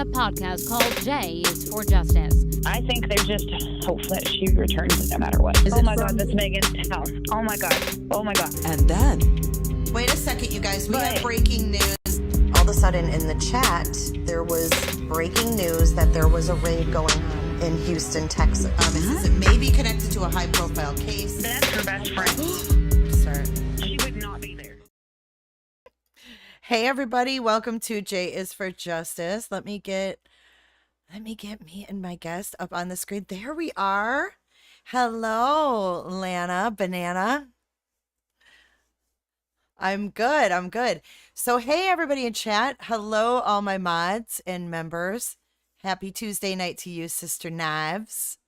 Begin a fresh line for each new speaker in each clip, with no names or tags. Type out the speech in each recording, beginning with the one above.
a podcast called J is for Justice.
I think they just hope that she returns no matter what. Oh my God, that's Megan's house. Oh my God. Oh my God.
And then, wait a second, you guys. We have breaking news. All of a sudden in the chat, there was breaking news that there was a raid going on in Houston, Texas. Is it maybe connected to a high-profile case?
That's her best friend.
Sir.
She would not be there.
Hey everybody, welcome to J is for Justice. Let me get me and my guest up on the screen. There we are. Hello, Lana Banana. I'm good. So hey everybody in chat. Hello all my mods and members. Happy Tuesday night to you, Sister Knives.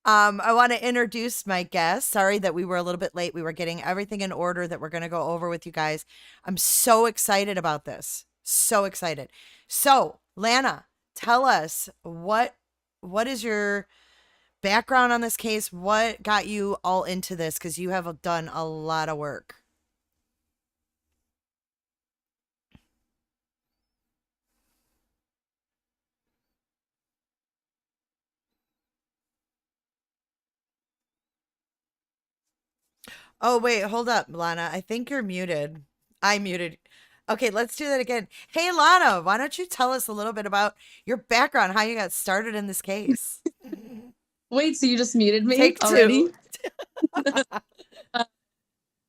I want to introduce my guest. Sorry that we were a little bit late. We were getting everything in order that we're going to go over with you guys. I'm so excited about this. So excited. So, Lana, tell us what is your background on this case? What got you all into this? Because you have done a lot of work. Oh, wait, hold up, Lana. I think you're muted. I muted. Okay, let's do that again. Hey, Lana, why don't you tell us a little bit about your background, how you got started in this case?
Wait, so you just muted me
Take
already?
two.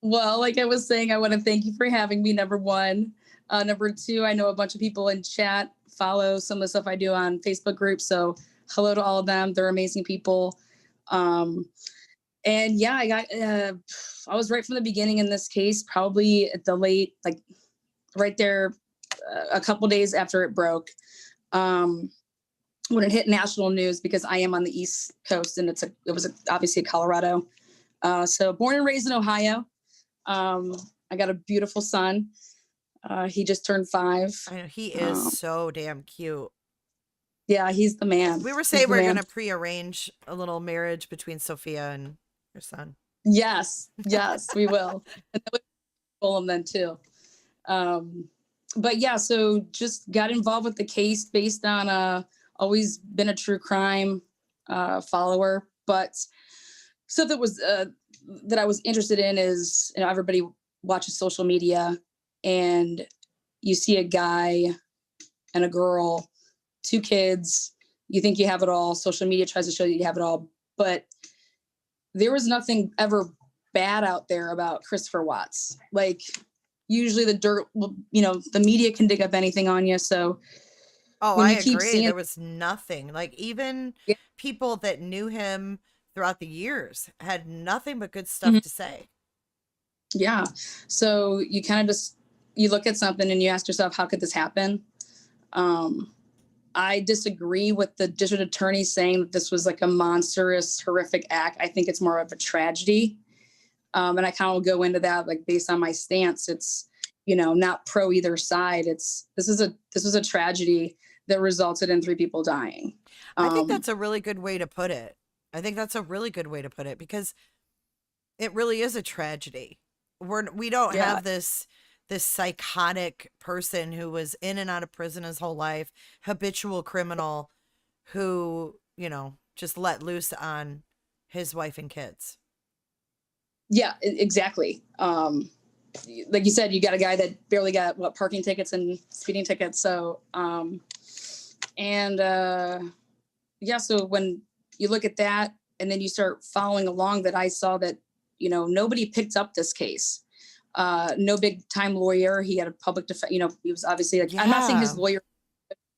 Well, like I was saying, I want to thank you for having me, number one. Number two, I know a bunch of people in chat follow some of the stuff I do on Facebook groups. So hello to all of them. They're amazing people. And yeah, I was right from the beginning in this case, probably at the late, like right there, a couple days after it broke, when it hit national news, because I am on the East Coast and it was obviously Colorado. So born and raised in Ohio. I got a beautiful son. He just turned 5.
I know, he is so damn cute.
Yeah, he's the man.
We were saying we're going to pre-arrange a little marriage between Sophia and your son.
Yes, we will. And that would pull him then too. But yeah, so just got involved with the case based on always been a true crime follower, but stuff that was that I was interested in is, you know, everybody watches social media and you see a guy and a girl, 2 kids, you think you have it all. Social media tries to show you have it all, but there was nothing ever bad out there about Christopher Watts. Like usually the dirt, the media can dig up anything on you. So
I agree. There was nothing. Like even people that knew him throughout the years had nothing but good stuff to say.
Yeah. So you kind of you look at something and you ask yourself, how could this happen? I disagree with the district attorney saying that this was like a monstrous, horrific act. I think it's more of a tragedy. And I kind of will go into that, like based on my stance, it's, not pro either side. This was a tragedy that resulted in 3 people dying.
I think that's a really good way to put it. Because it really is a tragedy. We don't have this psychotic person who was in and out of prison his whole life, habitual criminal who, just let loose on his wife and kids.
Yeah, exactly. Like you said, you got a guy that barely got parking tickets and speeding tickets. So, so when you look at that and then you start following along, that I saw that, nobody picked up this case. No big time lawyer. He had a public defense, he was obviously I'm not saying his lawyer,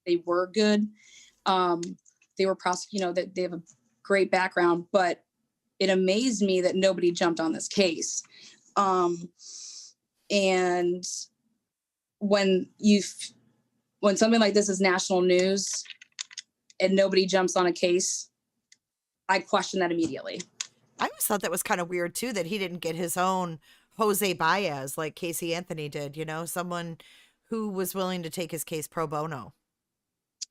they were good. They were that they have a great background, but it amazed me that nobody jumped on this case. And when something like this is national news and nobody jumps on a case, I question that immediately.
I always thought that was kind of weird too, that he didn't get his own Jose Baez like Casey Anthony did, someone who was willing to take his case pro bono.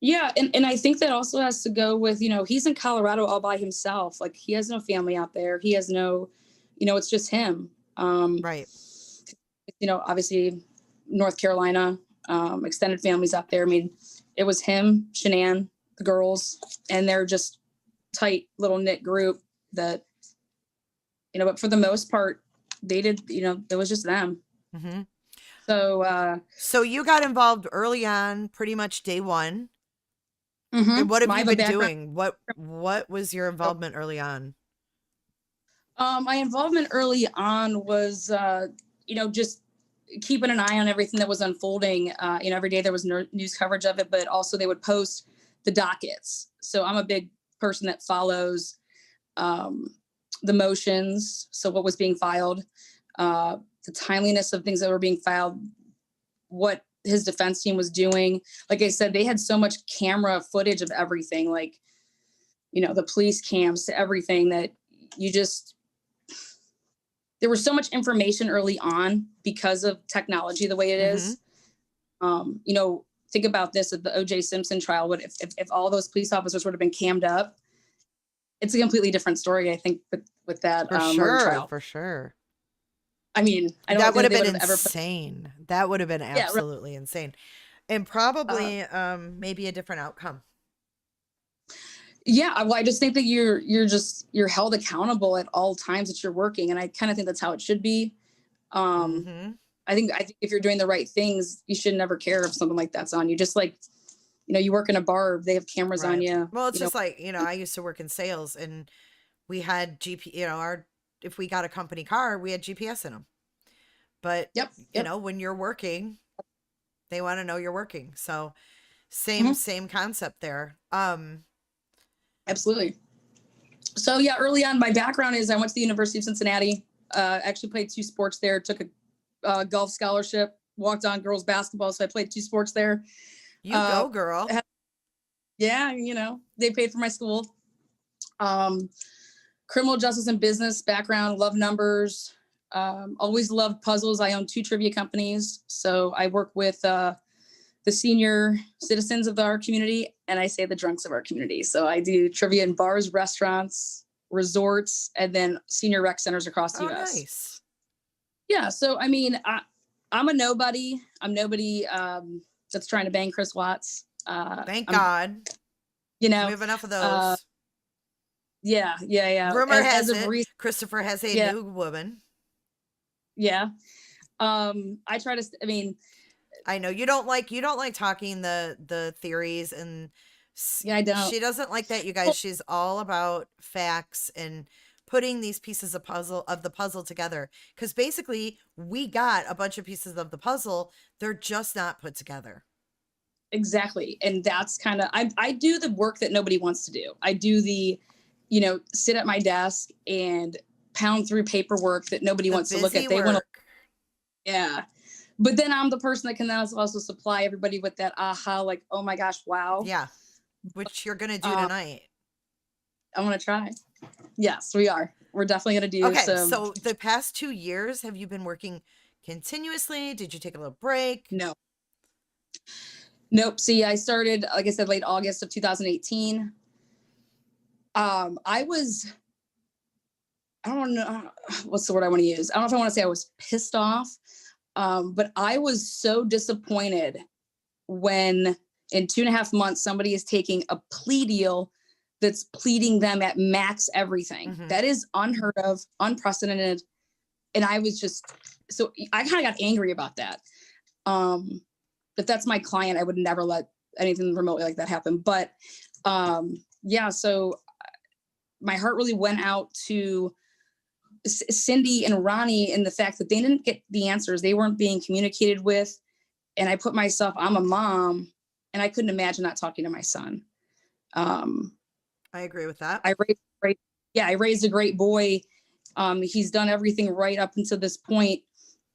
Yeah. And I think that also has to go with, he's in Colorado all by himself. Like he has no family out there. He has no, it's just him.
Right.
Obviously North Carolina, extended families out there. I mean, It was him, Shanann, the girls, and they're just tight little knit group that, but for the most part, they did, it was just them.
Mm-hmm.
So
you got involved early on, pretty much day one.
Mm-hmm.
And what have you been doing? What was your involvement early on?
My involvement early on was, just keeping an eye on everything that was unfolding. Every day there was news coverage of it, but also they would post the dockets. So I'm a big person that follows the motions. So what was being filed, the timeliness of things that were being filed, what his defense team was doing. Like I said, they had so much camera footage of everything, like, the police cams to everything, that there was so much information early on because of technology, the way it is. Think about this, at the O.J. Simpson trial, if all those police officers would have been cammed up, it's a completely different story, I think, with that murder trial.
For sure.
I mean,
that would have been insane. That would have been absolutely insane. And probably maybe a different outcome.
Yeah, well, I just think that you're held accountable at all times that you're working, and I kind of think that's how it should be. I think if you're doing the right things, you should never care if something like that's on you. Just like, you work in a bar, they have cameras on you.
Well, it's just like, I used to work in sales, and we had if we got a company car, we had GPS in them. But
yep.
When you're working, they want to know you're working. So same concept there.
Absolutely. So yeah, early on, my background is I went to the University of Cincinnati, actually played 2 sports there, took a golf scholarship, walked on girls basketball. So I played 2 sports there.
You go, girl.
Yeah. They paid for my school. Criminal justice and business background, love numbers, always loved puzzles. I own 2 trivia companies. So I work with the senior citizens of our community, and I say the drunks of our community. So I do trivia in bars, restaurants, resorts, and then senior rec centers across the U.S.
Nice. Yeah.
So, I mean, I'm a nobody. I'm nobody that's trying to bang Chris Watts.
Thank God. We have enough of those.
Yeah.
Rumor has it Christopher has a new woman.
Yeah. I try to,
I know you don't like talking the theories, and
yeah, I don't.
She doesn't like that, you guys. She's all about facts and putting these pieces of the puzzle together, because basically we got a bunch of pieces of the puzzle, they're just not put together.
Exactly. And that's kind of, I do the work that nobody wants to do. I do the, sit at my desk and pound through paperwork that nobody wants to look at. They want to, yeah. But then I'm the person that can also supply everybody with that aha, like, oh my gosh, wow.
Yeah. Which you're going to do tonight.
I'm going to try. Yes, we are. We're definitely going to do.
Okay. So the past 2 years, have you been working continuously? Did you take a little break?
No. Nope. See, I started, like I said, late August of 2018. I don't know what's the word I want to use. I don't know if I want to say I was pissed off. But I was so disappointed when in 2.5 months, somebody is taking a plea deal that's pleading them at max everything. That is unheard of, unprecedented. And I was so I kind of got angry about that. If that's my client, I would never let anything remotely like that happen. But yeah, so my heart really went out to Cindy and Ronnie in the fact that they didn't get the answers. They weren't being communicated with. And I put myself, I'm a mom, and I couldn't imagine not talking to my son.
I agree with that.
I raised a great boy. He's done everything right up until this point.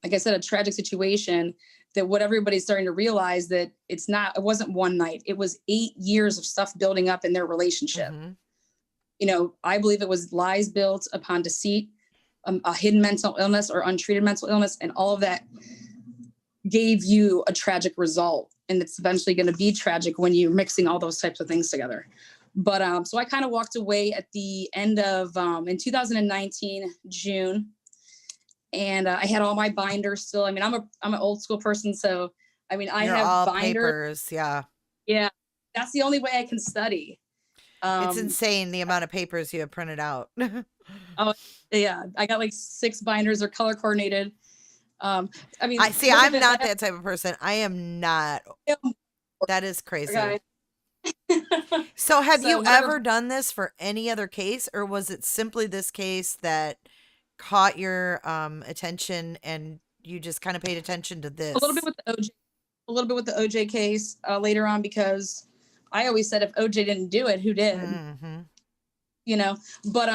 Like I said, a tragic situation that what everybody's starting to realize that it wasn't one night. It was 8 years of stuff building up in their relationship. I believe it was lies built upon deceit, a hidden mental illness or untreated mental illness, and all of that gave you a tragic result. And it's eventually going to be tragic when you're mixing all those types of things together. But so I kind of walked away at the end of in 2019 June, and I had all my binders still. I'm an old school person, so I have all binders.
Papers, yeah.
Yeah, that's the only way I can study.
It's insane the amount of papers you have printed out.
Oh yeah, I got like 6 binders. They're color coordinated. I mean,
I see.
look at
I'm
this.
not that type of person. I am not. That is crazy.
Okay.
So have
So
you
whatever-
ever done this for any other case, or was it simply this case that caught your attention and you just kind of paid attention to this?
a little bit with the OJ case later on, because I always said if OJ didn't do it, who did?
Mm-hmm.
You know, but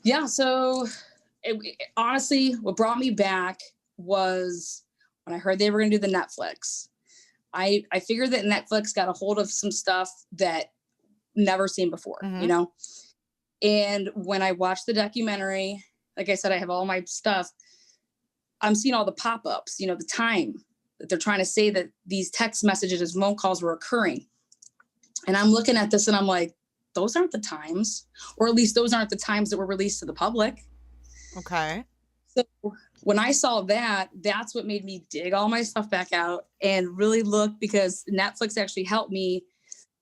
yeah. So honestly, what brought me back was when I heard they were going to do the Netflix. I figured that Netflix got a hold of some stuff that never seen before, you know? And when I watched the documentary, like I said, I have all my stuff. I'm seeing all the pop-ups, you know, the time that they're trying to say that these text messages and phone calls were occurring. And I'm looking at this and I'm like, those aren't the times, or at least those aren't the times that were released to the public.
Okay.
So when I saw that, that's what made me dig all my stuff back out and really look, because Netflix actually helped me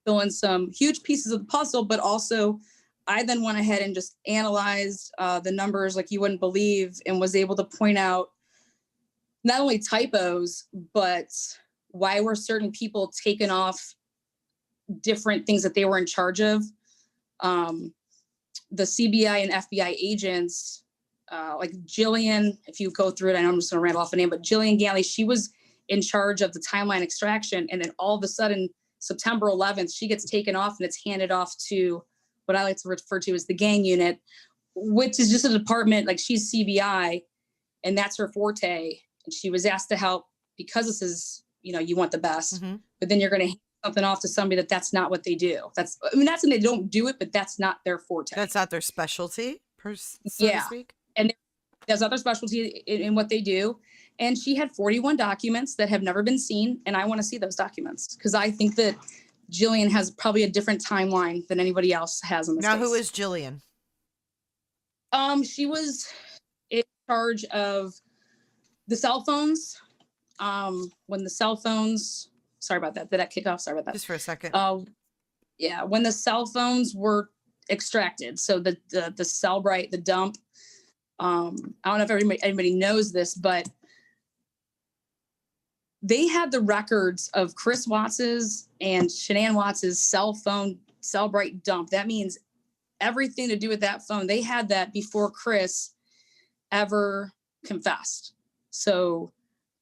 fill in some huge pieces of the puzzle. But also I then went ahead and just analyzed the numbers like you wouldn't believe, and was able to point out not only typos, but why were certain people taken off different things that they were in charge of. The CBI and FBI agents, like Jillian, if you go through it, I know I'm just going to rattle off a name, but Jillian Galley, she was in charge of the timeline extraction. And then all of a sudden, September 11th, she gets taken off and it's handed off to what I like to refer to as the gang unit, which is just a department, like she's CBI and that's her forte. And she was asked to help because this is, you know, you want the best, but then you're going to hand something off to somebody that's not what they do. That's, I mean, that's when they don't do it, but that's not their forte.
That's not their specialty, so to speak.
And there's other specialty in what they do. And she had 41 documents that have never been seen. And I want to see those documents because I think that Jillian has probably a different timeline than anybody else has in this
Now,
case.
who is Jillian?
She was in charge of the cell phones. When the cell phones, sorry about that. Did that kick off? Sorry about that.
Just for a second.
Yeah, when the cell phones were extracted. So the Cellbrite, the dump. I don't know if anybody knows this, but they had the records of Chris Watts's and Shanann Watts's cell phone Cellbrite dump. That means everything to do with that phone. They had that before Chris ever confessed. So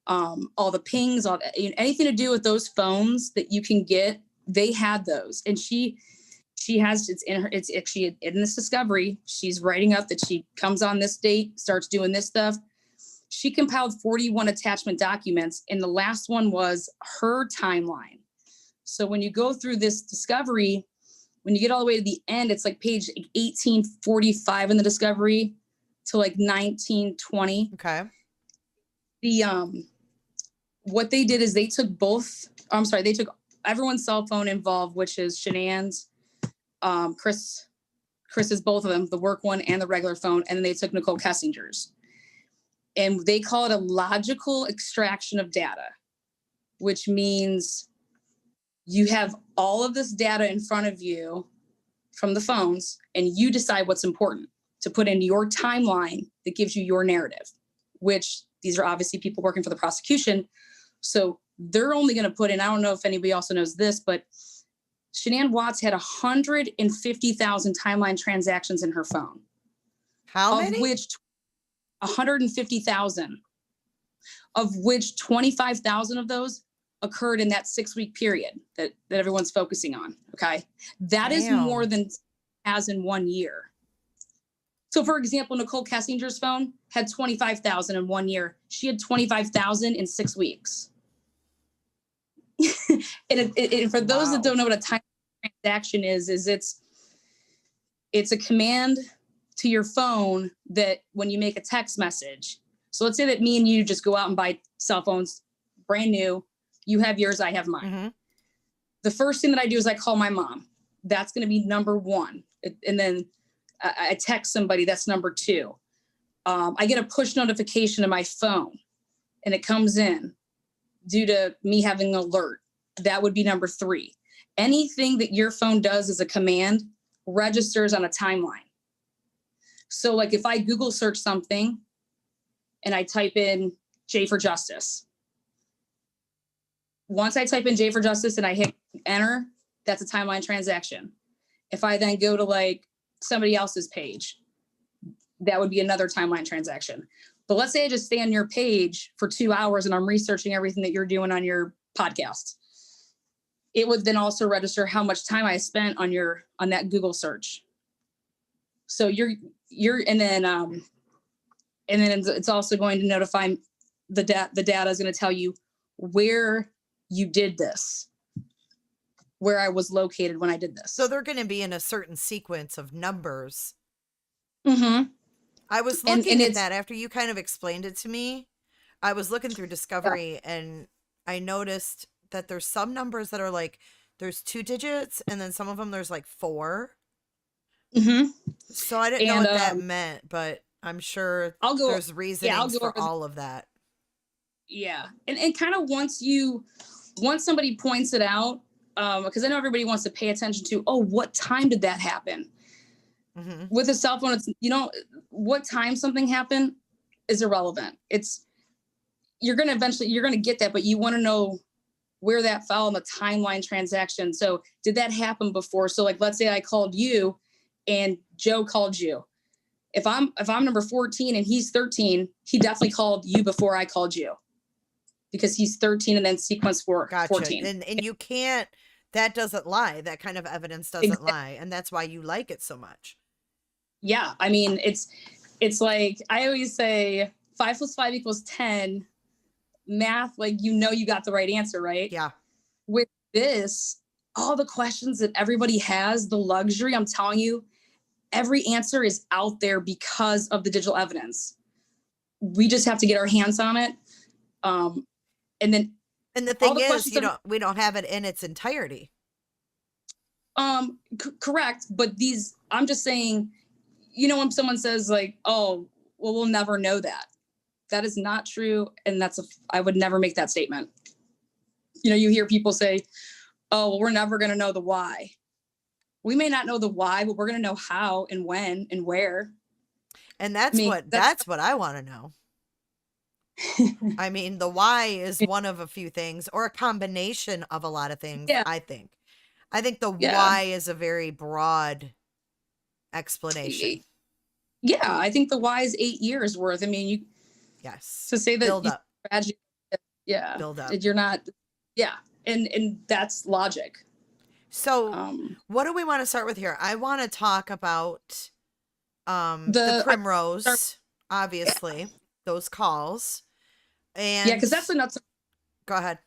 all the pings, anything to do with those phones that you can get, they had those. And she has, it's actually in this discovery, she's writing up that she comes on this date, starts doing this stuff. She compiled 41 attachment documents, and the last one was her timeline. So when you go through this discovery, when you get all the way to the end, it's like page 1845 in the discovery to like 1920.
Okay.
What they did is they took they took everyone's cell phone involved, which is Shanann's, Chris's, both of them, the work one and the regular phone. And then they took Nicole Kessinger's. And they call it a logical extraction of data, which means you have all of this data in front of you from the phones, and you decide what's important to put into your timeline that gives you your narrative, which these are obviously people working for the prosecution. So they're only going to put in, I don't know if anybody also knows this, but Shanann Watts had 150,000 timeline transactions in her phone.
How many?
Of which 150,000, of which 25,000 of those occurred in that 6-week period that everyone's focusing on. Okay. That is more than has in 1 year. So for example, Nicole Kessinger's phone had 25,000 in 1 year. She had 25,000 in 6 weeks. And for those that don't know what a time transaction is it's a command to your phone that when you make a text message. So let's say that me and you just go out and buy cell phones, brand new. You have yours, I have mine. The first thing that I do is I call my mom. That's going to be number one. And then I text somebody, that's number 2. I get a push notification to my phone and it comes in due to me having an alert. That would be number 3. anything that your phone does as a command registers on a timeline. So like if I Google search something and I type in J for Justice, once I type in J for Justice and I hit enter, that's a timeline transaction. If I then go to like somebody else's page, that would be another timeline transaction. But let's say I just stay on your page for 2 hours and I'm researching everything that you're doing on your podcast. It would then also register how much time I spent on that Google search. So and then it's also going to notify the data is going to tell you where you did this, where I was located when I did this.
So they're going to be in a certain sequence of numbers.
Mm-hmm.
I was looking at that after you kind of explained it to me. I was looking through Discovery and I noticed that there's some numbers that are like, there's 2 digits and then some of them there's like 4.
Mm-hmm.
So I didn't know what that meant, but I'm sure there's reasonings for all of that.
Yeah. And kind of once somebody points it out, because I know everybody wants to pay attention to, what time did that happen? Mm-hmm. With a cell phone, it's, what time something happened is irrelevant. You're going to get that, but you want to know where that fell in the timeline transaction. So did that happen before? So like, let's say I called you and Joe called you. If I'm number 14 and he's 13, he definitely called you before I called you because he's 13 and then sequence 14.
And you can't, that doesn't lie. That kind of evidence doesn't lie. And that's why you like it so much.
Yeah. I mean, it's like, I always say 5 + 5 = 10. Math, like, you got the right answer, right?
Yeah.
With this, all the questions that everybody has, the luxury, I'm telling you, every answer is out there because of the digital evidence. We just have to get our hands on it. And
the thing is, we don't have it in its entirety.
Correct. But I'm just saying, when someone says like, oh, well, we'll never know that. That is not true. And I would never make that statement. You hear people say, oh, well, we're never going to know the why. We may not know the why, but we're going to know how and when and where.
And that's what I want to know. I mean, the why is one of a few things or a combination of a lot of things. Yeah. I think the why is a very broad explanation.
Yeah. I think the why is 8 years worth. I mean,
yes.
To say that
build up.
Yeah.
Build up.
You're not. Yeah. And that's logic.
So what do we want to start with here? I want to talk about the Primrose, obviously, those calls. And
yeah, because that's the nuts.
Go ahead.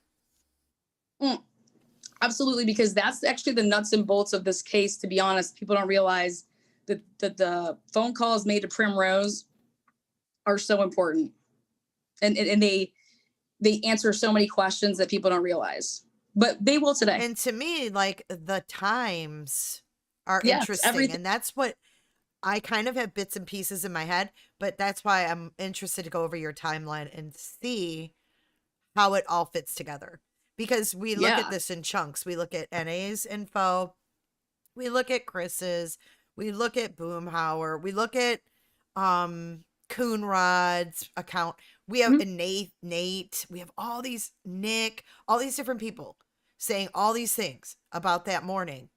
Absolutely, because that's actually the nuts and bolts of this case, to be honest. People don't realize that the phone calls made to Primrose are so important. And they answer so many questions that people don't realize. But they will today.
And to me, like, the times are interesting. And that's what I kind of have bits and pieces in my head. But that's why I'm interested to go over your timeline and see how it all fits together. Because we look at this in chunks. We look at NA's info. We look at Chris's. We look at Boomhauer. We look at Coonrod's account. We have Nate. We have all these, Nick, all these different people saying all these things about that morning.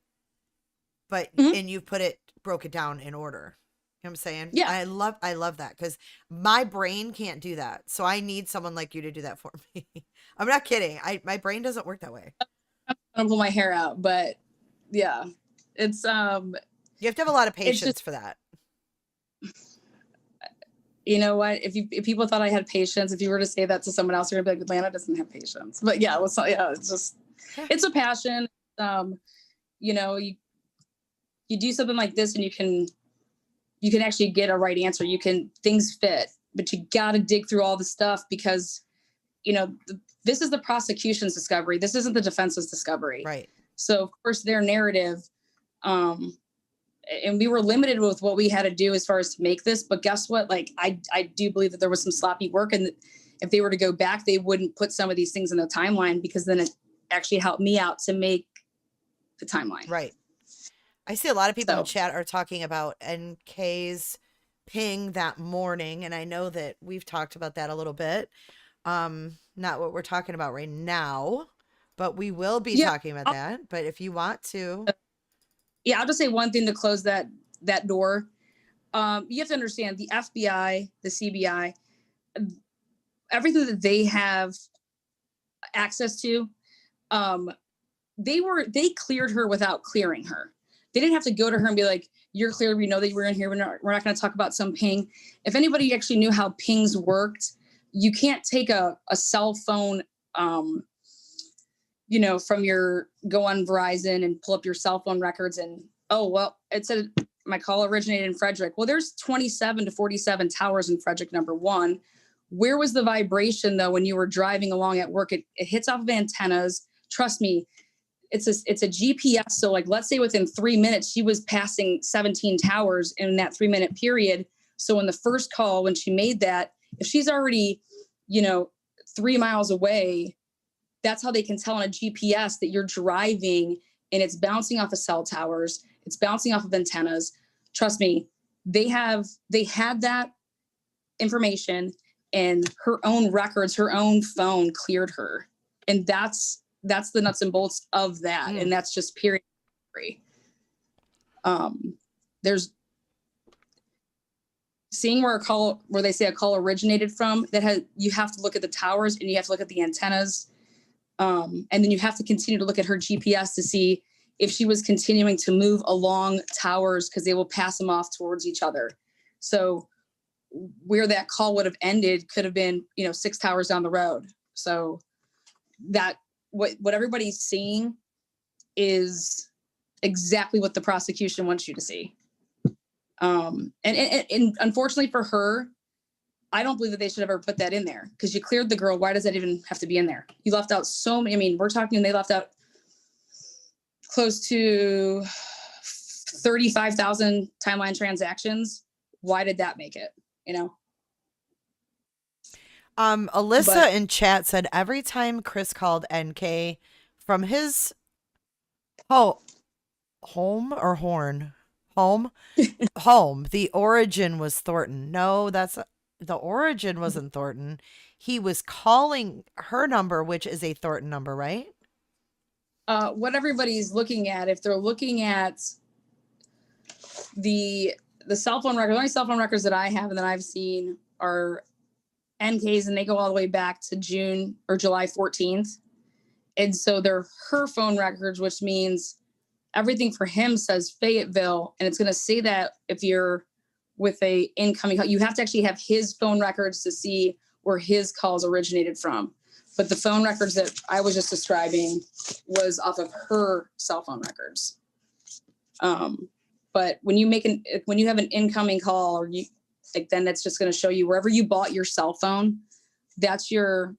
But, and you broke it down in order. You know what I'm saying?
Yeah.
I love that because my brain can't do that. So I need someone like you to do that for me. I'm not kidding. My brain doesn't work that way.
I'm gonna pull my hair out, but yeah, it's
you have to have a lot of patience for that.
You know what? If people thought I had patience, if you were to say that to someone else, you're gonna be like, Atlanta doesn't have patience. But yeah, it's just it's a passion. You do something like this and you can actually get a right answer. Things fit, but you got to dig through all the stuff because, this is the prosecution's discovery. This isn't the defense's discovery.
Right.
So of course their narrative, and we were limited with what we had to do as far as to make this, but guess what? Like, I do believe that there was some sloppy work, and if they were to go back, they wouldn't put some of these things in the timeline because then it actually helped me out to make the timeline.
Right. I see a lot of people in
So-
chat are talking about NK's ping that morning, and I know that we've talked about that a little bit. Not what we're talking about right now, but we will be talking about that. But if you want to.
Yeah, I'll just say one thing to close that door. You have to understand the FBI, the CBI, everything that they have access to, they cleared her without clearing her. They didn't have to go to her and be like, "You're clear. We know that you were in here. We're not going to talk about some ping." If anybody actually knew how pings worked, you can't take a cell phone, from go on Verizon and pull up your cell phone records and, oh, well, it said my call originated in Frederick. Well, there's 27 to 47 towers in Frederick, number one. Where was the vibration, though, when you were driving along at work? It hits off of antennas. Trust me, it's a GPS. So, like, let's say within 3 minutes, she was passing 17 towers in that 3-minute period. So in the first call, when she made that, if she's already, 3 miles away, that's how they can tell on a GPS that you're driving and it's bouncing off of cell towers. It's bouncing off of antennas. Trust me, they had that information and her own records, her own phone cleared her. And that's the nuts and bolts of that. And that's just period. There's seeing where they say a call originated from, you have to look at the towers and you have to look at the antennas. And then you have to continue to look at her GPS to see if she was continuing to move along towers, because they will pass them off towards each other. So where that call would have ended could have been, 6 towers down the road. So that what everybody's seeing is exactly what the prosecution wants you to see. And unfortunately for her, I don't believe that they should have ever put that in there, because you cleared the girl. Why does that even have to be in there? You left out so many. We're talking, they left out close to 35,000 timeline transactions. Why did that make it?
Alyssa in chat said every time Chris called NK from his home, the origin was Thornton. No, the origin wasn't Thornton. He was calling her number, which is a Thornton number, right?
What everybody's looking at, if they're looking at the cell phone records, the only cell phone records that I have and that I've seen are NK's, and they go all the way back to June or July 14th. And so they're her phone records, which means everything for him says Fayetteville. And it's going to say that if you're with a incoming call, you have to actually have his phone records to see where his calls originated from. But the phone records that I was just describing was off of her cell phone records. But when you have an incoming call, or then that's just going to show you wherever you bought your cell phone. That's your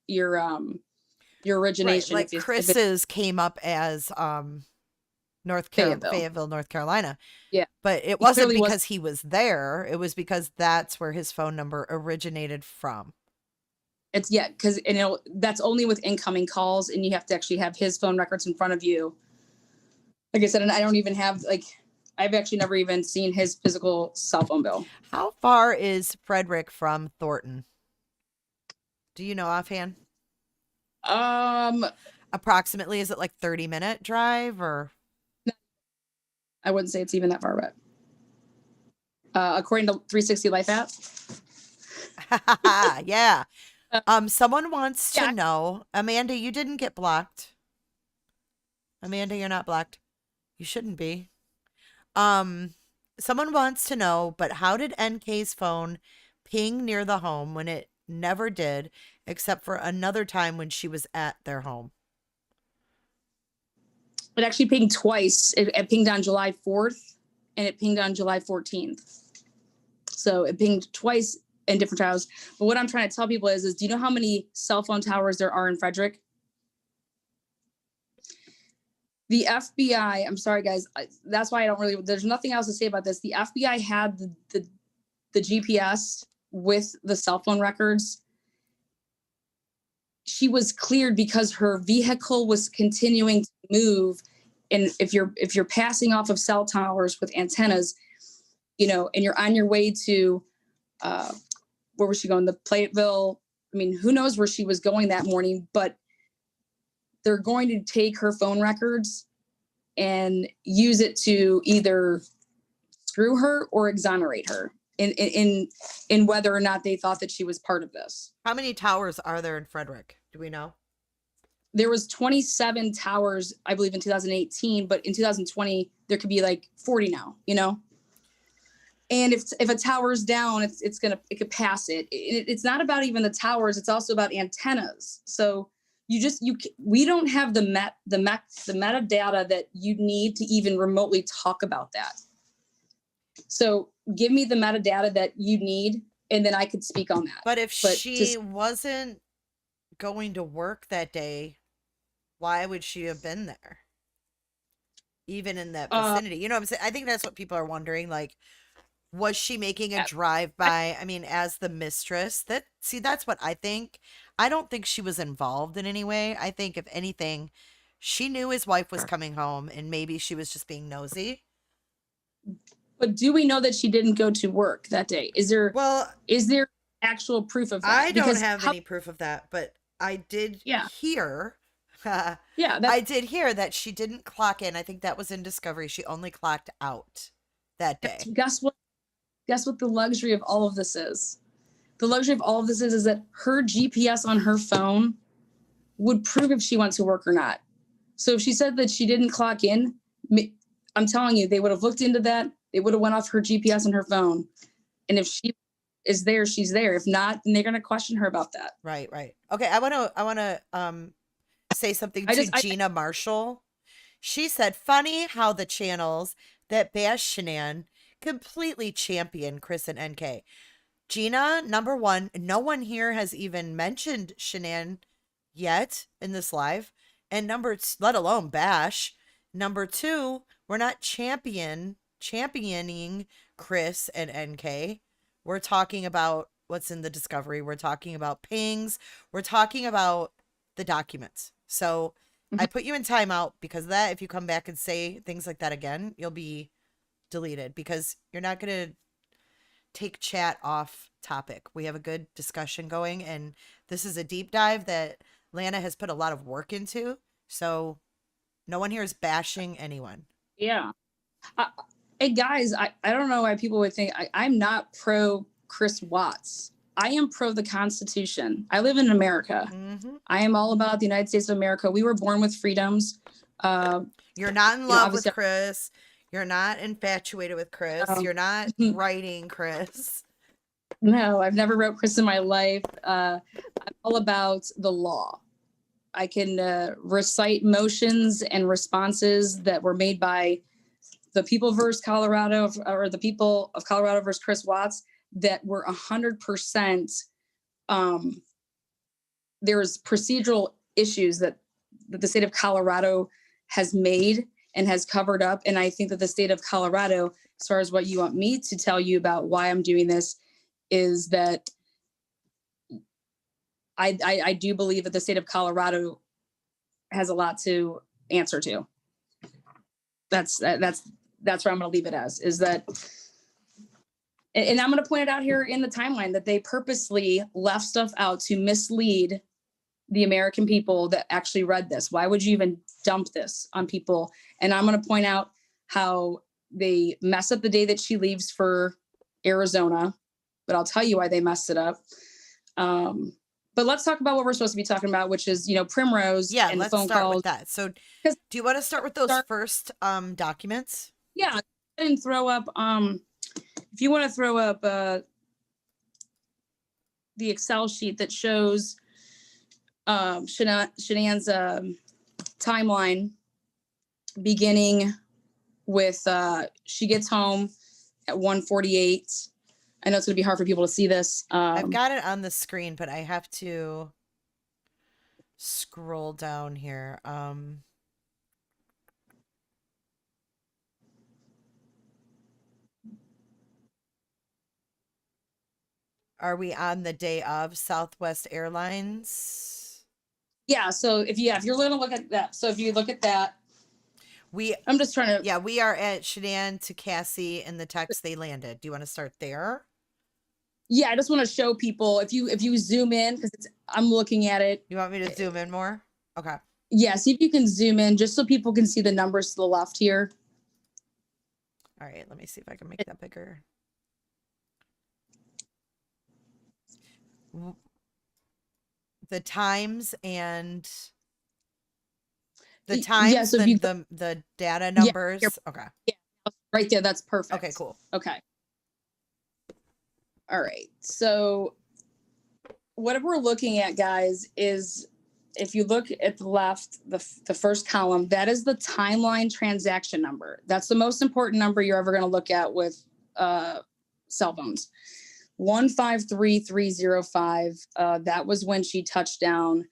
origination.
Right. Like Chris's came up as Fayetteville, North Carolina.
Yeah,
but it wasn't because he was there. It was because that's where his phone number originated from.
It's because that's only with incoming calls, and you have to actually have his phone records in front of you. Like I said, and I don't even have I've actually never even seen his physical cell phone bill.
How far is Frederick from Thornton? Do you know offhand? Approximately, is it like 30-minute drive or?
No, I wouldn't say it's even that far away. According to 360 Life app.
Yeah. Someone wants to know, Amanda, you didn't get blocked. Amanda, you're not blocked. You shouldn't be. Someone wants to know, but how did NK's phone ping near the home when it never did, except for another time when she was at their home?
It actually pinged twice. It pinged on July 4th and it pinged on July 14th. So it pinged twice in different towers. But what I'm trying to tell people is do you know how many cell phone towers there are in Frederick? The FBI, I'm sorry, guys. That's why there's nothing else to say about this. The FBI had the GPS with the cell phone records. She was cleared because her vehicle was continuing to move And if you're passing off of cell towers with antennas, and you're on your way to, where was she going? The Platteville. I mean, who knows where she was going that morning, but they're going to take her phone records and use it to either screw her or exonerate her in whether or not they thought that she was part of this.
How many towers are there in Frederick? Do we know?
There was 27 towers, I believe, in 2018, but in 2020 there could be like 40 now. And if a tower's down, it could pass it. It's not about even the towers; it's also about antennas. So we don't have the metadata that you need to even remotely talk about that. So give me the metadata that you need, and then I could speak on that.
But she wasn't going to work that day, why would she have been there? Even in that vicinity. You know what I'm saying? I think that's what people are wondering. Like, was she making a drive-by? I mean, as the mistress, that's what I think. I don't think she was involved in any way. I think if anything, she knew his wife was coming home and maybe she was just being nosy.
But do we know that she didn't go to work that day? Is there actual proof of that?
I don't have any proof of that, but I did hear I did hear that she didn't clock in. I think that was in Discovery. She only clocked out that day.
Guess what the luxury of all of this is? The luxury of all of this is that her GPS on her phone would prove if she went to work or not. So if she said that she didn't clock in, I'm telling you, they would have looked into that. They would have went off her GPS on her phone. And if she is there, she's there. If not, then they're going to question her about that.
Right. Okay. I want to say something to Gina Marshall. She said, funny how the channels that bash Shanann completely champion Chris and NK. Gina, number one, no one here has even mentioned Shanann yet in this live. And let alone bash. Number two, we're not championing Chris and NK. We're talking about what's in the Discovery. We're talking about pings. We're talking about the documents. So I put you in timeout because of that. If you come back and say things like that again, you'll be deleted because you're not going to take chat off topic. We have a good discussion going, and this is a deep dive that Lana has put a lot of work into. So no one here is bashing anyone.
Yeah. Hey guys, I don't know why people would think I'm not pro Chris Watts. I am pro the Constitution. I live in America. Mm-hmm. I am all about the United States of America. We were born with freedoms.
You're not in love with Chris. You're not infatuated with Chris. You're not writing Chris.
No, I've never wrote Chris in my life. I'm all about the law. I can recite motions and responses that were made by the people versus Colorado, or the people of Colorado versus Chris Watts, that were 100%. There's procedural issues that the state of Colorado has made and has covered up. And I think that the state of Colorado, as far as what you want me to tell you about why I'm doing this, is that I do believe that the state of Colorado has a lot to answer to. That's where I'm going to leave it as, is that, and I'm going to point it out here in the timeline, that they purposely left stuff out to mislead the American people that actually read this. Why would you even dump this on people? And I'm going to point out how they mess up the day that she leaves for Arizona, but I'll tell you why they messed it up. But let's talk about what we're supposed to be talking about, which is, Primrose.
Yeah,
and
let's
the phone
start
calls.
with that. So do you want to start with those first documents?
Yeah, and throw up, if you want to throw up the Excel sheet that shows Shanann's timeline, beginning with she gets home at 1:48. I know it's going to be hard for people to see this.
I've got it on the screen, but I have to scroll down here. Are we on the day of Southwest Airlines?
Yeah. So if you're going to look at that, so if you look at that. I'm just trying to.
Yeah, we are at Shanann to Cassie and the text they landed. Do you want to start there?
Yeah, I just want to show people if you zoom in because I'm looking at it.
You want me to zoom in more? Okay.
Yeah, see if you can zoom in just so people can see the numbers to the left here.
All right, let me see if I can make that bigger. The times and the times,
yeah, so
the data numbers.
Yeah,
okay.
Yeah, right there. That's perfect.
Okay, cool.
Okay. All right. So what we're looking at, guys, is if you look at the left, the first column, that is the timeline transaction number. That's the most important number you're ever going to look at with cell phones. 153305. That was when she touched down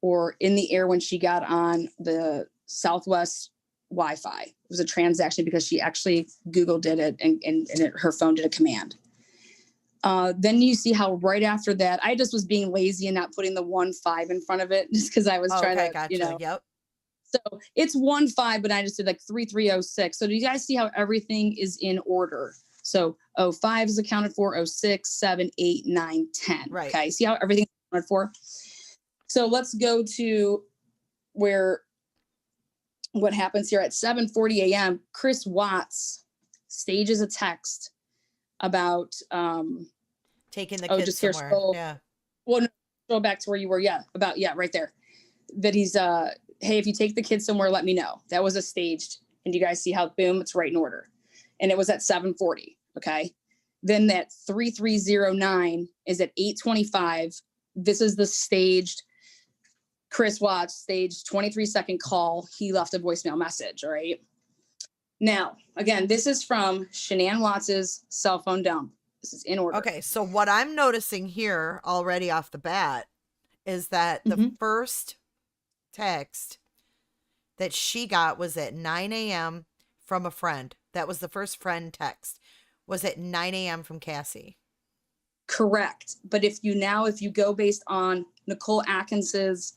or in the air when she got on the Southwest Wi-Fi. It was a transaction because she actually Google did it and her phone did a command. Then you see how right after that, I just was being lazy and not putting the 15 in front of it just because I was trying to,
gotcha. Yep.
So it's 15, but I just did like 3306. So do you guys see how everything is in order? So 05 is accounted for, 06, 7, 8, 9, 10.
Right.
Okay. See how everything's accounted for? So let's go to what happens here at 7:40 a.m. Chris Watts stages a text about
taking the kids somewhere. Yeah.
Well, no, go back to where you were. Yeah, right there. That he's hey, if you take the kids somewhere, let me know. That was a staged, and you guys see how boom, it's right in order, and it was at 7:40. Okay, then that 3309 is at 8:25. This is the staged. Chris Watts staged 23-second call. He left a voicemail message. All right. Now, again, this is from Shanann Watts's cell phone dump. This is in order.
Okay, so what I'm noticing here already off the bat is that the first text that she got was at 9 a.m. from a friend. That was the first friend text. Was at 9 a.m. from Cassie.
Correct. But if you go based on Nicole Atkins's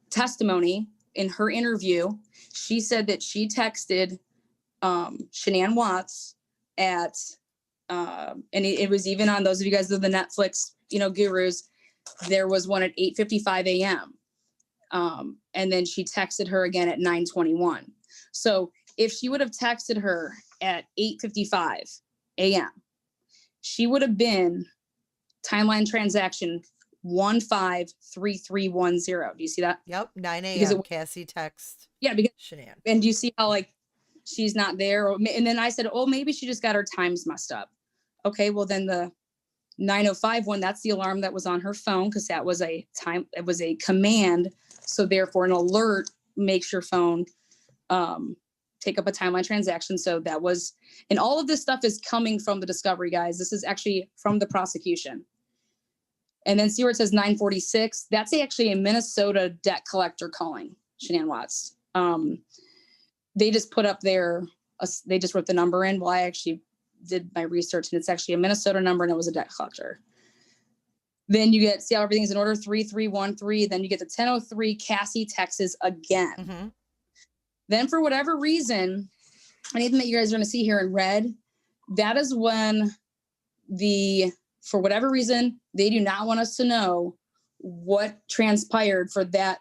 testimony in her interview, she said that she texted Shanann Watts at and it was even on those of you guys that are the Netflix gurus, there was one at 8:55 a.m. And then she texted her again at 9:21. So if she would have texted her at 8:55 a.m., she would have been timeline transaction 153310. Do you see that?
Yep, 9 a.m. Cassie text.
Yeah, because
Shanann.
And do you see how she's not there? And then I said, oh, maybe she just got her times messed up. Okay, well then the 9:05 one, that's the alarm that was on her phone because that was it was a command. So therefore an alert makes your phone take up a timeline transaction. So that was, and all of this stuff is coming from the discovery, guys. This is actually from the prosecution. And then see where it says 9:46. That's actually a Minnesota debt collector calling Shanann Watts. They just put up they just wrote the number in. Well, I actually did my research and it's actually a Minnesota number and it was a debt collector. Then you see how everything's in order, 3313. Then you get the 10:03 Cassie texts again.
Mm-hmm.
Then for whatever reason, anything that you guys are going to see here in red, that is when for whatever reason, they do not want us to know what transpired for that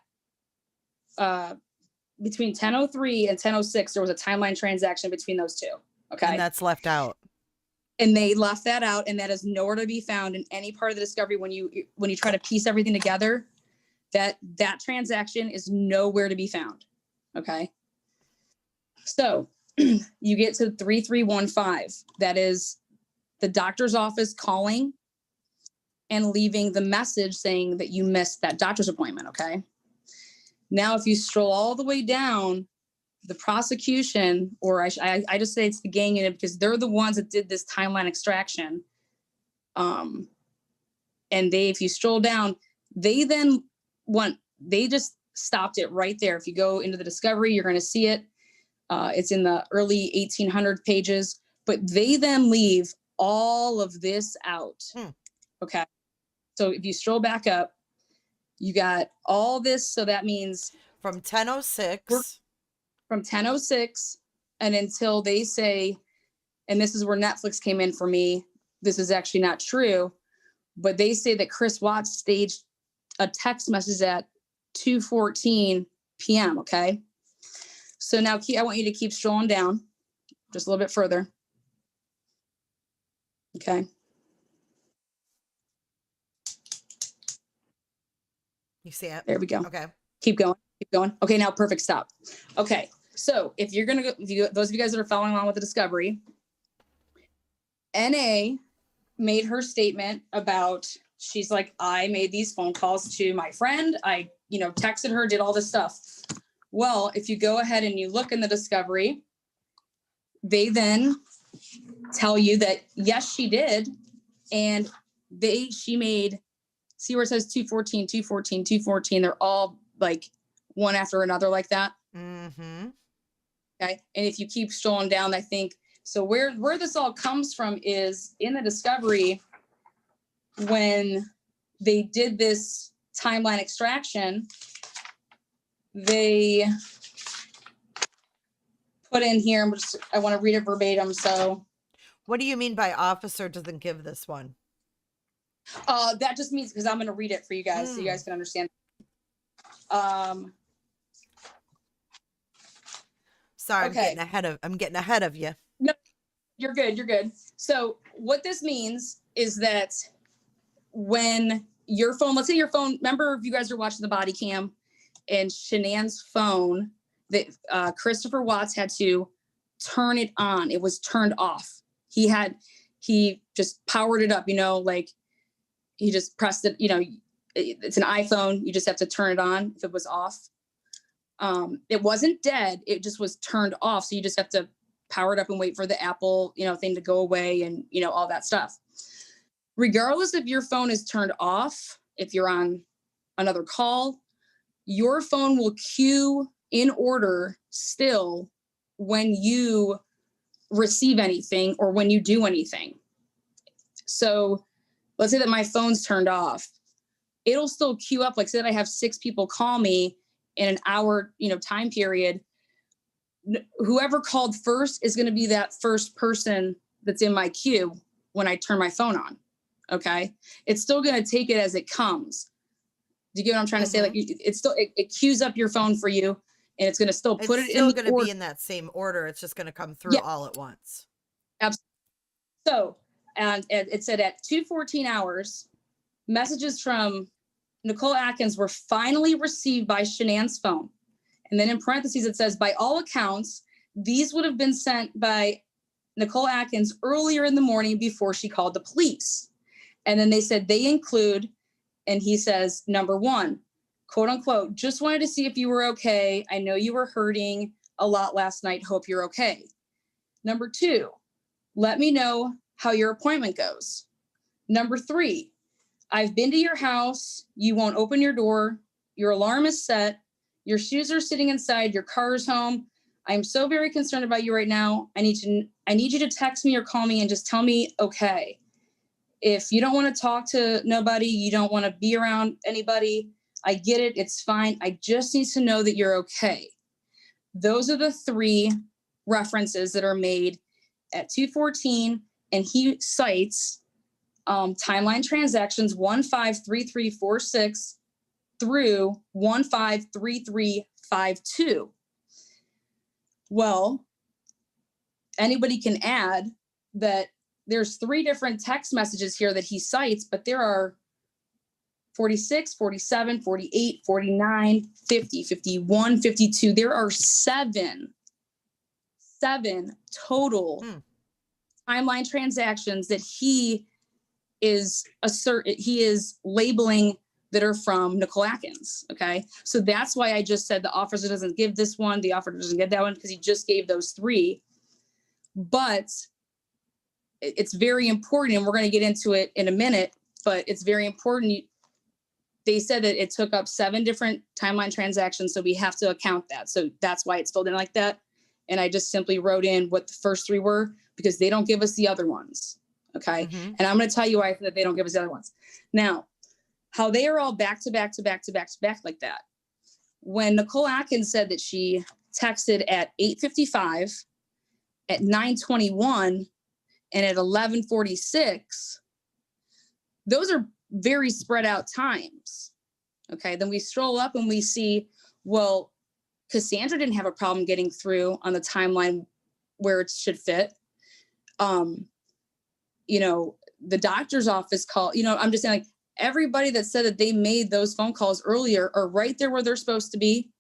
between 10:03 and 10:06. There was a timeline transaction between those two. Okay.
And that's left out.
And they left that out, and that is nowhere to be found in any part of the discovery. When you try to piece everything together, that transaction is nowhere to be found. Okay. So you get to 3315. That is the doctor's office calling and leaving the message saying that you missed that doctor's appointment. Okay. Now, if you stroll all the way down, the prosecution, or I just say it's the gang unit because they're the ones that did this timeline extraction. And if you stroll down, they just stopped it right there. If you go into the discovery, you're going to see it. It's in the early 1800 pages, but they then leave all of this out. Okay. So if you stroll back up, you got all this. So that means
from 10:06
from 10:06 and until they say, and this is where Netflix came in for me, this is actually not true, but they say that Chris Watts staged a text message at 2:14 p.m. Okay. So now I want you to keep scrolling down just a little bit further. Okay.
You see it?
There we go.
Okay.
Keep going. Keep going. Okay. Now, perfect. Stop. Okay. So if you're going to go, those of you guys that are following along with the discovery, NA made her statement about, she's like, I made these phone calls to my friend. I, texted her, did all this stuff. Well, if you go ahead and you look in the discovery, they then tell you that, yes, she did. And she made, see where it says 2:14, 2:14, 2:14. They're all like one after another like that.
Mm-hmm.
Okay. And if you keep scrolling down, I think, so where this all comes from is in the discovery, when they did this timeline extraction, they put in here, I want to read it verbatim. So
what do you mean by officer doesn't give this one?
That just means, because I'm going to read it for you guys so you guys can understand.
Sorry,
okay.
I'm getting ahead of you.
No, you're good. You're good. So what this means is that when your phone, let's say your phone, remember if you guys are watching the body cam and Shanann's phone, that Christopher Watts had to turn it on. It was turned off. He just powered it up, like he just pressed it, it's an iPhone. You just have to turn it on if it was off. It wasn't dead. It just was turned off. So you just have to power it up and wait for the Apple, thing to go away and, all that stuff. Regardless if your phone is turned off, if you're on another call, your phone will queue in order still when you receive anything or when you do anything. So let's say that my phone's turned off. It'll still queue up. Like say that I have 6 people call me in an hour, time period. Whoever called first is going to be that first person that's in my queue when I turn my phone on. Okay. It's still going to take it as it comes. Do you get what I'm trying to say? Like it's still, it queues up your phone for you and it's going to still put it in. It's still
going to be in that same order. It's just going to come through all at once.
Absolutely. So, and it said at 2:14 hours, messages from Nicole Atkins were finally received by Shanann's phone. And then in parentheses, it says, by all accounts, these would have been sent by Nicole Atkins earlier in the morning before she called the police. And then they said they include, and he says, number 1, quote unquote, just wanted to see if you were okay. I know you were hurting a lot last night. Hope you're okay. Number 2, let me know how your appointment goes. Number 3, I've been to your house. You won't open your door. Your alarm is set. Your shoes are sitting inside. Your car is home. I'm so very concerned about you right now. I need you to text me or call me and just tell me, okay. If you don't want to talk to nobody, you don't want to be around anybody, I get it. It's fine. I just need to know that you're okay. Those are the 3 references that are made at 2:14, and he cites timeline transactions 153346 through 153352. Well, anybody can add that there's 3 different text messages here that he cites, but there are 46, 47, 48, 49, 50, 51, 52. There are 7 total timeline transactions that he is labeling that are from Nicole Atkins. Okay. So that's why I just said the officer doesn't give this one. The officer doesn't get that one because he just gave those 3. But it's very important, and we're going to get into it in a minute, but it's very important. They said that it took up 7 different timeline transactions, so we have to account that. So that's why it's filled in like that. And I just simply wrote in what the first 3 were because they don't give us the other ones. Okay. And I'm going to tell you why that they don't give us the other ones. Now, how they are all back to back to back to back to back like that. When Nicole Atkins said that she texted at 8:55, at 9:21, and at 11:46, those are very spread out times. Okay, then we stroll up and we see, well, Cassandra didn't have a problem getting through on the timeline where it should fit. You know, the doctor's office call, you know, I'm just saying, like, everybody that said that they made those phone calls earlier are right there where they're supposed to be.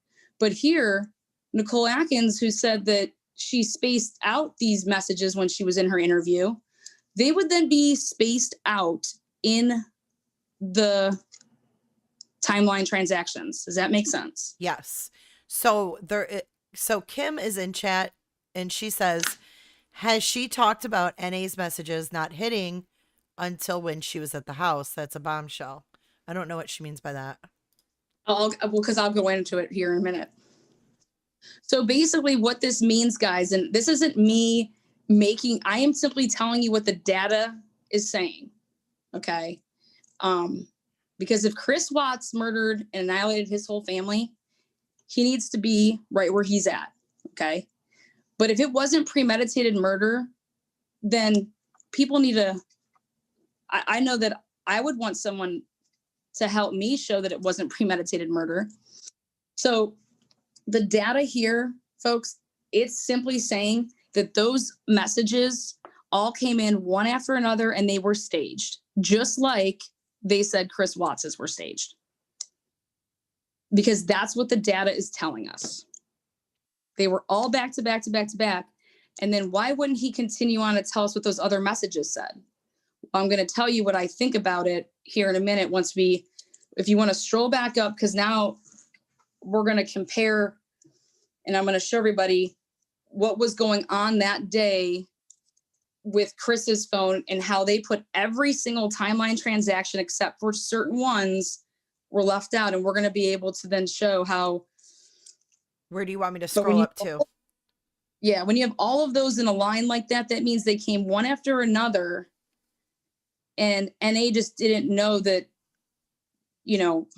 But here, Nicole Atkins, who said that she spaced out these messages when she was in her interview, they would then be spaced out in the timeline transactions. Does that make sense?
Yes. So so Kim is in chat and she says, has she talked about NA's messages not hitting until when she was at the house? That's a bombshell. I don't know what she means by that.
Because I'll go into it here in a minute. So basically what this means, guys, and this isn't me I am simply telling you what the data is saying. Okay. Because if Chris Watts murdered and annihilated his whole family, he needs to be right where he's at. Okay. But if it wasn't premeditated murder, then people need to, I know that I would want someone to help me show that it wasn't premeditated murder. So the data here, folks, it's simply saying that those messages all came in one after another and they were staged, just like they said Chris Watts's were staged. Because that's what the data is telling us. They were all back to back to back to back. And then why wouldn't he continue on to tell us what those other messages said? I'm going to tell you what I think about it here in a minute if you want to stroll back up, because now we're going to compare and I'm going to show everybody what was going on that day with Chris's phone and how they put every single timeline transaction except for certain ones were left out. And we're going to be able to then show how.
Where do you want me to scroll up to?
Yeah, when you have all of those in a line like that, that means they came one after another. And NA just didn't know that, you know,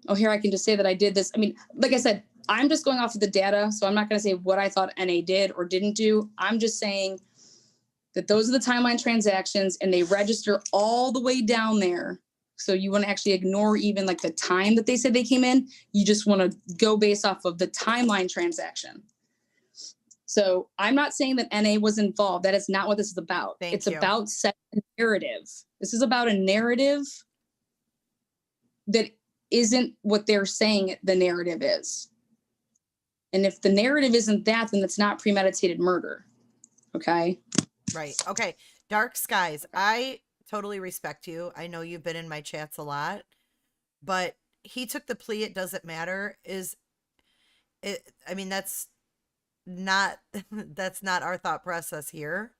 oh, here I can just say that I did this. I mean, like I said, I'm just going off of the data, so I'm not going to say what I thought NA did or didn't do. I'm just saying that those are the timeline transactions and they register all the way down there. So you want to actually ignore even like the time that they said they came in. You just want to go based off of the timeline transaction. So I'm not saying that NA was involved. That is not what this is about. It's about setting a narrative. This is about a narrative that isn't what they're saying the narrative is. And if the narrative isn't that, then it's not premeditated murder. Okay?
Right. Okay. Dark Skies. I totally respect you. I know you've been in my chats a lot, but he took the plea. It doesn't matter. I mean, that's not our thought process here.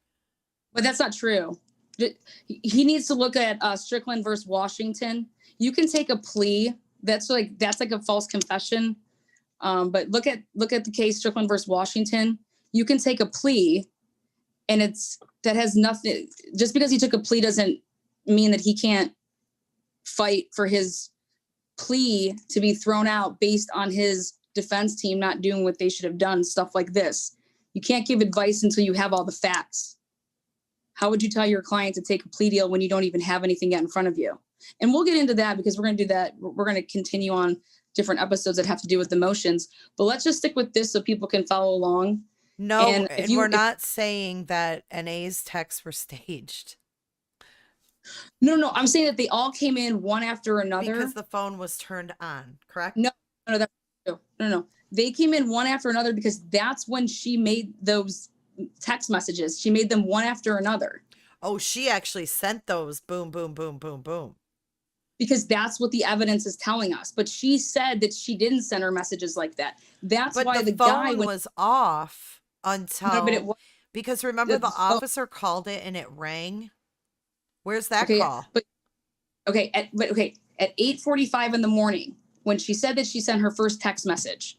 But that's not true. He needs to look at Strickland versus Washington. You can take a plea. That's like a false confession. But look at the case Strickland versus Washington. You can take a plea, and that has nothing. Just because he took a plea doesn't mean that he can't fight for his plea to be thrown out based on his defense team not doing what they should have done. Stuff like this. You can't give advice until you have all the facts. How would you tell your client to take a plea deal when you don't even have anything yet in front of you? And we'll get into that because we're going to do that. We're going to continue on different episodes that have to do with emotions. But let's just stick with this so people can follow along.
No, and we're not saying that NA's texts were staged.
No. I'm saying that they all came in one after another.
Because the phone was turned on, correct?
No, that's true. No. They came in one after another because that's when she made those text messages. She made them one after another.
Oh, she actually sent those boom, boom, boom, boom, boom.
Because that's what the evidence is telling us. But she said that she didn't send her messages like that. That's why the guy
was off until because remember the officer called it and it rang. Where's that call?
At 8:45 in the morning when she said that she sent her first text message.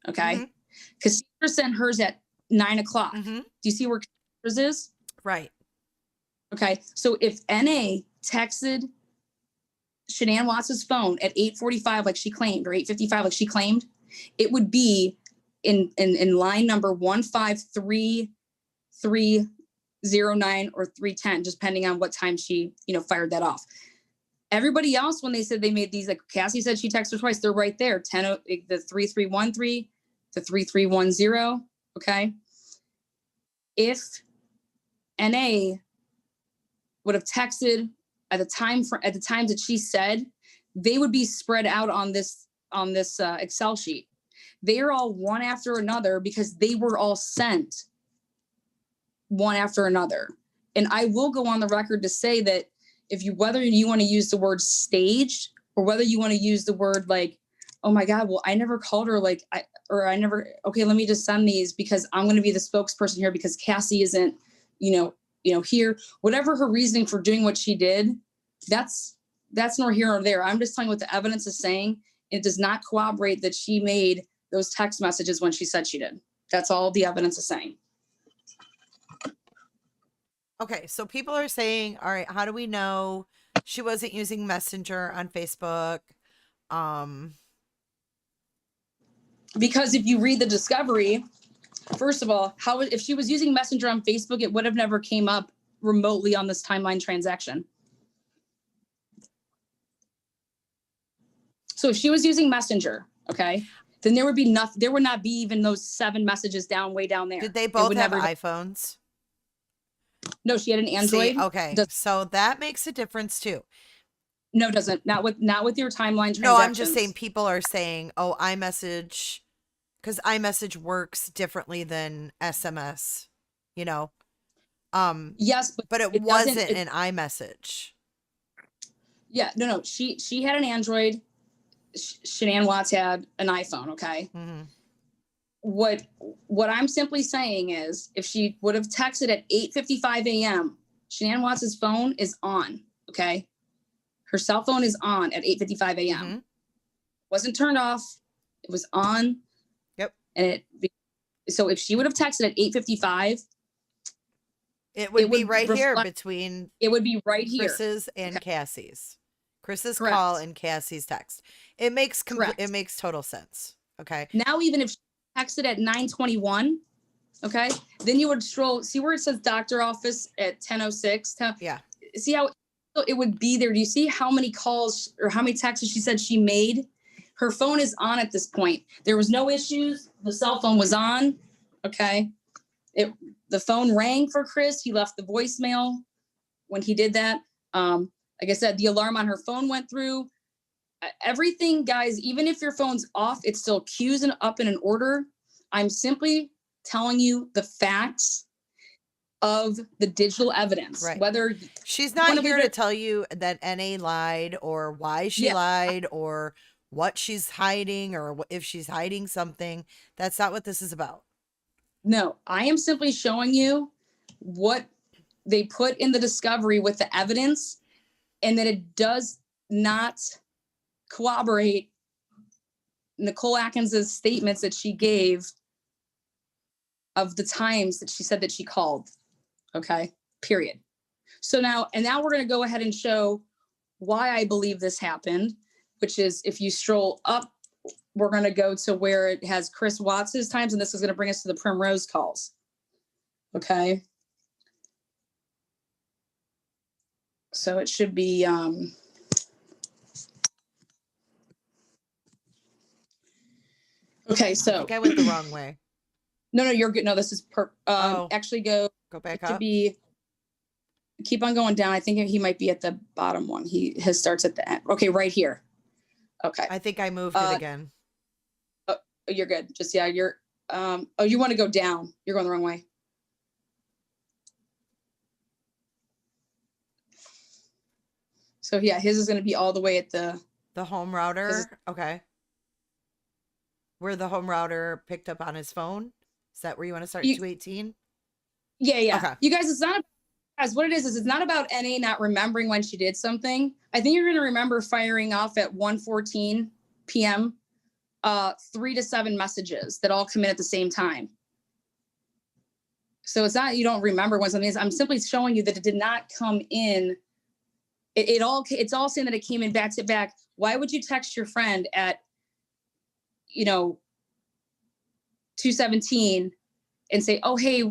Okay, because Sandra sent hers at 9:00.
Mm-hmm.
Do you see where hers is?
Right.
Okay, so if NA texted Shanann Watts' phone at 8:45 like she claimed, or 8:55 like she claimed, it would be in line number 153309 or 310, just depending on what time she, fired that off. Everybody else, when they said they made these, like Cassie said she texted twice, they're right there. The 3313, the 3310. Okay. If NA would have texted at the times that she said, they would be spread out on this Excel sheet. They are all one after another because they were all sent one after another. And I will go on the record to say that whether you want to use the word staged or whether you want to use the word like, oh my God, well, I never called her okay, let me just send these because I'm going to be the spokesperson here because Cassie isn't, here, whatever her reasoning for doing what she did, that's nor here nor there. I'm just telling you what the evidence is saying. It does not corroborate that she made those text messages when she said she did. That's all the evidence is saying.
Okay, so people are saying, all right, how do we know she wasn't using Messenger on Facebook?
Because if you read the discovery, first of all, if she was using Messenger on Facebook, it would have never came up remotely on this timeline transaction. So if she was using Messenger, okay, then there would not be even those 7 messages way down there.
Did they both have iPhones?
No, she had an Android.
See, okay, so that makes a difference too.
No, it doesn't. Not with your timeline transactions.
No, I'm just saying people are saying, oh, iMessage, because iMessage works differently than SMS,
Yes,
but it wasn't an iMessage.
Yeah, no. She had an Android. Shanann Watts had an iPhone. Okay.
Mm-hmm.
What I'm simply saying is, if she would have texted at 8:55 a.m., Shanann Watts' phone is on. Okay, her cell phone is on at 8:55 a.m.
Mm-hmm.
Wasn't turned off. It was on.
Yep.
And so if she would have texted at 8:55,
it would be right here between.
It would be right here.
Chris's and Cassie's. Chris's
Correct.
call and Cassie's text. It makes total sense. Okay.
Now, even if she texted at 9:21, okay, then you would see where it says doctor office at 10:06.
Yeah.
See how it would be there. Do you see how many calls or how many texts she said she made? Her phone is on at this point. There was no issues. The cell phone was on. Okay. The phone rang for Chris. He left the voicemail when he did that. Like I said, the alarm on her phone went through. Everything, guys, even if your phone's off, it still queues up in an order. I'm simply telling you the facts of the digital evidence.
Right.
Whether
she's not here to tell you that NA lied or why she lied or what she's hiding or if she's hiding something. That's not what this is about.
No, I am simply showing you what they put in the discovery with the evidence, and that it does not corroborate Nicole Atkins's statements that she gave of the times that she said that she called. Okay, period. So now we're going to go ahead and show why I believe this happened, which is if you stroll up, we're going to go to where it has Chris Watts' times, and this is going to bring us to the Primrose calls. Okay. So it should be, okay, so.
I think I went the wrong way.
No, you're good. No, this is actually go
back
to
up.
Keep on going down. I think he might be at the bottom one. His starts at the end. Okay, right here. Okay.
I think I moved it again.
Oh, you're good. Just, you're, you want to go down. You're going the wrong way. So his is going to be all the way at the
home router. Okay. Where the home router picked up on his phone. Is that where you want to start? 218?
Yeah.
Okay.
You guys, what it is it's not about NA not remembering when she did something. I think you're going to remember firing off at 1:14 p.m. 3 to 7 messages that all come in at the same time. So it's not you don't remember when something is. I'm simply showing you that it did not come in. It's all saying that it came in back to back. Why would you text your friend at 217 and say, oh, hey,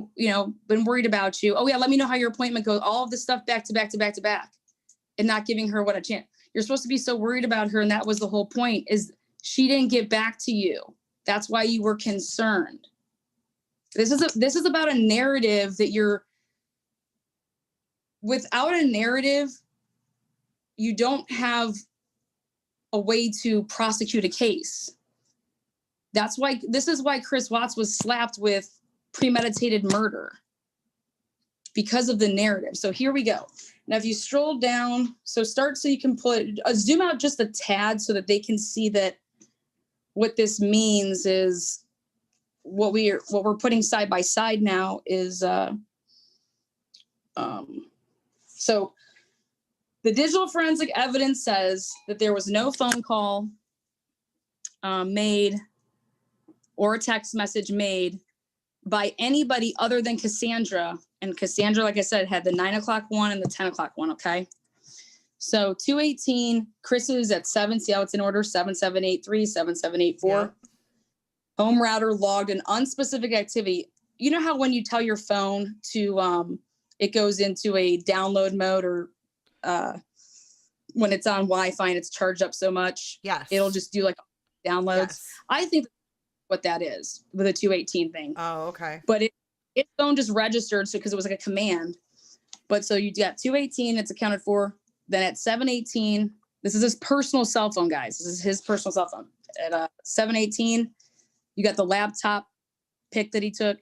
been worried about you. Oh yeah, let me know how your appointment goes. All of this stuff back to back to back to back, and not giving her what a chance. You're supposed to be so worried about her. And that was the whole point, is she didn't get back to you. That's why you were concerned. This is about a narrative that without a narrative, you don't have a way to prosecute a case. This is why Chris Watts was slapped with premeditated murder, because of the narrative. So here we go. Now, if you scroll down, so you can zoom out just a tad so that they can see that what this means is what we're putting side by side now is, so the digital forensic evidence says that there was no phone call made or a text message made by anybody other than Cassandra. And Cassandra, like I said, had the 9 o'clock one and the 10 o'clock one. Okay. So 218, Chris is at 7. See how it's in order? 7783, 7784. Yeah. Home router logged an unspecific activity. You know how when you tell your phone to, it goes into a download mode, or when it's on Wi-Fi and it's charged up so much,
yes,
it'll just do like downloads. Yes. I think what that is with a 218 thing.
Oh, okay.
But its phone just registered, so because it was like a command. But so you got 218, it's accounted for. Then at 718, this is his personal cell phone, guys. This is his personal cell phone. At 718, you got the laptop pic that he took.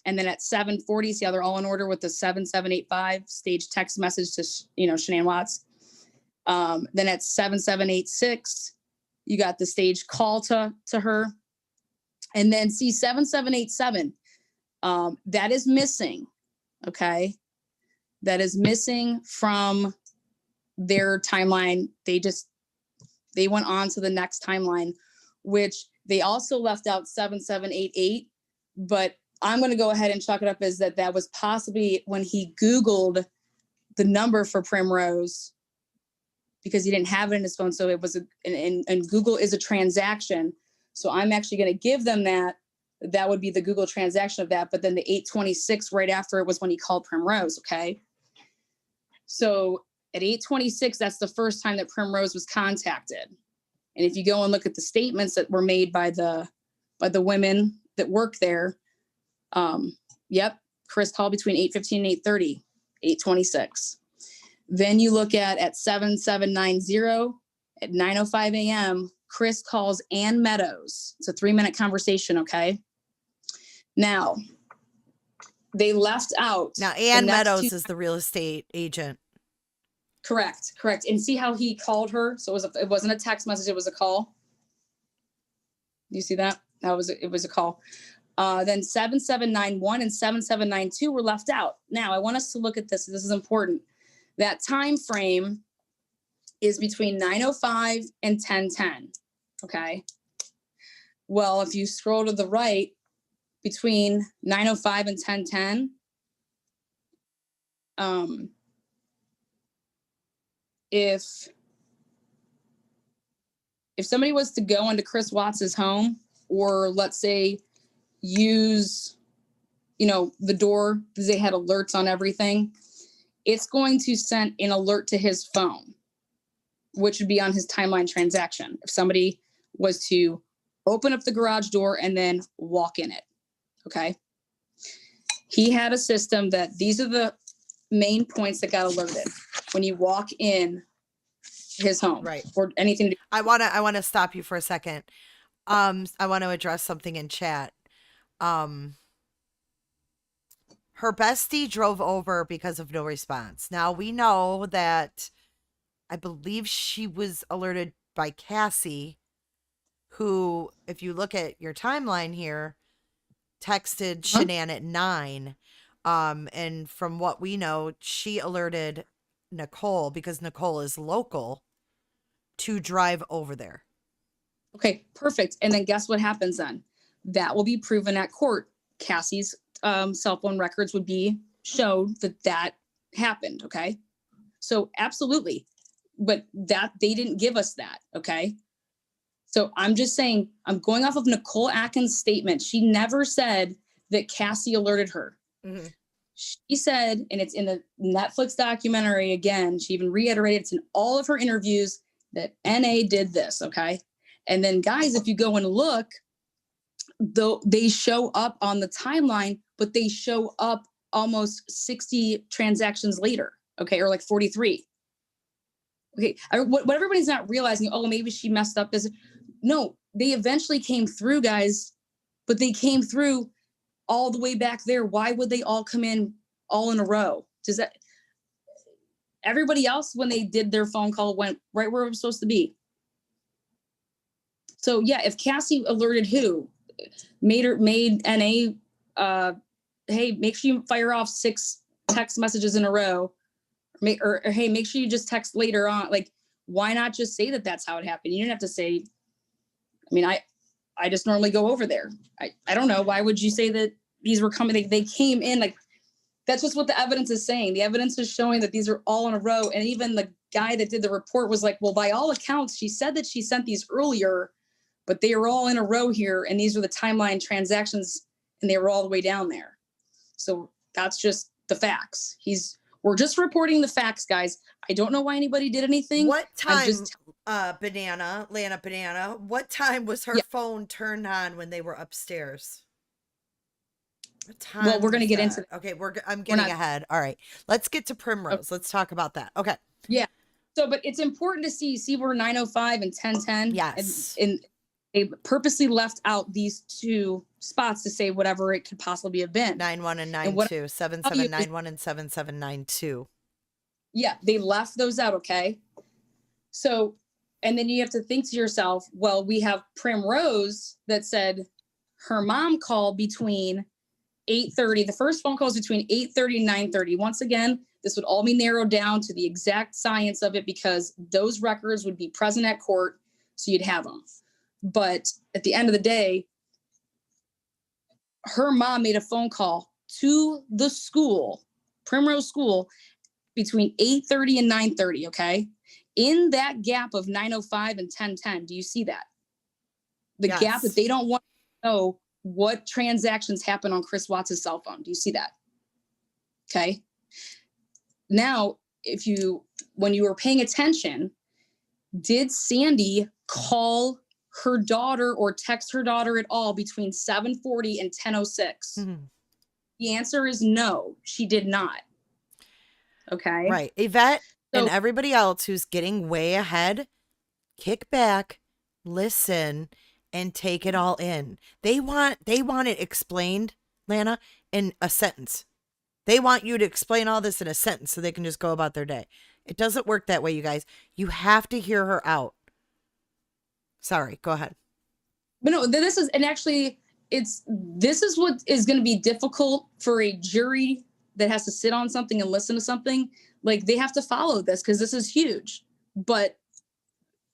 And then at 740, see how they're all in order with the 7785 stage text message to Shanann Watts. Then at 7786, you got the stage call to her. And then see 7787, that is missing. Okay. That is missing from their timeline. They went on to the next timeline, which they also left out 7788. But I'm going to go ahead and chalk it up as that was possibly when he Googled the number for Primrose, because he didn't have it in his phone. So it was, and Google is a transaction. So I'm actually going to give them that. That would be the Google transaction of that. But then the 826 right after it was when he called Primrose. Okay. So at 826, that's the first time that Primrose was contacted. And if you go and look at the statements that were made by the women that work there, yep, Chris called between 8:15 and 8:30, 826. Then you look at 7790 at 9:05 a.m., Chris calls Ann Meadows. It's a 3-minute conversation, okay? Now, they left out.
Now, Ann Meadows is the real estate agent.
Correct. And see how he called her? So it wasn't a text message, it was a call. You see that? It was a call. Then 7791 and 7792 were left out. Now, I want us to look at this. This is important. That time frame is between 9:05 and 10:10. Okay. Well, if you scroll to the right, between 9:05 and 10:10, if somebody was to go into Chris Watts's home, or let's say use, the door, because they had alerts on everything, it's going to send an alert to his phone, which would be on his timeline transaction. If somebody was to open up the garage door and then walk in it. Okay. He had a system that these are the main points that got alerted when you walk in his home,
right?
Or anything.
I want to stop you for a second. I want to address something in chat. Her bestie drove over because of no response. Now we know that I believe she was alerted by Cassie, who, if you look at your timeline here, texted Shanann at 9. And from what we know, she alerted Nicole, because Nicole is local, to drive over there.
Okay, perfect. And then guess what happens then? That will be proven at court. Cassie's cell phone records would be showed that happened. Okay. So absolutely. But that they didn't give us that. Okay. So I'm just saying, I'm going off of Nicole Atkins' statement. She never said that Cassie alerted her.
Mm-hmm.
She said, and it's in the Netflix documentary again, she even reiterated it's in all of her interviews that NA did this, okay? And then guys, if you go and look, though they show up on the timeline, but they show up almost 60 transactions later, okay? Or like 43. Okay, what everybody's not realizing, oh, maybe she messed up is, no, they eventually came through, guys, but they came through all the way back there. Why would they all come in all in a row? Does that, everybody else, when they did their phone call, went right where it was supposed to be. So yeah, if Cassie alerted who, made NA, hey, make sure you fire off 6 text messages in a row, or hey, make sure you just text later on. Like, why not just say that that's how it happened? You didn't have to say, I mean, I just normally go over there. I don't know. Why would you say that these were coming? They came in, like, that's just what the evidence is saying. The evidence is showing that these are all in a row. And even the guy that did the report was like, well, by all accounts, she said that she sent these earlier, but they were all in a row here. And these are the timeline transactions, and they were all the way down there. So that's just the facts. We're just reporting the facts, guys. I don't know why anybody did anything.
What time, Lana Banana, what time was her phone turned on when they were upstairs? What time?
Well, we're going to get into that.
Okay, I'm getting ahead. All right, let's get to Primrose. Okay. Let's talk about that. Okay.
Yeah. So, but it's important to see we're 9:05 and 10:10.
Yes.
And they purposely left out these 2 spots to say whatever it could possibly have been.
91 and 92, 7791 and 7792.
Yeah, they left those out, okay? So, and then you have to think to yourself, well, we have Primrose that said her mom called between 8:30. The first phone call is between 8:30 and 9:30. Once again, this would all be narrowed down to the exact science of it because those records would be present at court, so you'd have them. But at the end of the day, her mom made a phone call to the school, Primrose School, between 8:30 and 9:30, okay? In that gap of 9:05 and 10:10, do you see that? The gap that they don't want to know what transactions happen on Chris Watts' cell phone. Do you see that? Okay. Now, when you were paying attention, did Sandy call her daughter or text her daughter at all between 7:40 and 10:06? Mm-hmm. The answer is no, she did not. Okay.
Right. Yvette and everybody else who's getting way ahead, kick back, listen, and take it all in. They want it explained, Lana, in a sentence. They want you to explain all this in a sentence so they can just go about their day. It doesn't work that way, you guys. You have to hear her out. Sorry, go ahead.
But no, this is what is going to be difficult for a jury that has to sit on something and listen to something. Like, they have to follow this because this is huge. But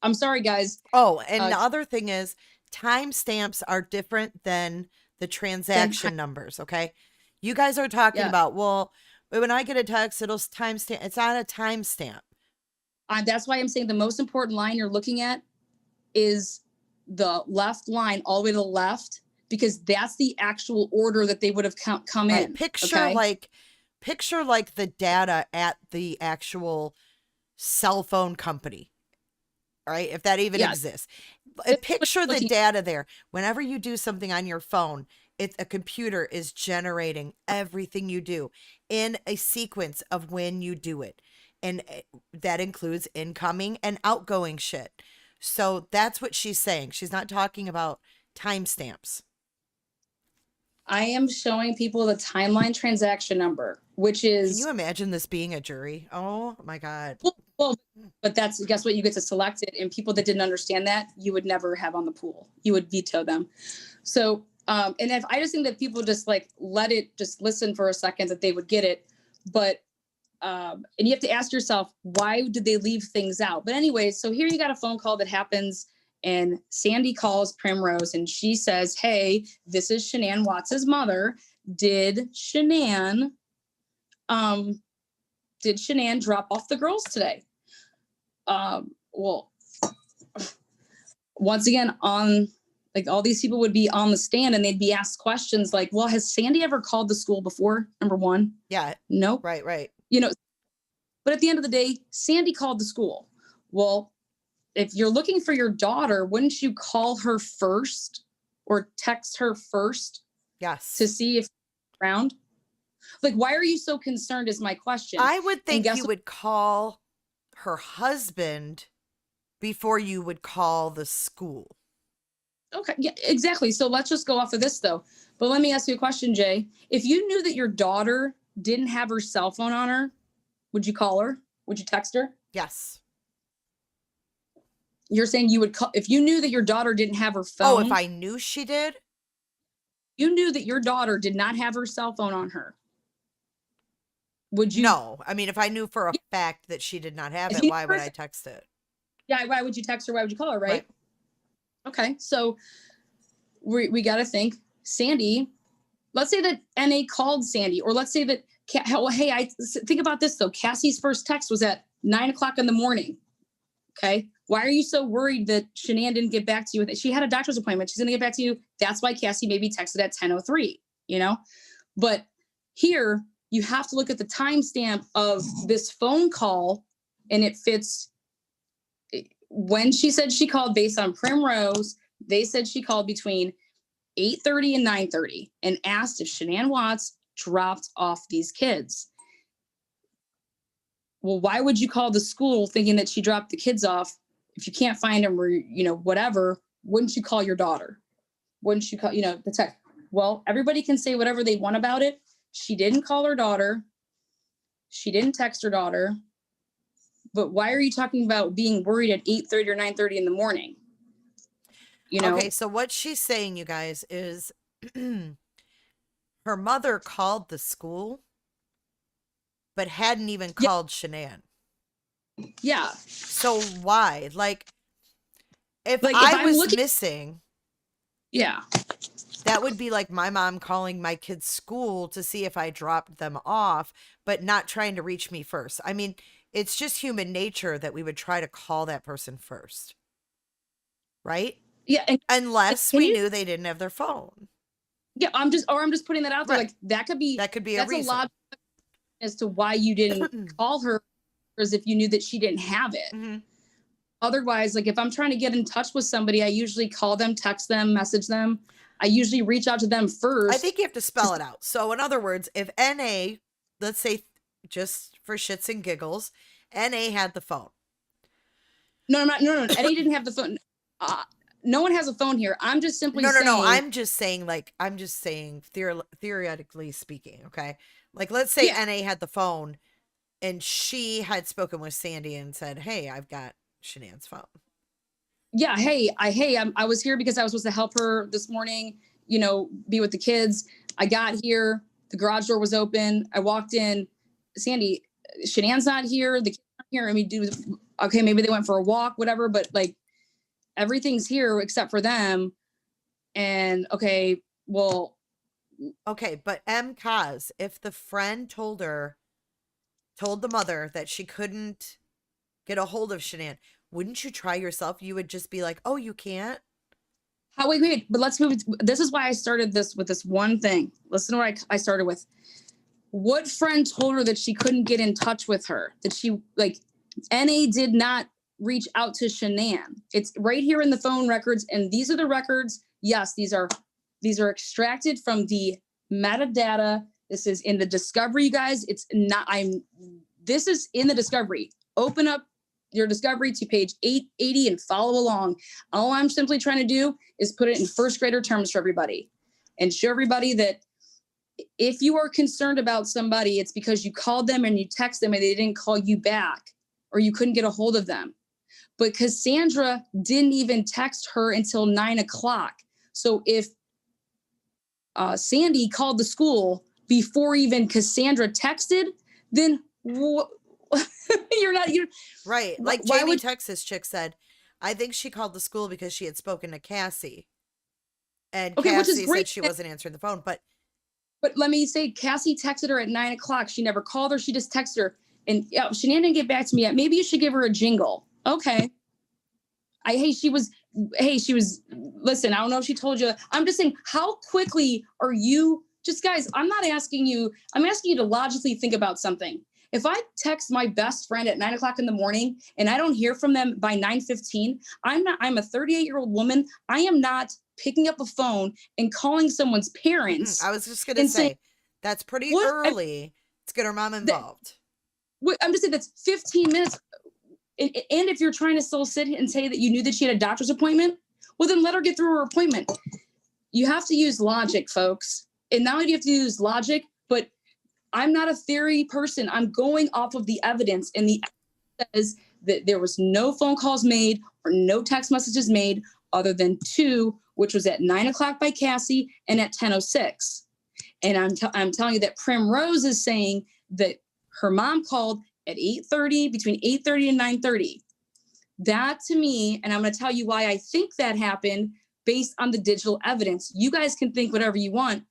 I'm sorry, guys.
Oh, and the other thing is timestamps are different than the transaction numbers, okay? You guys are talking about, well, when I get a text, it'll timestamp. It's not a timestamp.
That's why I'm saying the most important line you're looking at is the left line all the way to the left, because that's the actual order that they would have come in.
Picture like the data at the actual cell phone company, right? If that even exists. Picture the data there. Whenever you do something on your phone, a computer is generating everything you do in a sequence of when you do it. And that includes incoming and outgoing shit. So that's what she's saying. She's not talking about timestamps.
I am showing people the timeline transaction number, which is...
Can you imagine this being a jury? Oh my God.
Well, but guess what? You get to select it. And people that didn't understand that, you would never have on the pool. You would veto them. So, and if I just think that people just just listen for a second, that they would get it. But, and you have to ask yourself, why did they leave things out? But anyway, so here you got a phone call that happens, and Sandy calls Primrose and she says, hey, this is Shanann Watts' mother. Did Shanann drop off the girls today? Well, once again, on like all these people would be on the stand and they'd be asked questions like, well, has Sandy ever called the school before? Number one.
Yeah.
Nope.
Right.
You know, but at the end of the day, Sandy called the school. Well, if you're looking for your daughter, wouldn't you call her first or text her first?
Yes.
To see if she's around? Like, why are you so concerned is my question.
I would think you would call her husband before you would call the school.
Okay, yeah, exactly. So let's just go off of this though. But let me ask you a question, Jay. If you knew that your daughter didn't have her cell phone on her, would you call her? Would you text her?
Yes.
You're saying you would call if you knew that your daughter didn't have her phone.
Oh, if I knew she did?
You knew that your daughter did not have her cell phone on her. Would you?
No. I mean, if I knew for a fact that she did not have it, why would I text it?
Yeah, why would you text her? Why would you call her, right? Okay, so we got to think. Sandy, let's say that NA called Sandy, or let's say that, hey, think about this though. Cassie's first text was at 9:00 in the morning. Okay, why are you so worried that Shanann didn't get back to you? She had a doctor's appointment. She's going to get back to you. That's why Cassie maybe texted at 10:03, you know? But here, you have to look at the timestamp of this phone call, and it fits. When she said she called based on Primrose, they said she called between 8:30 and 9:30 and asked if Shanann Watts dropped off these kids. Well, why would you call the school thinking that she dropped the kids off if you can't find them or, you know, whatever? Wouldn't you call your daughter? Wouldn't you call, you know, the text? Well, everybody can say whatever they want about it. She didn't call her daughter. She didn't text her daughter. But why are you talking about being worried at 8:30 or 9:30 in the morning? You know?
Okay, so what she's saying, you guys, is her mother called the school, but hadn't even called Shanann.
Yeah.
So why? Like if I was missing,
yeah,
that would be like my mom calling my kids' school to see if I dropped them off, but not trying to reach me first. I mean, it's just human nature that we would try to call that person first. Right?
Yeah.
Unless we knew they didn't have their phone.
Yeah, I'm just putting that out there. Right. Like that could be
a reason.
A lot as to why you didn't call her, as if you knew that she didn't have it. Mm-hmm. Otherwise, like if I'm trying to get in touch with somebody, I usually call them, text them, message them. I usually reach out to them first.
I think you have to spell it out. So in other words, if NA, let's say just for shits and giggles, NA had the phone.
No. NA didn't have the phone. No one has a phone here. I'm just simply saying.
No. I'm just saying theoretically speaking, okay? Like, let's say NA had the phone and she had spoken with Sandy and said, hey, I've got Shanann's phone.
Yeah. Hey, I was here because I was supposed to help her this morning, you know, be with the kids. I got here. The garage door was open. I walked in. Sandy, Shanann's not here. The kids aren't here. I mean, okay, maybe they went for a walk, whatever, but like everything's here except for them. And okay, well.
Okay, but Kaz, if the friend told the mother that she couldn't get a hold of Shanann, wouldn't you try yourself? You would just be like, oh, you can't?
Wait, but let's move. This is why I started this with this one thing. Listen to what I started with. What friend told her that she couldn't get in touch with her? That she, like, NA did not reach out to Shanann. It's right here in the phone records. And these are the records. Yes, these are extracted from the metadata. This is in the discovery, you guys. This is in the discovery. Open up your discovery to page 880 and follow along. All I'm simply trying to do is put it in first grader terms for everybody and show everybody that if you are concerned about somebody, it's because you called them and you text them and they didn't call you back or you couldn't get a hold of them. But Cassandra didn't even text her until 9:00. So if Sandy called the school before even Cassandra texted, then you're
right. Like Jamie Texas chick said, I think she called the school because she had spoken to Cassie. And Cassie said she wasn't answering the phone, but
let me say, Cassie texted her at 9:00. She never called her. She just texted her. And Shanann didn't get back to me yet. Maybe you should give her a jingle. Okay. She was hey, listen, I don't know if she told you. I'm just saying, how quickly are you, just guys, I'm asking you to logically think about something. If I text my best friend at 9:00 in the morning and I don't hear from them by 9:15, I'm a 38-year-old woman. I am not picking up a phone and calling someone's parents.
I was just going to say, that's pretty early to get her mom involved.
I'm just saying that's 15 minutes. And if you're trying to still sit and say that you knew that she had a doctor's appointment, well, then let her get through her appointment. You have to use logic, folks. And not only do you have to use logic, but I'm not a theory person. I'm going off of the evidence. And the evidence says that there was no phone calls made or no text messages made other than 2, which was at 9:00 by Cassie and at 10:06. And I'm telling you that Primrose is saying that her mom called at 8:30, between 8:30 and 9:30. That to me, and I'm going to tell you why I think that happened based on the digital evidence. You guys can think whatever you want.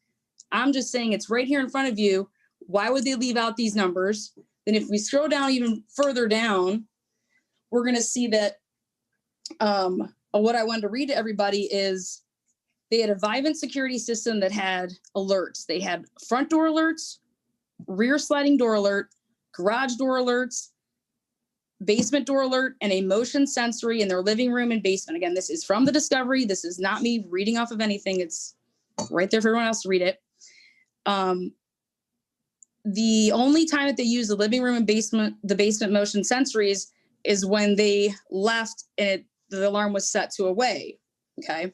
I'm just saying it's right here in front of you. Why would they leave out these numbers? Then if we scroll down even further down, we're going to see that what I wanted to read to everybody is they had a Vivint security system that had alerts. They had front door alerts, rear sliding door alert, garage door alerts, basement door alert, and a motion sensory in their living room and basement. Again, this is from the discovery. This is not me reading off of anything. It's right there for everyone else to read it. The only time that they use the living room and the basement motion sensories is when they left and the alarm was set to away. Okay.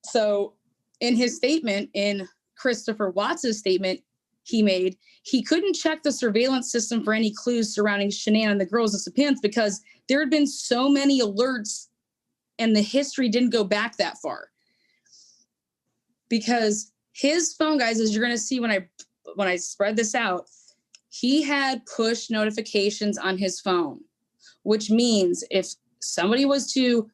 So in his statement, in Christopher Watts' statement, he couldn't check the surveillance system for any clues surrounding Shanann and the girls' disappearance because there had been so many alerts and the history didn't go back that far. Because his phone, guys, as you're going to see when I spread this out, he had push notifications on his phone, which means if somebody was to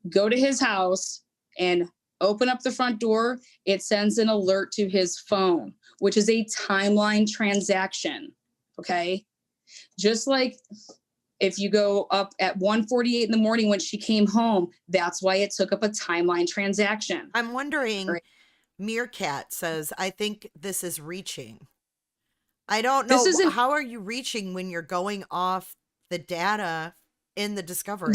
go to his house and open up the front door, it sends an alert to his phone, which is a timeline transaction. Okay. Just like if you go up at 1:48 in the morning when she came home, that's why it took up a timeline transaction.
I'm wondering, Meerkat says, I think this is reaching. I don't know. How are you reaching when you're going off the data in the discovery?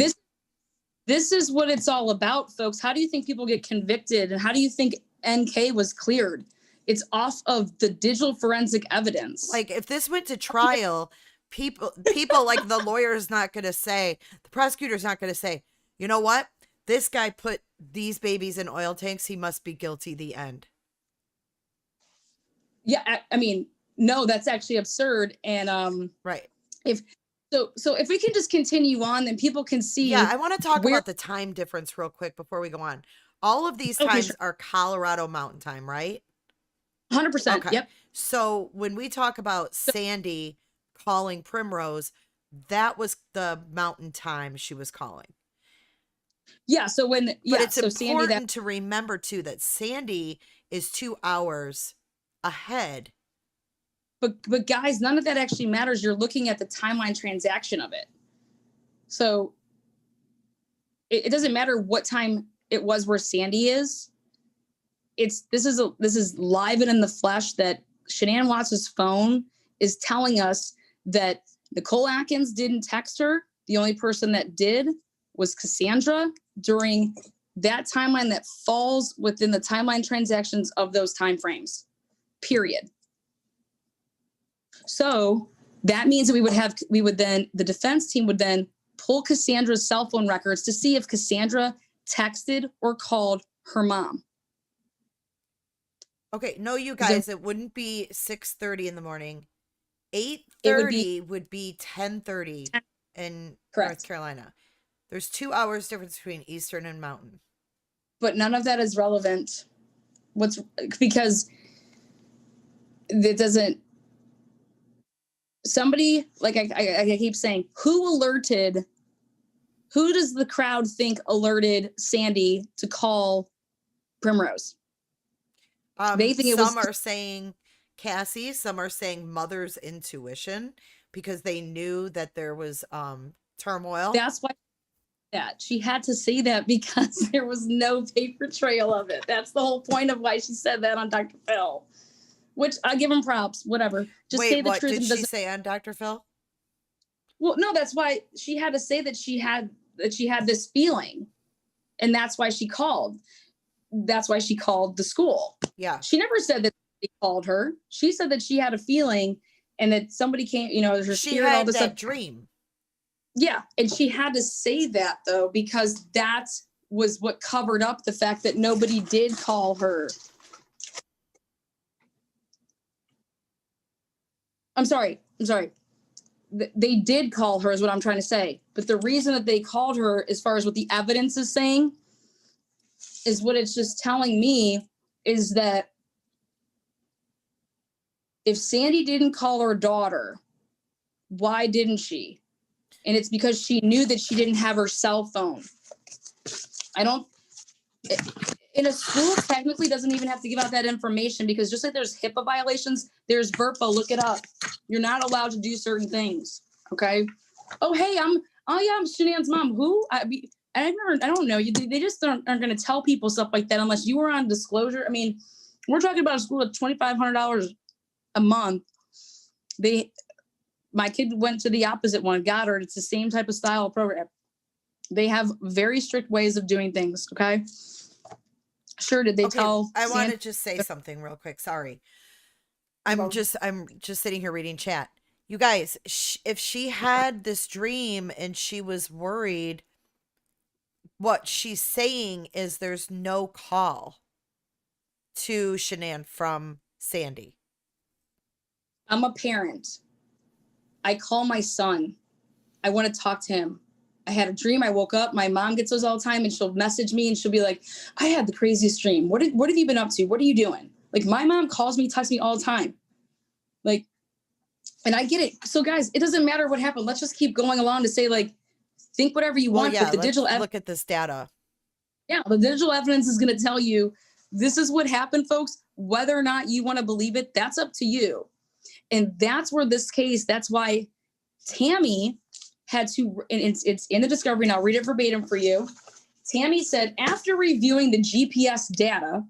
This is what it's all about, folks. How do you think people get convicted? And how do you think NK was cleared? It's off of the digital forensic evidence.
Like if this went to trial, people like the lawyer's not going to say, the prosecutor's not going to say, you know what? This guy put these babies in oil tanks. He must be guilty. The end.
Yeah. I mean, no, that's actually absurd. And
right.
So if we can just continue on, then people can see.
Yeah, I want to talk about the time difference real quick before we go on. All of these times are Colorado Mountain Time, right?
100%.
Okay.
Yep.
So when we talk about Sandy calling Primrose, that was the Mountain Time she was calling.
Yeah. So but
it's important
Sandy,
to remember too that Sandy is 2 hours ahead.
But guys, none of that actually matters. You're looking at the timeline transaction of it. So it doesn't matter what time it was where Sandy is. This is live and in the flesh that Shanann Watts' phone is telling us that Nicole Atkins didn't text her. The only person that did was Cassandra during that timeline that falls within the timeline transactions of those time frames, period. So that means that the defense team would then pull Cassandra's cell phone records to see if Cassandra texted or called her mom.
Okay, no, you guys, it wouldn't be 6:30 in the morning. 8:30 would be 10:30 in North Carolina. There's 2 hours difference between Eastern and Mountain.
But none of that is relevant. Because it doesn't. Somebody, like I keep saying, who does the crowd think alerted Sandy to call Primrose?
They think some are saying Cassie, some are saying mother's intuition because they knew that there was turmoil.
That's why that. She had to say that because there was no paper trail of it. That's the whole point of why she said that on Dr. Phil, which I give him props, whatever. Just
Wait,
say the
what
truth.
did
And
she
doesn't.
say on Dr. Phil?
Well, no, that's why she had to say that she had this feeling. And that's why she called. That's why she called the school.
Yeah.
She never said that they called her. She said that she had a feeling and that somebody came, you know, her
She
spirit, all
had
this
that
stuff.
dream.
Yeah. And she had to say that, though, because that was what covered up the fact that nobody did call her. I'm sorry. They did call her is what I'm trying to say. But the reason that they called her, as far as what the evidence is saying, is what it's just telling me is that if Sandy didn't call her daughter, why didn't she? And it's because she knew that she didn't have her cell phone. In a school, technically doesn't even have to give out that information, because just like there's HIPAA violations, there's VRPA, look it up. You're not allowed to do certain things, okay? Oh, hey, I'm Shanann's mom. Who? I don't know. They just aren't going to tell people stuff like that unless you were on disclosure. I mean, we're talking about a school at $2,500 a month. My kid went to the opposite one, Goddard. It's the same type of style program. They have very strict ways of doing things, okay? Sure, did they tell?
I want to just say something real quick. Sorry. I'm just sitting here reading chat. You guys, if she had this dream and she was worried, what she's saying is there's no call to Shanann from Sandy.
I'm a parent. I call my son. I want to talk to him. I had a dream. I woke up. My mom gets those all the time, and she'll message me and she'll be like, I had the craziest dream. What have you been up to? What are you doing? Like, my mom calls me, texts me all the time. Like, and I get it. So guys, it doesn't matter what happened. Let's just keep going along to say, like, think whatever you want.
Yeah,
but the digital
look at this data.
Yeah, the digital evidence is going to tell you this is what happened, folks. Whether or not you want to believe it, that's up to you. And that's where this case, that's why Tammy had to, and it's in the discovery, and I'll read it verbatim for you. Tammy said, after reviewing the GPS data,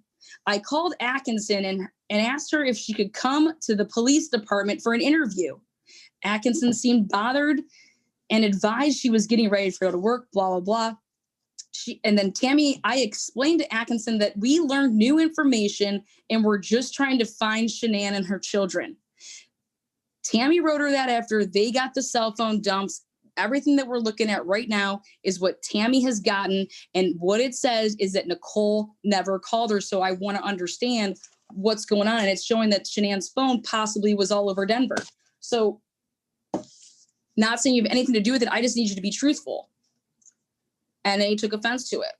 I called Atkinson and asked her if she could come to the police department for an interview. Atkinson seemed bothered and advised she was getting ready to go to work, blah, blah, blah. And then Tammy, I explained to Atkinson that we learned new information and we're just trying to find Shanann and her children. Tammy wrote her that after they got the cell phone dumps. Everything that we're looking at right now is what Tammy has gotten. And what it says is that Nicole never called her. So I want to understand what's going on. And it's showing that Shanann's phone possibly was all over Denver. So not saying you have anything to do with it. I just need you to be truthful. And they took offense to it.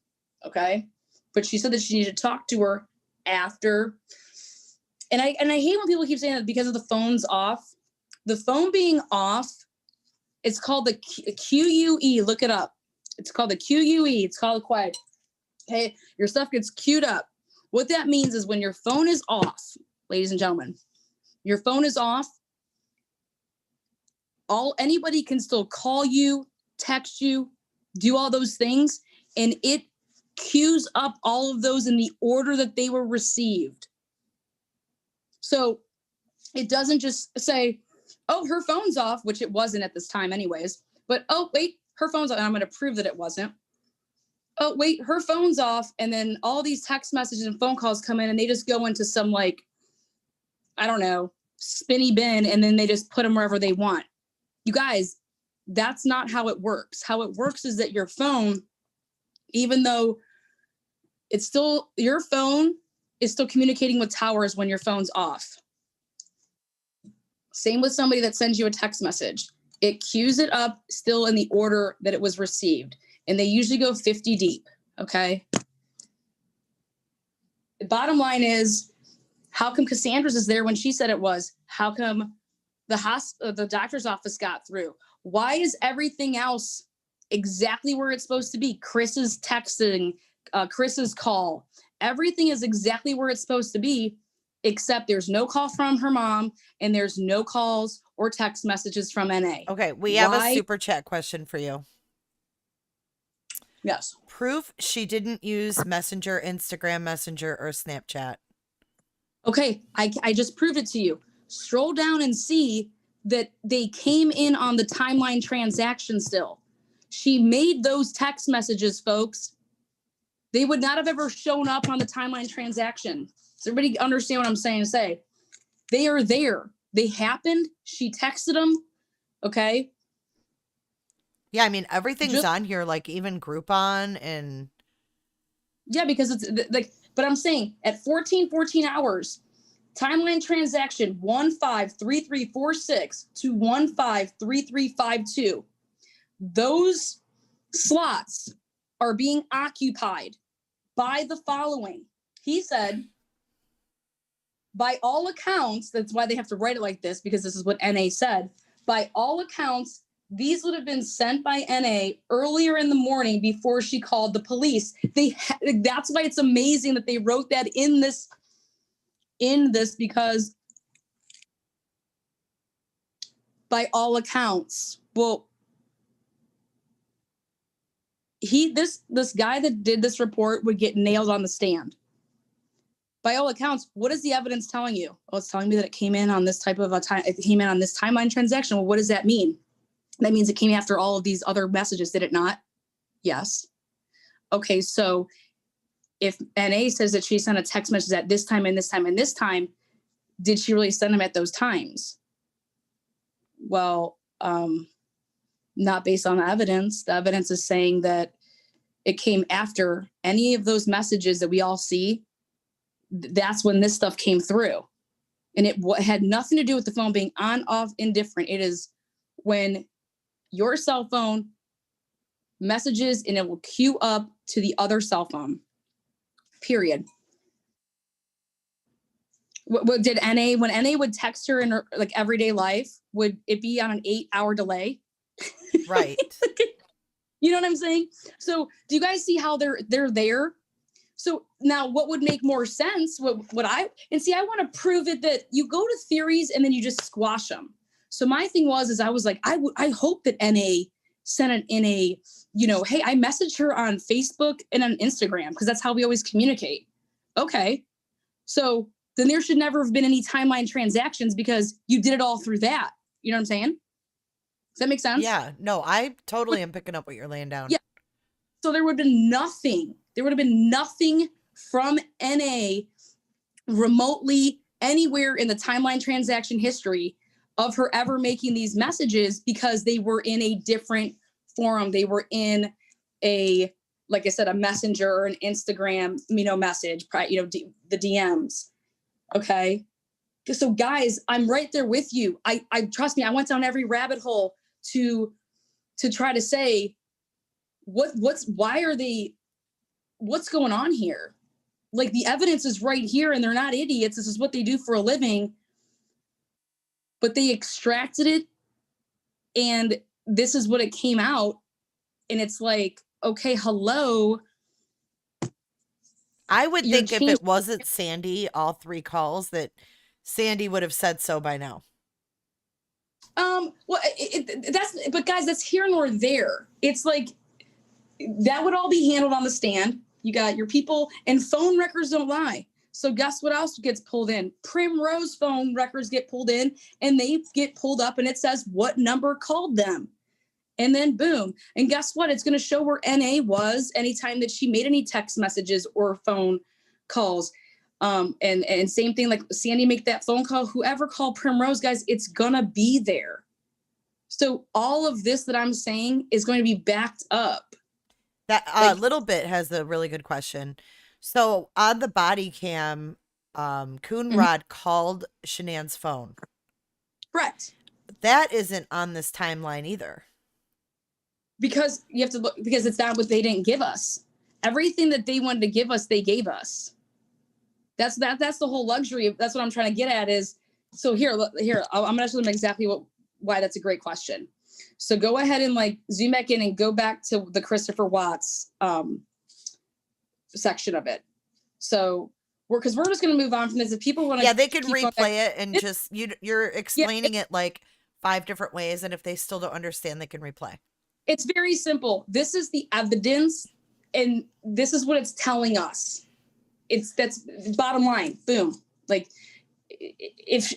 Okay. But she said that she needed to talk to her after. And I hate when people keep saying that because of the phone's off. The phone being off, it's called the QUE. Look it up. It's called the QUE. It's called quiet. Okay. Your stuff gets queued up. What that means is when your phone is off, ladies and gentlemen, your phone is off. Anybody can still call you, text you, do all those things, and it queues up all of those in the order that they were received. So it doesn't just say, oh, her phone's off, which it wasn't at this time anyways, but oh, wait, her phone's off, and I'm going to prove that it wasn't. Oh, wait, her phone's off, and then all these text messages and phone calls come in, and they just go into some, like, I don't know, spinny bin, and then they just put them wherever they want. You guys, that's not how it works. How it works is that your phone, even though it's still, your phone is still communicating with towers when your phone's off. Same with somebody that sends you a text message. It queues it up still in the order that it was received. And they usually go 50 deep, okay? The bottom line is, how come Cassandra's is there when she said it was? How come the doctor's office got through? Why is everything else exactly where it's supposed to be? Chris's texting, Chris's call. Everything is exactly where it's supposed to be, except there's no call from her mom and there's no calls or text messages from NA.
Okay, we have a super chat question for you.
Yes.
Proof she didn't use Messenger, Instagram Messenger, or Snapchat.
Okay, I just proved it to you. Scroll down and see that they came in on the timeline transaction still. She made those text messages, folks. They would not have ever shown up on the timeline transaction. Does everybody understand what I'm saying to say? They are there. They happened. She texted them. Okay.
Yeah, I mean, everything's on here, like even Groupon and...
Yeah, because it's like, but I'm saying at 14 hours, timeline transaction 153346 to 153352. Those slots are being occupied by the following. He said, by all accounts, that's why they have to write it like this, because this is what NA said. By all accounts, these would have been sent by NA earlier in the morning before she called the police. That's why it's amazing that they wrote that in this, because by all accounts, well, this guy that did this report would get nailed on the stand. By all accounts, what is the evidence telling you? Oh, it's telling me that it came in on this type of a time. It came in on this timeline transaction. Well, what does that mean? That means it came after all of these other messages, did it not? Yes. Okay, so if NA says that she sent a text message at this time and this time and this time, did she really send them at those times? Well, not based on the evidence. The evidence is saying that it came after any of those messages that we all see. That's when this stuff came through. And it had nothing to do with the phone being on, off, indifferent. It is when your cell phone messages and it will queue up to the other cell phone, period. What did NA, when NA would text her in her like everyday life, would it be on an 8-hour delay?
Right.
You know what I'm saying? So do you guys see how they're there? So now what would make more sense? I want to prove it that you go to theories and then you just squash them. So my thing was I was like, I hope that NA sent it in a, hey, I messaged her on Facebook and on Instagram because that's how we always communicate. Okay. So then there should never have been any timeline transactions because you did it all through that. You know what I'm saying? Does that make sense?
Yeah. No, I totally am picking up what you're laying down.
Yeah. So there would have been nothing. There would have been nothing from NA remotely anywhere in the timeline transaction history of her ever making these messages because they were in a different forum. They were in a, like I said, a messenger or an Instagram, message, the DMs. Okay. So guys, I'm right there with you. I trust me. I went down every rabbit hole to try to say what's going on here? Like the evidence is right here and they're not idiots. This is what they do for a living. But they extracted it and this is what it came out. And it's like, okay, hello.
I would think if it wasn't Sandy, all 3 calls, that Sandy would have said so by now.
Well, but guys, that's here nor there. It's like, that would all be handled on the stand. You got your people, and phone records don't lie. So guess what else gets pulled in? Primrose phone records get pulled in, and they get pulled up, and it says what number called them. And then boom. And guess what? It's going to show where NA was anytime that she made any text messages or phone calls. And same thing, like Sandy make that phone call, whoever called Primrose, guys, it's going to be there. So all of this that I'm saying is going to be backed up.
That Little Bit has a really good question. So on the body cam, Coonrod called Shanann's phone.
Correct.
That isn't on this timeline either.
Because you have to look, because it's not what they didn't give us. Everything that they wanted to give us, they gave us. That's the whole luxury. That's what I'm trying to get at is, so here, I'm going to show them exactly why that's a great question. So go ahead and like zoom back in and go back to the Christopher Watts section of it. So we're just going to move on from this. If people want to,
they can replay it and you're explaining it like 5 different ways. And if they still don't understand, they can replay.
It's very simple. This is the evidence, and this is what it's telling us. That's bottom line. Boom. Like, if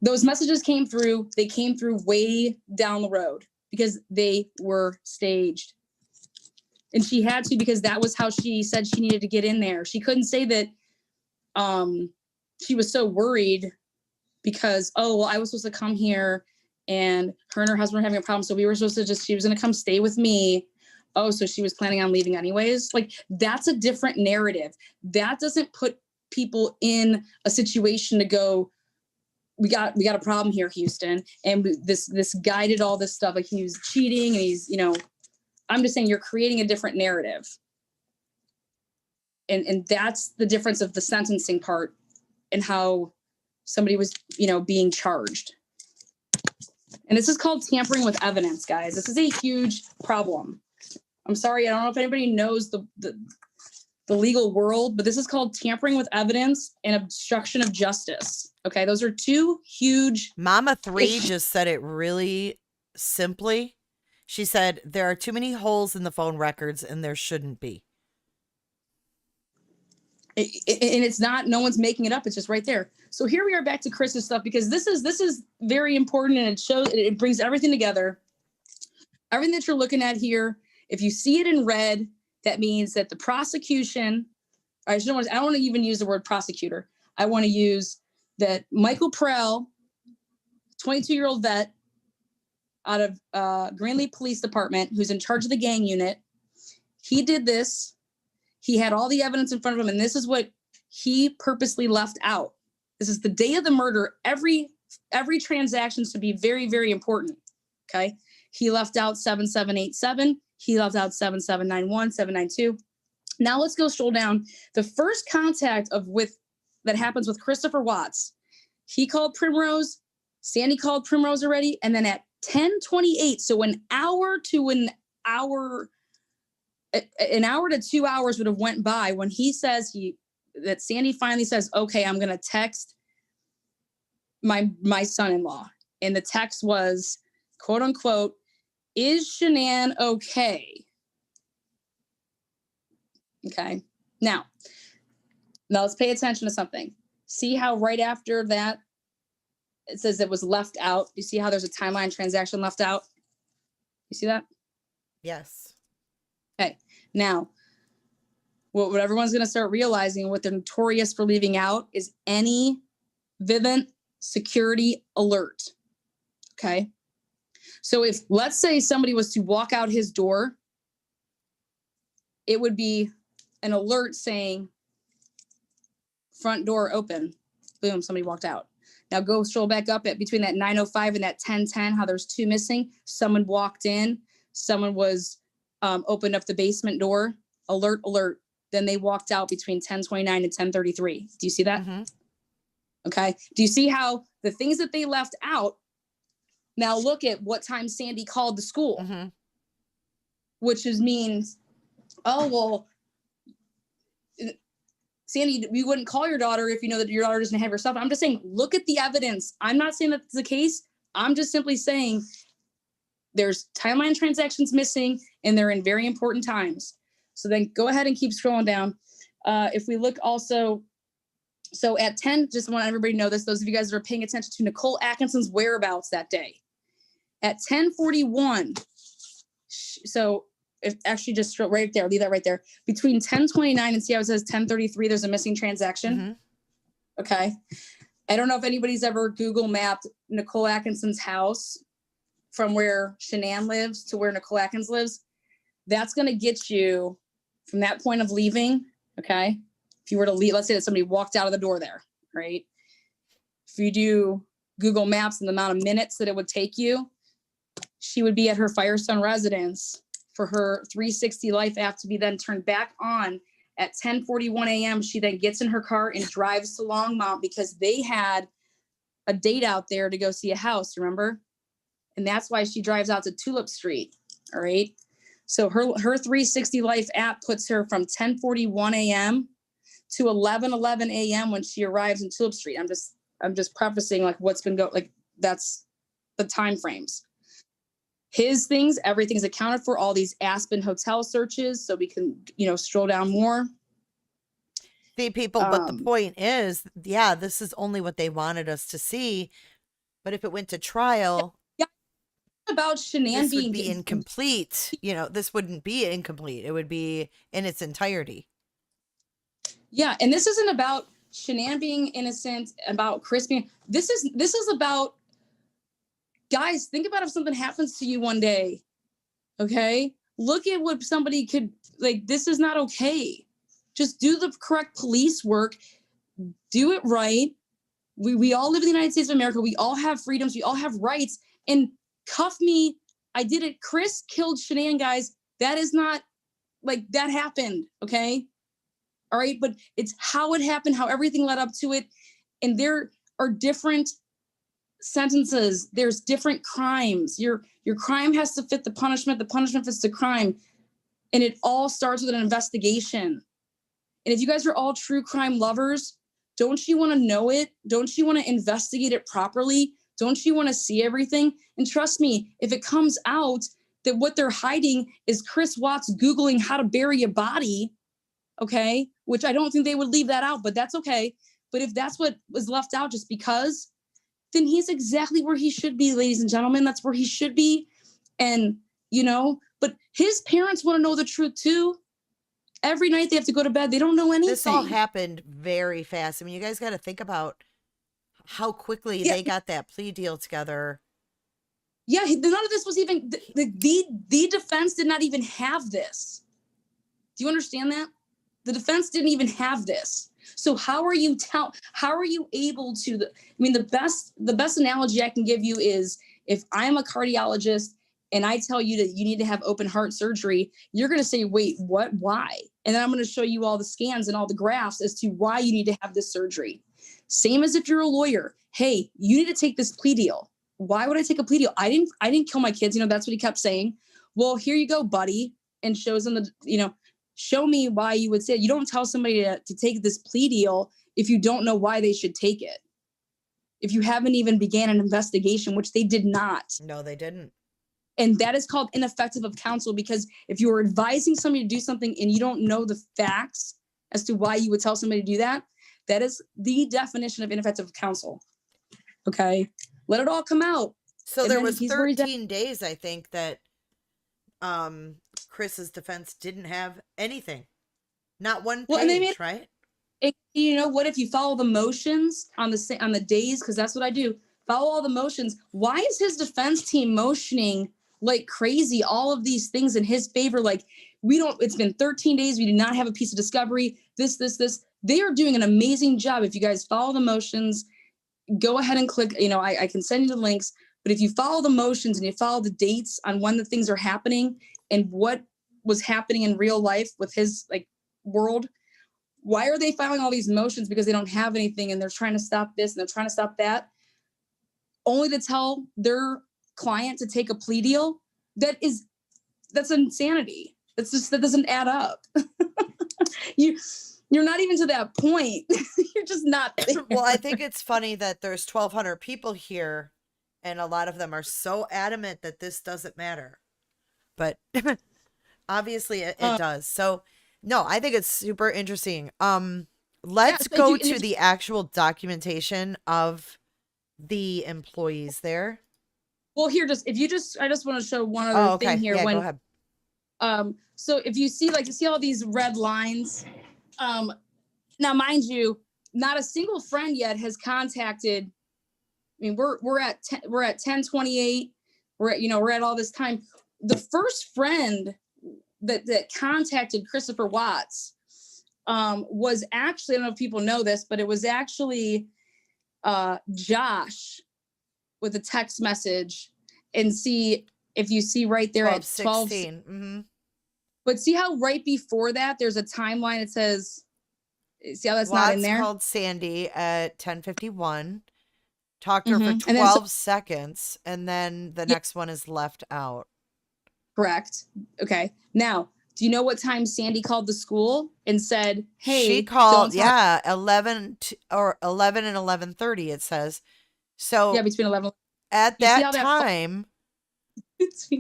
those messages came through, they came through way down the road because they were staged. And she had to, because that was how she said she needed to get in there. She couldn't say that she was so worried because, oh, well, I was supposed to come here and her husband were having a problem. So we were supposed to she was going to come stay with me. Oh, so she was planning on leaving anyways. Like, that's a different narrative. That doesn't put people in a situation to go, we got a problem here, Houston. And this guy did all this stuff. Like, he was cheating and he's, I'm just saying you're creating a different narrative. And that's the difference of the sentencing part and how somebody was, being charged. And this is called tampering with evidence, guys. This is a huge problem. I'm sorry, I don't know if anybody knows the legal world, but this is called tampering with evidence and obstruction of justice. Okay, those are two huge.
Mama 3 just said it really simply. She said, there are too many holes in the phone records and there shouldn't be.
And it's not, no one's making it up. It's just right there. So here we are back to Chris's stuff, because this is very important, and it brings everything together. Everything that you're looking at here, if you see it in red, that means that the prosecution, I don't want to even use the word prosecutor. I want to use that Michael Prell, 22-year-old vet out of Greenlee Police Department, who's in charge of the gang unit. He did this. He had all the evidence in front of him, and this is what he purposely left out. This is the day of the murder. Every transaction should be very, very important. Okay. He left out 7787. He left out 7791, 792. Now let's go scroll down. The first contact that happens with Christopher Watts. He called Primrose. Sandy called Primrose already. And then at 10:28, so an hour to 2 hours would have went by when he says that Sandy finally says, okay, I'm going to text my son-in-law. And the text was, quote unquote, is Shanann okay? Okay. Now let's pay attention to something. See how right after that, it says it was left out. You see how there's a timeline transaction left out? You see that?
Yes.
Okay. Now, what everyone's going to start realizing, what they're notorious for leaving out, is any Vivint security alert. Okay. So if, let's say, somebody was to walk out his door, it would be an alert saying front door open. Boom, somebody walked out. Now go scroll back up at between that 9:05 and that 10:10, how there's two missing. Someone walked in, someone was opened up the basement door, alert, alert. Then they walked out between 10:29 and 10:33. Do you see that?
Mm-hmm.
Okay. Do you see how the things that they left out? Now look at what time Sandy called the school,
Mm-hmm.
which means, oh, well, Sandy, we wouldn't call your daughter if you know that your daughter doesn't have her stuff. I'm just saying, look at the evidence. I'm not saying that's the case. I'm just simply saying there's timeline transactions missing, and they're in very important times. So then go ahead and keep scrolling down. If we look also, so at 10, just want everybody to know this, those of you guys that are paying attention to Nicole Atkinson's whereabouts that day. At 10:41, so if actually just right there, leave that right there. Between 10:29 and see how it says 10:33, there's a missing transaction.
Mm-hmm.
Okay. I don't know if anybody's ever Google mapped Nicole Atkinson's house from where Shanann lives to where Nicole Atkins lives. That's going to get you from that point of leaving. Okay. If you were to leave, let's say that somebody walked out of the door there, right? If you do Google Maps and the amount of minutes that it would take you, she would be at her Firestone residence for her 360 Life app to be then turned back on at 10:41 a.m. She then gets in her car and drives to Longmont because they had a date out there to go see a house, remember? And that's why she drives out to Tulip Street, all right? So her 360 Life app puts her from 10:41 a.m. to 11:11 a.m. when she arrives in Tulip Street. I'm just prefacing like what's been that's the time frames. his things, everything's accounted for, all these Aspen hotel searches, so we can, stroll down more.
See, people, but the point is, yeah, this is only what they wanted us to see. But if it went to trial,
about
this would
shenanigans
be incomplete. This wouldn't be incomplete. It would be in its entirety.
Yeah, and this isn't about Shanann being innocent, about Chris being. This is about, guys. Think about if something happens to you one day. Okay, look at what somebody could like. This is not okay. Just do the correct police work. Do it right. We all live in the United States of America. We all have freedoms. We all have rights. And cuff me. I did it. Chris killed Shanann, guys. That is not like that happened. Okay. All right. But it's how it happened, how everything led up to it. And there are different sentences. There's different crimes. Your crime has to fit the punishment. The punishment fits the crime. And it all starts with an investigation. And if you guys are all true crime lovers, don't you want to know it? Don't you want to investigate it properly? Don't you want to see everything? And trust me, if it comes out that what they're hiding is Chris Watts Googling how to bury a body, okay, which I don't think they would leave that out, but that's okay. But if that's what was left out just because, then he's exactly where he should be, ladies and gentlemen. That's where he should be. And, but his parents want to know the truth too. Every night they have to go to bed. They don't know anything.
This all happened very fast. I mean, you guys got to think about how quickly they got that plea deal together.
Yeah, none of this was even the defense did not even have this. Do you understand that? The defense didn't even have this. So how are you able to? The best analogy I can give you is if I'm a cardiologist and I tell you that you need to have open heart surgery, you're going to say, wait, what? Why? And then I'm going to show you all the scans and all the graphs as to why you need to have this surgery. Same as if you're a lawyer. Hey, you need to take this plea deal. Why would I take a plea deal? I didn't kill my kids. That's what he kept saying. Well, here you go, buddy. And shows them show me why you would say it. You don't tell somebody to take this plea deal if you don't know why they should take it. If you haven't even began an investigation, which they did not.
No, they didn't.
And that is called ineffective of counsel, because if you are advising somebody to do something and you don't know the facts as to why you would tell somebody to do that, that is the definition of ineffective counsel. Okay. Let it all come out.
So there was 13 days, I think, that Chris's defense didn't have anything. Not one page, right?
What if you follow the motions on the days? Because that's what I do. Follow all the motions. Why is his defense team motioning like crazy all of these things in his favor? Like, it's been 13 days. We do not have a piece of discovery. This. They are doing an amazing job. If you guys follow the motions, go ahead and click, I can send you the links, but if you follow the motions and you follow the dates on when the things are happening and what was happening in real life with his world, why are they filing all these motions? Because they don't have anything and they're trying to stop this and they're trying to stop that, only to tell their client to take a plea deal. That's insanity. That doesn't add up. You're not even to that point. You're just not there.
Well, I think it's funny that there's 1,200 people here and a lot of them are so adamant that this doesn't matter. But obviously it does. So no, I think it's super interesting. Let's go to the actual documentation of the employees there.
Well, I just want to show one other thing here.
Yeah, go ahead.
So if you see all these red lines, now mind you, not a single friend yet has contacted. I mean, we're at 10:28. We're at all this time. The first friend that contacted Christopher Watts was actually, I don't know if people know this, but it was actually Josh with a text message. And see if you see right there at 12.
Mm-hmm.
But see how right before that there's a timeline. It says, see how that's
Watts
not in there?
Called Sandy at 10:51. Talked to her for 12 seconds, and then the next one is left out.
Correct. Okay. Now, do you know what time Sandy called the school and said, hey,
she called, 11 and 11:30, it says. So
yeah, between 11.
At that time,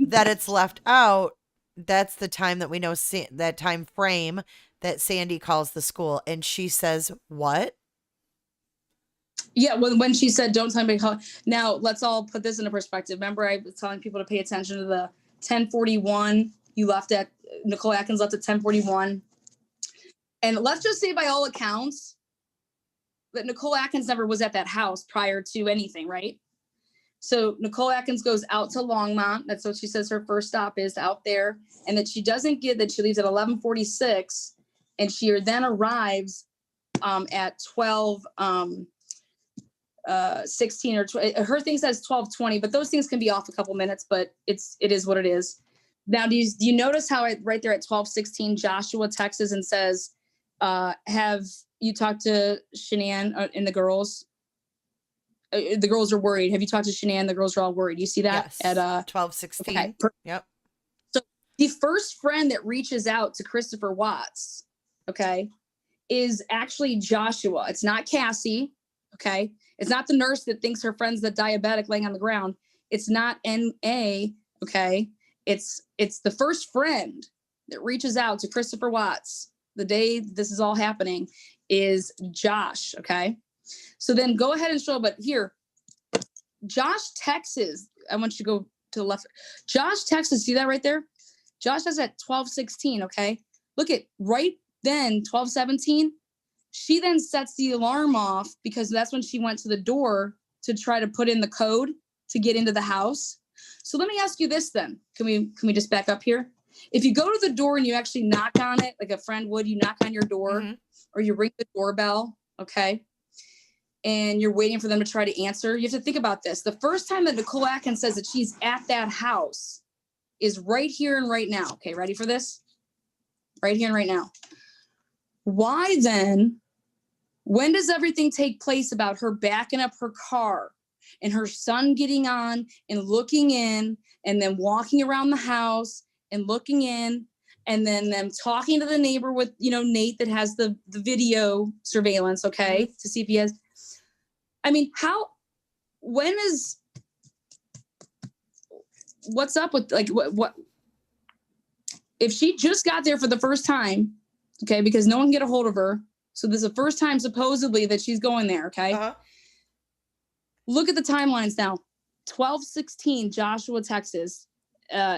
that it's left out, that's the time that we know, that time frame that Sandy calls the school. And she says, what?
Yeah, when she said, don't tell anybody. Now, let's all put this into perspective. Remember, I was telling people to pay attention to the 10:41. Nicole Atkins left at 10:41. And let's just say by all accounts that Nicole Atkins never was at that house prior to anything, right? So Nicole Atkins goes out to Longmont. That's what she says her first stop is, out there. And that she doesn't get that she leaves at 11:46. And she then arrives at 12:16 or her thing says 12:20, but those things can be off a couple minutes, but it is what it is. Now, do you notice how right there at 12:16, Joshua texts and says, have you talked to Shanann and the girls? The girls are worried. Have you talked to Shanann? The girls are all worried. You see that?
Yes.
At
12:16.
Okay.
Yep.
So the first friend that reaches out to Christopher Watts, okay, is actually Joshua. It's not Cassie, okay? It's not the nurse that thinks her friend's the diabetic laying on the ground. It's not N.A., okay? It's the first friend that reaches out to Christopher Watts the day this is all happening is Josh, okay? So then go ahead and show, but here, Josh texts, I want you to go to the left. Josh texts, see that right there? Josh has at 12:16, okay? Look at right then, 12:17. She then sets the alarm off because that's when she went to the door to try to put in the code to get into the house. So let me ask you this then. Can we just back up here? If you go to the door and you actually knock on it, like a friend would, you knock on your door or you ring the doorbell, okay? And you're waiting for them to try to answer. You have to think about this. The first time that Nicole Atkins says that she's at that house is right here and right now. Okay, ready for this? Right here and right now. Why then, when does everything take place about her backing up her car and her son getting on and looking in and then walking around the house and looking in and then them talking to the neighbor with, Nate that has the video surveillance, okay, to see if he has. I mean, what's up with, like, what, if she just got there for the first time, okay, because no one can get a hold of her. So this is the first time supposedly that she's going there, okay? Uh-huh. Look at the timelines now. 12:16, Joshua, Texas.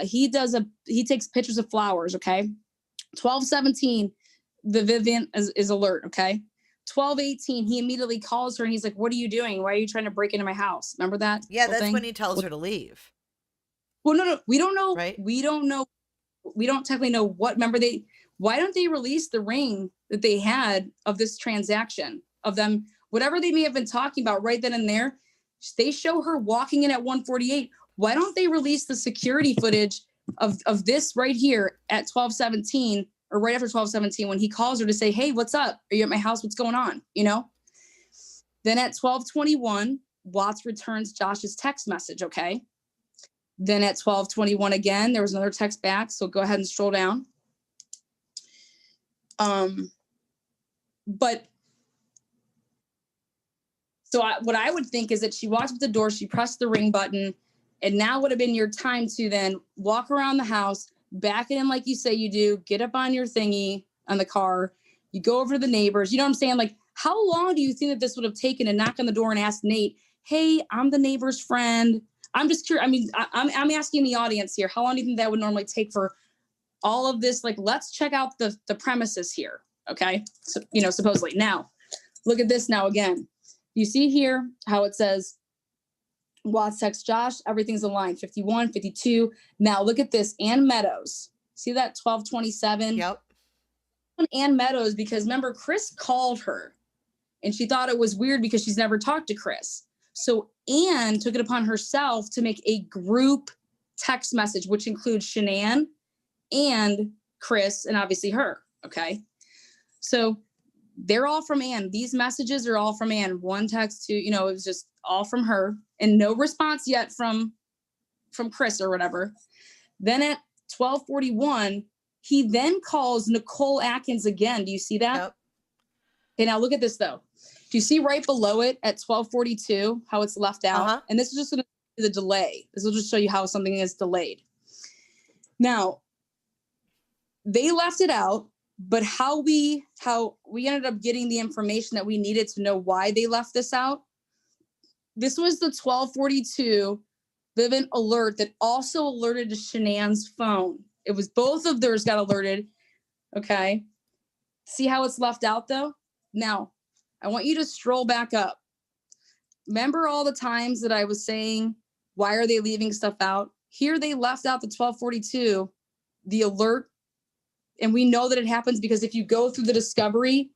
He takes pictures of flowers, okay? 12:17, the Vivian is alert, okay? 12:18, he immediately calls her and he's like, what are you doing? Why are you trying to break into my house? Remember that?
Yeah, that's when he tells her to leave.
Well, no, we don't know.
Right?
We don't know. We don't technically know what. Remember, why don't they release the ring that they had of this transaction of them, whatever they may have been talking about right then and there? They show her walking in at 1:48. Why don't they release the security footage of this right here at 12:17 or right after 12:17 when he calls her to say, hey, what's up? Are you at my house? What's going on? Then at 12:21, Watts returns Josh's text message, okay? Then at 12:21 again, there was another text back. So go ahead and scroll down. What I would think is that she walked up the door, she pressed the ring button, and now would have been your time to then walk around the house, back it in like you say you do, get up on your thingy on the car, you go over to the neighbors. You know what I'm saying? Like, how long do you think that this would have taken to knock on the door and ask Nate, hey, I'm the neighbor's friend. I'm just curious. I mean, I'm asking the audience here, how long do you think that would normally take for all of this? Like, let's check out the premises here. Okay. So, supposedly. Now, look at this now again. You see here how it says, Watts text Josh, everything's aligned, 51, 52. Now look at this, Ann Meadows. See that 12:27?
Yep.
Ann Meadows, because remember, Chris called her and she thought it was weird because she's never talked to Chris. So Ann took it upon herself to make a group text message, which includes Shanann and Chris and obviously her. Okay. So they're all from Ann. These messages are all from Ann. One text to, it was just all from her and no response yet from Chris or whatever. Then at 12:41, he then calls Nicole Atkins again. Do you see that?
Yep.
Okay, now look at this though. Do you see right below it at 12:42 how it's left out?
Uh-huh.
And this is just the delay. This will just show you how something is delayed. Now, they left it out, but how we ended up getting the information that we needed to know why they left this out. This was the 1242 Vivint alert that also alerted to Shanann's phone. It was both of theirs got alerted. Okay. See how it's left out though? Now, I want you to stroll back up. Remember all the times that I was saying, why are they leaving stuff out? Here they left out the 1242, the alert. And we know that it happens because if you go through the discovery,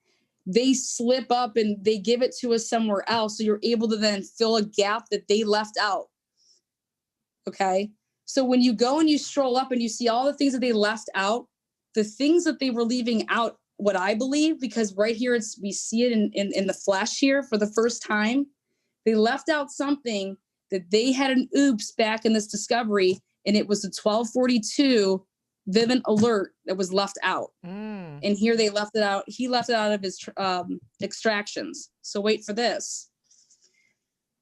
they slip up and they give it to us somewhere else. So you're able to then fill a gap that they left out. Okay. So when you go and you stroll up and you see all the things that they left out, the things that they were leaving out, what I believe, because right here we see it in the flesh here for the first time, they left out something that they had an oops back in this discovery, and it was the 1242 Vivint alert that was left out. And here they left it out. He left it out of his extractions. So wait for this.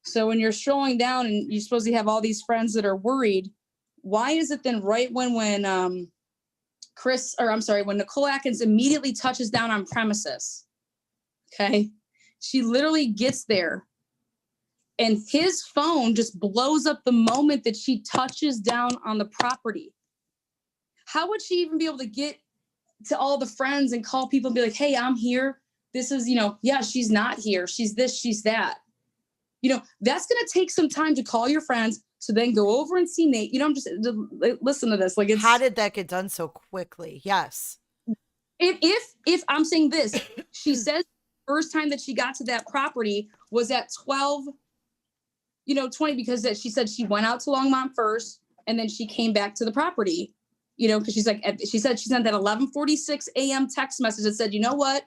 So when you're strolling down and you're supposed to have all these friends that are worried, why is it then right when Nicole Atkins immediately touches down on premises? Okay. She literally gets there and his phone just blows up the moment that she touches down on the property. How would she even be able to get to all the friends and call people and be like, hey, I'm here. This is, yeah, she's not here. She's this, she's that. That's going to take some time to call your friends to then go over and see Nate. Listen to this.
How did that get done so quickly? Yes.
If I'm saying this, she says the first time that she got to that property was at 20, because she said she went out to Longmont first and then she came back to the property. Because she said she sent that 11:46 a.m. text message that said, you know what?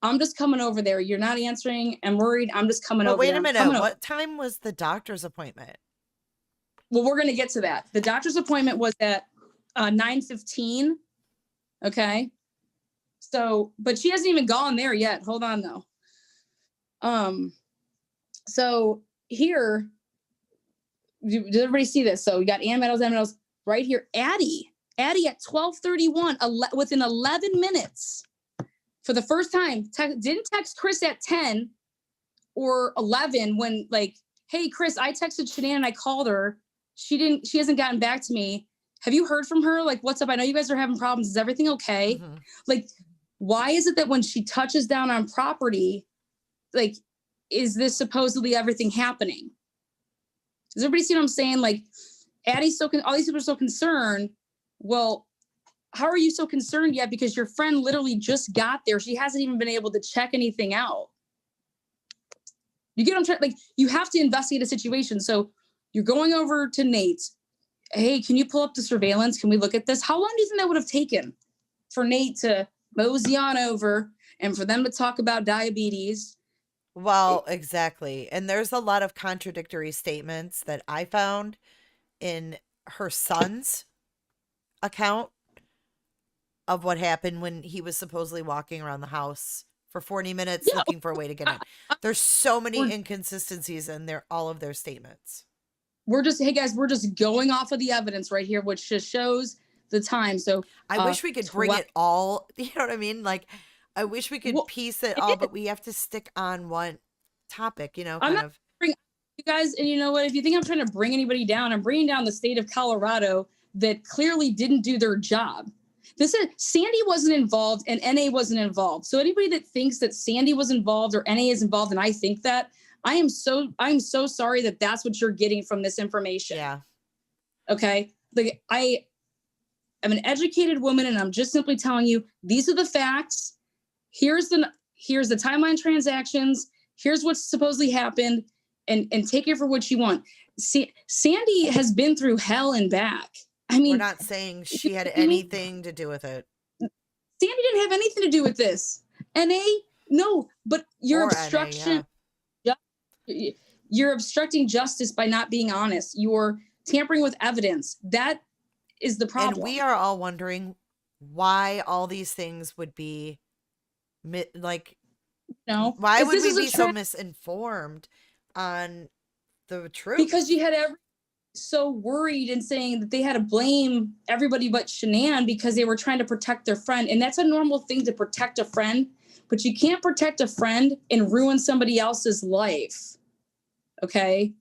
I'm just coming over there. You're not answering. I'm worried. I'm just coming over there.
Wait a minute. What time was the doctor's appointment?
Well, we're going to get to that. The doctor's appointment was at 9:15. Okay. So, but she hasn't even gone there yet. Hold on though. So here, did everybody see this? So we got Ann Meadows right here. Addie at 12:31, within 11 minutes, for the first time, didn't text Chris at 10 or 11 when hey, Chris, I texted Shanann and I called her. She hasn't gotten back to me. Have you heard from her? What's up? I know you guys are having problems. Is everything okay? Mm-hmm. Why is it that when she touches down on property, is this supposedly everything happening? Does everybody see what I'm saying? Addie's all these people are so concerned. Well, how are you so concerned yet? Because your friend literally just got there. She hasn't even been able to check anything out. You get what I'm trying? You have to investigate a situation. So you're going over to Nate's. Hey, can you pull up the surveillance? Can we look at this? How long do you think that would have taken for Nate to mosey on over and for them to talk about diabetes?
Well, exactly. And there's a lot of contradictory statements that I found in her son's account of what happened when he was supposedly walking around the house for 40 minutes looking for a way to get in. There's so many inconsistencies in all of their statements.
Hey guys, we're just going off of the evidence right here, which just shows the time. So
I wish we could bring it all, you know what I mean? I wish we could piece it all, but we have to stick on one topic, you
guys, and you know what? If you think I'm trying to bring anybody down, I'm bringing down the state of Colorado that clearly didn't do their job. Sandy wasn't involved and NA wasn't involved. So anybody that thinks that Sandy was involved or NA is involved, and I think that, I'm so sorry that that's what you're getting from this information.
Yeah.
Okay. I am an educated woman, and I'm just simply telling you, these are the facts. Here's the timeline transactions. Here's what's supposedly happened, and take it for what you want. Sandy has been through hell and back. I mean,
we're not saying she had anything to do with it.
Sandy didn't have anything to do with this. NA, no, but you're obstruction. NA, yeah. You're obstructing justice by not being honest. You're tampering with evidence. That is the problem.
And we are all wondering why all these things would be why would we be so misinformed on the truth?
Because you had so worried and saying that they had to blame everybody but Shanann because they were trying to protect their friend. And that's a normal thing, to protect a friend, but you can't protect a friend and ruin somebody else's life. Okay.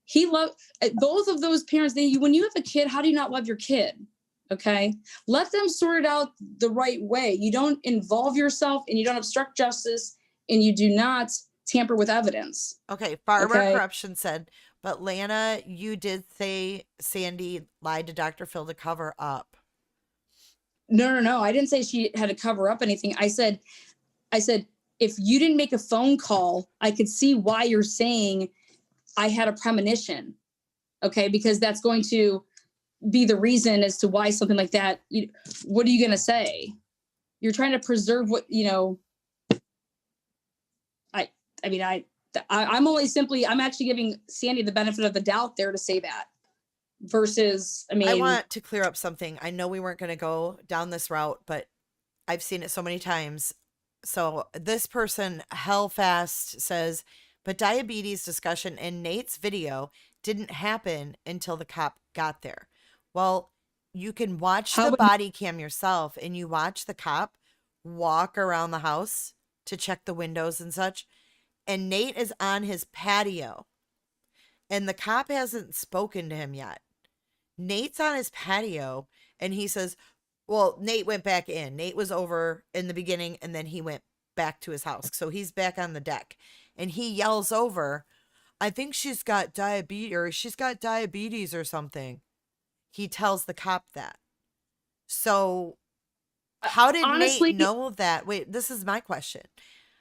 He loved both of those parents. When you have a kid, how do you not love your kid? Okay. Let them sort it out the right way. You don't involve yourself, and you don't obstruct justice, and you do not tamper with evidence.
Okay. Farmer Corruption said, but Lana, you did say Sandy lied to Dr. Phil to cover up.
No. I didn't say she had to cover up anything. I said, if you didn't make a phone call, I could see why you're saying I had a premonition. Okay. Because that's going to be the reason as to why something like that. What are you going to say? You're trying to preserve what, I'm actually giving Sandy the benefit of the doubt there to say that, versus,
I want to clear up something. I know we weren't going to go down this route, but I've seen it so many times. So this person, Hellfast, says, but diabetes discussion in Nate's video didn't happen until the cop got there. Well, you can watch the body cam yourself, and you watch the cop walk around the house to check the windows and such. And Nate is on his patio, and the cop hasn't spoken to him yet. Nate's on his patio, and he says, well, Nate went back in. Nate was over in the beginning, and then he went back to his house. So he's back on the deck, and he yells over, I think she's got diabetes or something. He tells the cop that. So how did Nate know that? Wait, this is my question.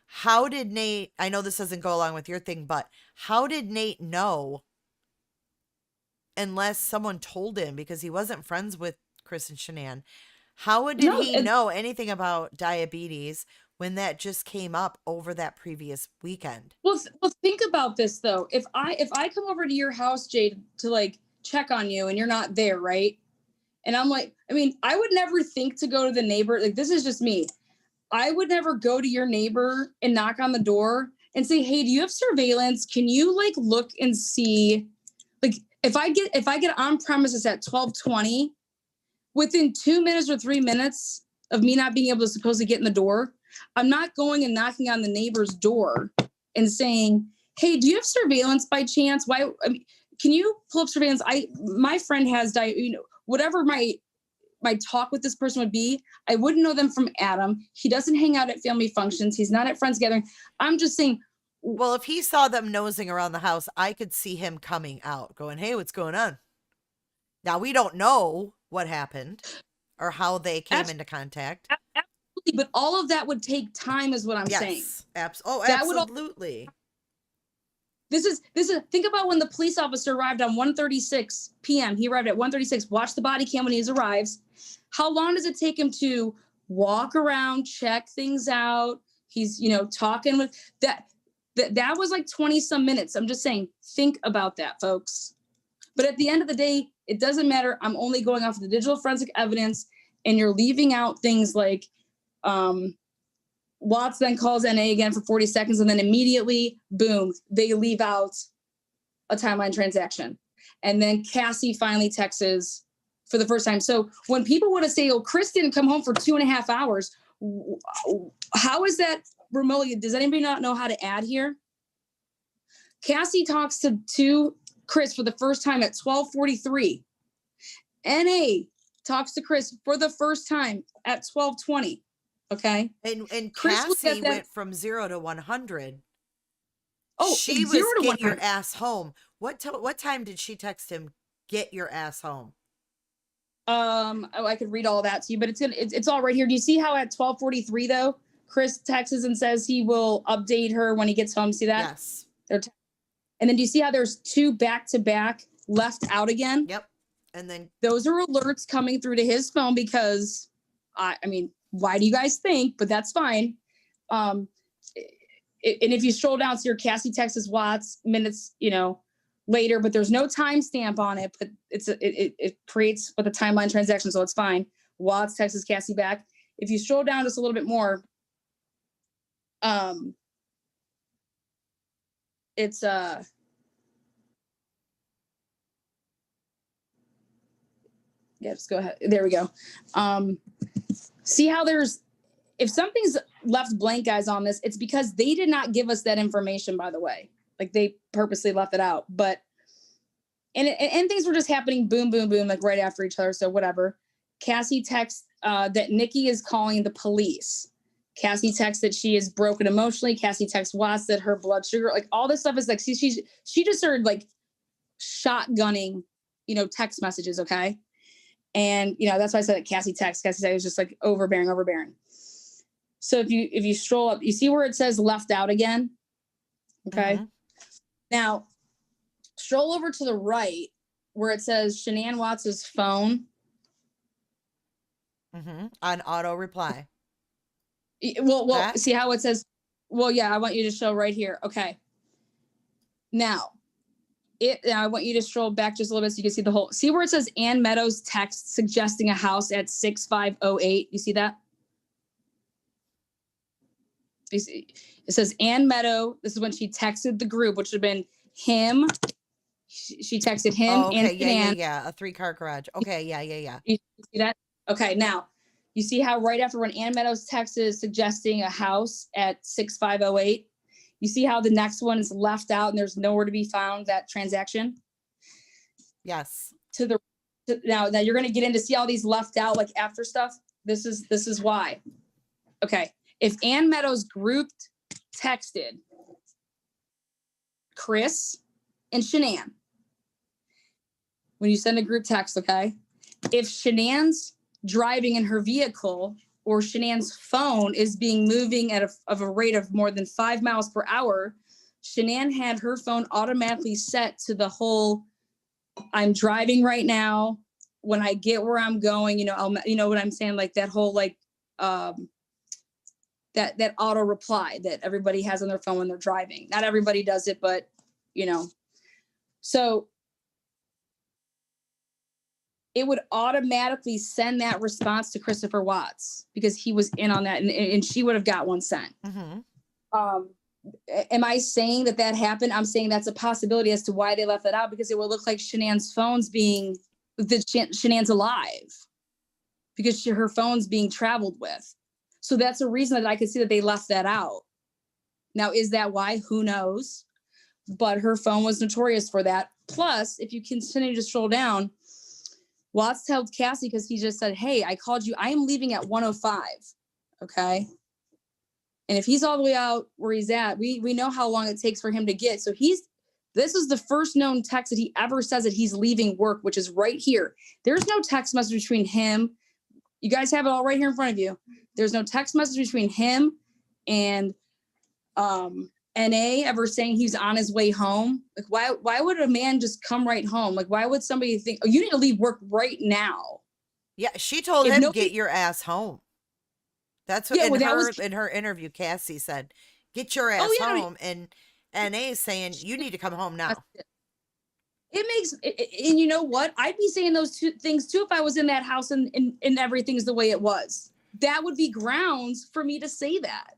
How did Nate, I know this doesn't go along with your thing, but how did Nate know, unless someone told him, because he wasn't friends with Chris and Shanann? How did he know anything about diabetes when that just came up over that previous weekend?
Well, think about this though. If I come over to your house, Jade, to like check on you, and you're not there, right? And I'm like, I would never think to go to the neighbor. Like, this is just me. I would never go to your neighbor and knock on the door and say, hey, do you have surveillance? Can you like look and see? Like, if I get on premises at 12:20, within 2 minutes or 3 minutes of me not being able to supposedly get in the door, I'm not going and knocking on the neighbor's door and saying, hey, do you have surveillance by chance? Why? Can you pull up surveillance? My friend has whatever my talk with this person would be, I wouldn't know them from Adam. He doesn't hang out at family functions. He's not at friends gathering. I'm just saying.
Well, if he saw them nosing around the house, I could see him coming out going, hey, what's going on? Now, we don't know what happened or how they came into contact.
Absolutely. But all of that would take time is what I'm saying.
Absolutely.
This is think about when the police officer arrived on 1:36 p.m. He arrived at 1:36. Watch the body cam when he arrives. How long does it take him to walk around, check things out? He's, talking with that was like 20 some minutes. I'm just saying, think about that, folks. But at the end of the day, it doesn't matter. I'm only going off of the digital forensic evidence, and you're leaving out things like, Watts then calls NA again for 40 seconds, and then immediately, boom, they leave out a timeline transaction. And then Cassie finally texts for the first time. So when people want to say, oh, Chris didn't come home for 2.5 hours, how is that remotely? Does anybody not know how to add here? Cassie talks to Chris for the first time at 12:43. NA talks to Chris for the first time at 12:20. Okay.
And Cassie went from 0 to 100.
Oh,
she was get your ass home. What time did she text him? Get your ass home.
I could read all that to you, but it's all right here. Do you see how at 12:43 though, Chris texts and says he will update her when he gets home? See that?
Yes.
And then do you see how there's 2 back-to-back left out again?
Yep. And then
those are alerts coming through to his phone because why do you guys think? But that's fine. And if you scroll down to your Cassie Texas Watts minutes, later, but there's no timestamp on it, but it creates with a timeline transaction, so it's fine. Watts Texas Cassie back. If you scroll down just a little bit more, it's Yeah, just go ahead. There we go. See how if something's left blank, guys, on this, it's because they did not give us that information, by the way. Like, they purposely left it out. But, and things were just happening, boom, boom, boom, like right after each other. So whatever. Cassie texts that Nikki is calling the police. Cassie texts that she is broken emotionally. Cassie texts Watts that her blood sugar, like all this stuff is like, she just started like shotgunning, text messages. Okay. And, that's why I said that Cassie texts. Cassie said it was just like overbearing. So if you stroll up, you see where it says left out again. Okay.
Mm-hmm.
Now stroll over to the right where it says Shanann Watts's phone.
Mm-hmm. On auto reply.
Well, see how it says, well, yeah, I want you to show right here. Okay. Now I want you to stroll back just a little bit so you can see the whole, see where it says Ann Meadows text suggesting a house at 6508. You see that? You see, it says Ann Meadow. This is when she texted the group, which would have been him. She texted him.
Oh, okay.
And
Yeah. A 3-car garage. Okay. Yeah.
You see that? Okay. Now you see how right after when Ann Meadows texted suggesting a house at 6508, you see how the next one is left out and there's nowhere to be found, that transaction?
Yes.
Now you're going to get into see all these left out, like after stuff. This is why. Okay. If Ann Meadows grouped texted Chris and Shanann, when you send a group text, okay, if Shanann's driving in her vehicle or Shanann's phone is moving at a rate of more than 5 miles per hour, Shanann had her phone automatically set to the whole, I'm driving right now. When I get where I'm going, I'll, what I'm saying? Like that whole, like, that auto reply that everybody has on their phone when they're driving. Not everybody does it, but, so it would automatically send that response to Christopher Watts because he was in on that, and she would have got one sent.
Mm-hmm.
Am I saying that happened? I'm saying that's a possibility as to why they left that out, because it would look like Shanann's phone's Shanann's alive because her phone's being traveled with. So that's a reason that I could see that they left that out. Now, is that why? Who knows? But her phone was notorious for that. Plus, if you continue to scroll down, Watts told Cassie, because he just said, hey, I called you. I am leaving at 1:05. Okay. And if he's all the way out where he's at, we know how long it takes for him to get. So this is the first known text that he ever says that he's leaving work, which is right here. There's no text message between him. You guys have it all right here in front of you. There's no text message between him and NA ever saying he's on his way home. Like, why would a man just come right home? Like, why would somebody think, oh, you need to leave work right now?
Yeah, she told him, get your ass home. That's what in her interview, Cassie said, get your ass home. And NA is saying, you need to come home now.
It makes, and you know what? I'd be saying those two things too if I was in that house and everything's the way it was. That would be grounds for me to say that.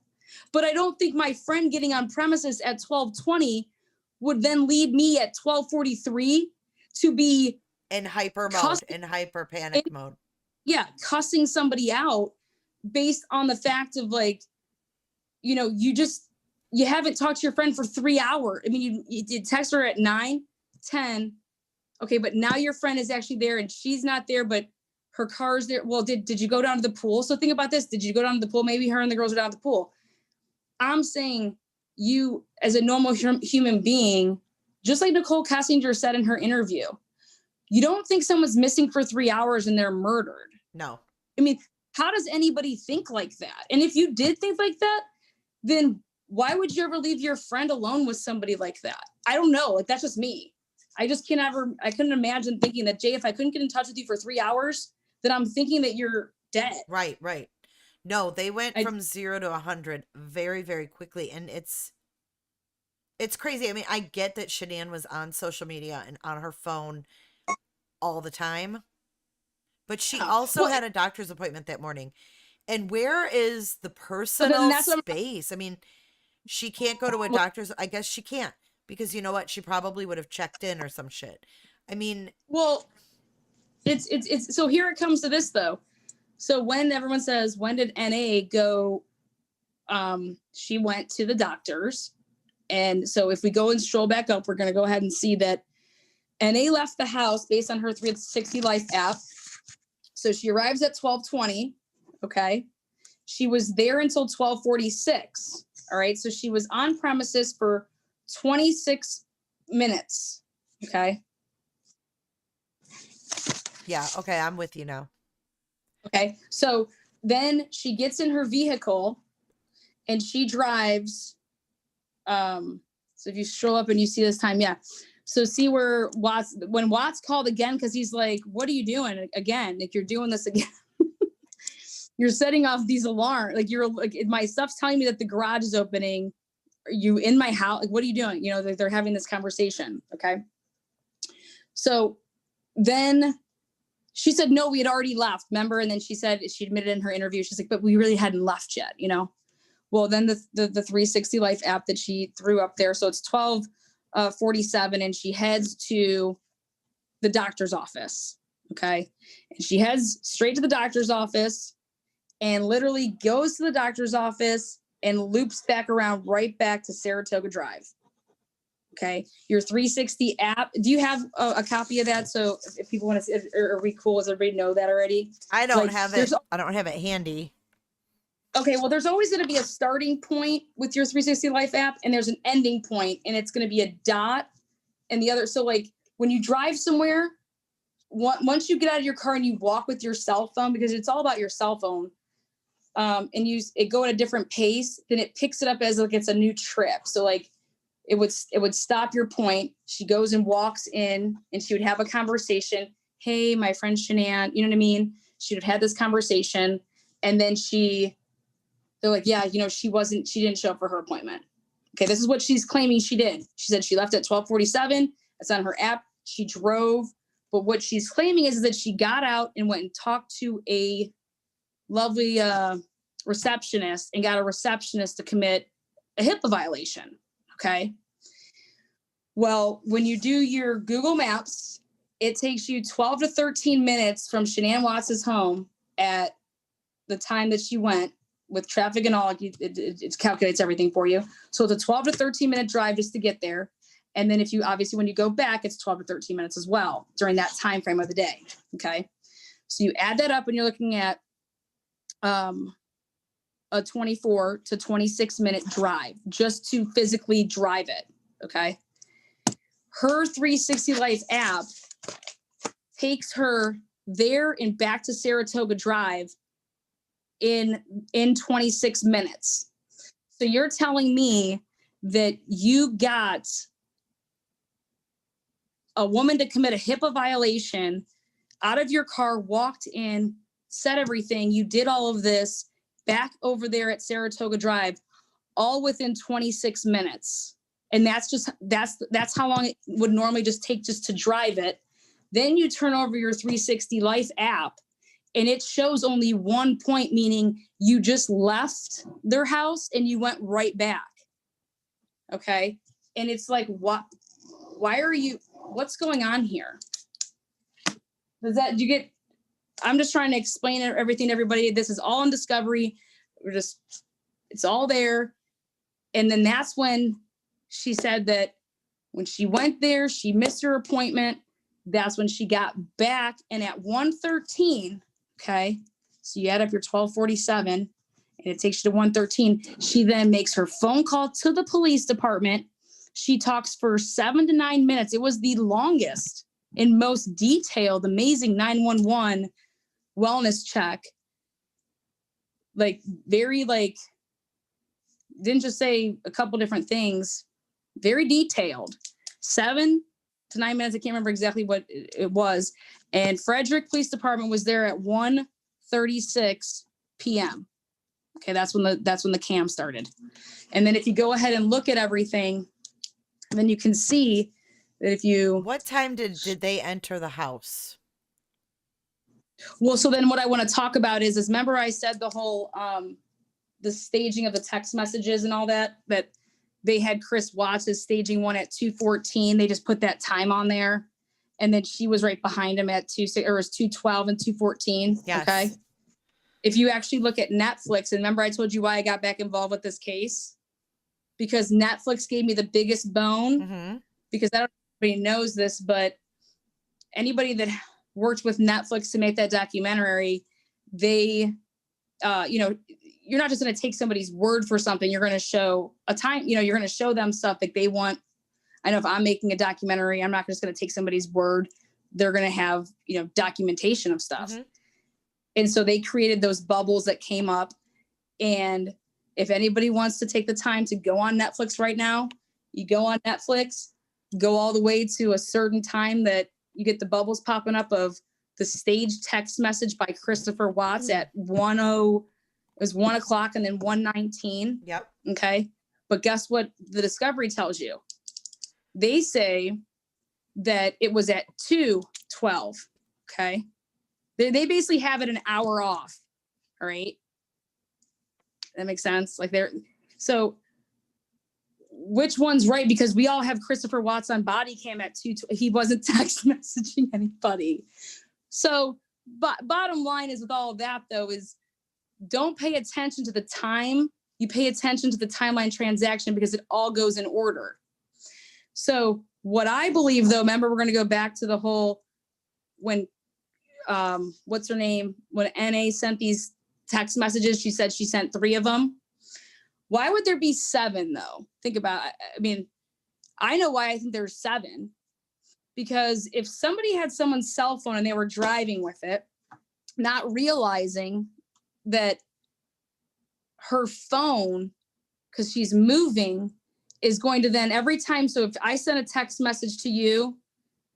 But I don't think my friend getting on premises at 12:20 would then lead me at 12:43 to be
in hyper mode, in hyper panic mode.
Yeah, cussing somebody out based on the fact of, like, you haven't talked to your friend for 3 hours. I mean, you did text her at 9:10. Okay, but now your friend is actually there and she's not there, but her car's there. Well, did you go down to the pool? So think about this. Did you go down to the pool? Maybe her and the girls are down at the pool. I'm saying, you as a normal human being, just like Nicole Kessinger said in her interview, you don't think someone's missing for 3 hours and they're murdered.
No.
I mean, how does anybody think like that? And if you did think like that, then why would you ever leave your friend alone with somebody like that? I don't know. Like, that's just me. I just I couldn't imagine thinking that, Jay, if I couldn't get in touch with you for 3 hours, then I'm thinking that you're dead.
Right. No, they went from 0 to 100 very, very quickly. And it's crazy. I mean, I get that Shanann was on social media and on her phone all the time, but she also had a doctor's appointment that morning. And where is the personal space? I mean, she can't go to a doctor's. I guess she can't, because you know what? She probably would have checked in or some shit. I mean,
it's so here it comes to this though. So when everyone says, when did NA go? She went to the doctors. And so if we go and stroll back up, we're going to go ahead and see that NA left the house based on her 360 Life app. So she arrives at 12:20. Okay. She was there until 12:46. All right. So she was on premises for 26 minutes. Okay.
Yeah. Okay. I'm with you now.
Okay. So then she gets in her vehicle and she drives. So if you scroll up and you see this time, yeah. So see where when Watts called again, because he's like, what are you doing again? Like, you're doing this again. You're setting off these alarms. Like, you're like, my stuff's telling me that the garage is opening. Are you in my house? Like, what are you doing? You know, they're having this conversation. Okay. So then she said, no, we had already left, remember? And then she said, she admitted in her interview, she's like, but we really hadn't left yet, you know? Well, then the 360 Life app that she threw up there. So it's 12:47 and she heads to the doctor's office. Okay. And she heads straight to the doctor's office and literally goes to the doctor's office and loops back around right back to Saratoga Drive. Okay. Your 360 app. Do you have a copy of that? So if people want to see, are we cool? Does everybody know that already?
I don't have it. I don't have it handy.
Okay, well, there's always going to be a starting point with your 360 Life app, and there's an ending point, and it's going to be a dot and the other. So, like, when you drive somewhere, once you get out of your car and you walk with your cell phone, because it's all about your cell phone, and it go at a different pace, then it picks it up as like it's a new trip. So, like, it would stop your point. She goes and walks in, and she would have a conversation. Hey, my friend Shanann, you know what I mean? She would have had this conversation, and then they're like, yeah, you know, she didn't show up for her appointment. Okay, this is what she's claiming she did. She said she left at 12:47. It's on her app. She drove. But what she's claiming is that she got out and went and talked to a lovely receptionist and got a receptionist to commit a HIPAA violation. Okay. Well, when you do your Google Maps, it takes you 12 to 13 minutes from Shanann Watts' home at the time that she went. With traffic and all, it calculates everything for you. So it's a 12 to 13 minute drive just to get there. And then if you, obviously, when you go back, it's 12 to 13 minutes as well during that time frame of the day. Okay. So you add that up and you're looking at a 24 to 26 minute drive just to physically drive it. Okay. Her 360 Life app takes her there and back to Saratoga Drive in 26 minutes. So you're telling me that you got a woman to commit a HIPAA violation out of your car, walked in, said everything, you did all of this back over there at Saratoga Drive, all within 26 minutes. And that's how long it would normally just take just to drive it. Then you turn over your 360 Life app and it shows only 1 point, meaning you just left their house and you went right back. Okay. And it's like, what's going on here? I'm just trying to explain everything to everybody. This is all in discovery. It's all there. And then that's when she said that when she went there, she missed her appointment. That's when she got back. And at 1:13, okay, so you add up your 12:47 and it takes you to 1:13. She then makes her phone call to the police department. She talks for 7 to 9 minutes. It was the longest and most detailed, amazing 911 wellness check. Like, very, like, didn't just say a couple different things, very detailed. 7 to 9 minutes. I can't remember exactly what it was. And Frederick Police Department was there at 1:36 p.m. Okay, that's when the cam started. And then if you go ahead and look at everything, then you can see that if you...
What time did they enter the house?
Well, so then what I want to talk about is remember I said the whole, the staging of the text messages and all that they had Chris Watts is staging one at 2:14. They just put that time on there. And then she was right behind him at 212 and 214.
Yes.
Okay. If you actually look at Netflix, and remember I told you why I got back involved with this case? Because Netflix gave me the biggest bone, because I don't know if anybody knows this, but anybody that worked with Netflix to make that documentary, they, you're not just going to take somebody's word for something. You're going to show you're going to show them stuff like they want. I know if I'm making a documentary, I'm not just going to take somebody's word. They're going to have, documentation of stuff. And so they created those bubbles that came up. And if anybody wants to take the time to go on Netflix right now, you go on Netflix, go all the way to a certain time that you get the bubbles popping up of the staged text message by Christopher Watts at 1 o'clock and then 1:19.
Yep.
Okay. But guess what the discovery tells you? They say that it was at 2:12. Okay. They basically have it an hour off. All right. That makes sense. So which one's right? Because we all have Christopher Watts on body cam at 2. He wasn't text messaging anybody. So, but bottom line is with all of that though, is don't pay attention to the time. You pay attention to the timeline transaction because it all goes in order. So what I believe though, remember, we're going to go back to the whole, when, what's her name? When NA sent these text messages, she said she sent 3 of them. Why would there be 7 though? Think about it. I mean, I know why I think there's 7, because if somebody had someone's cell phone and they were driving with it, not realizing that her phone, because she's moving, is going to then every time. So if I send a text message to you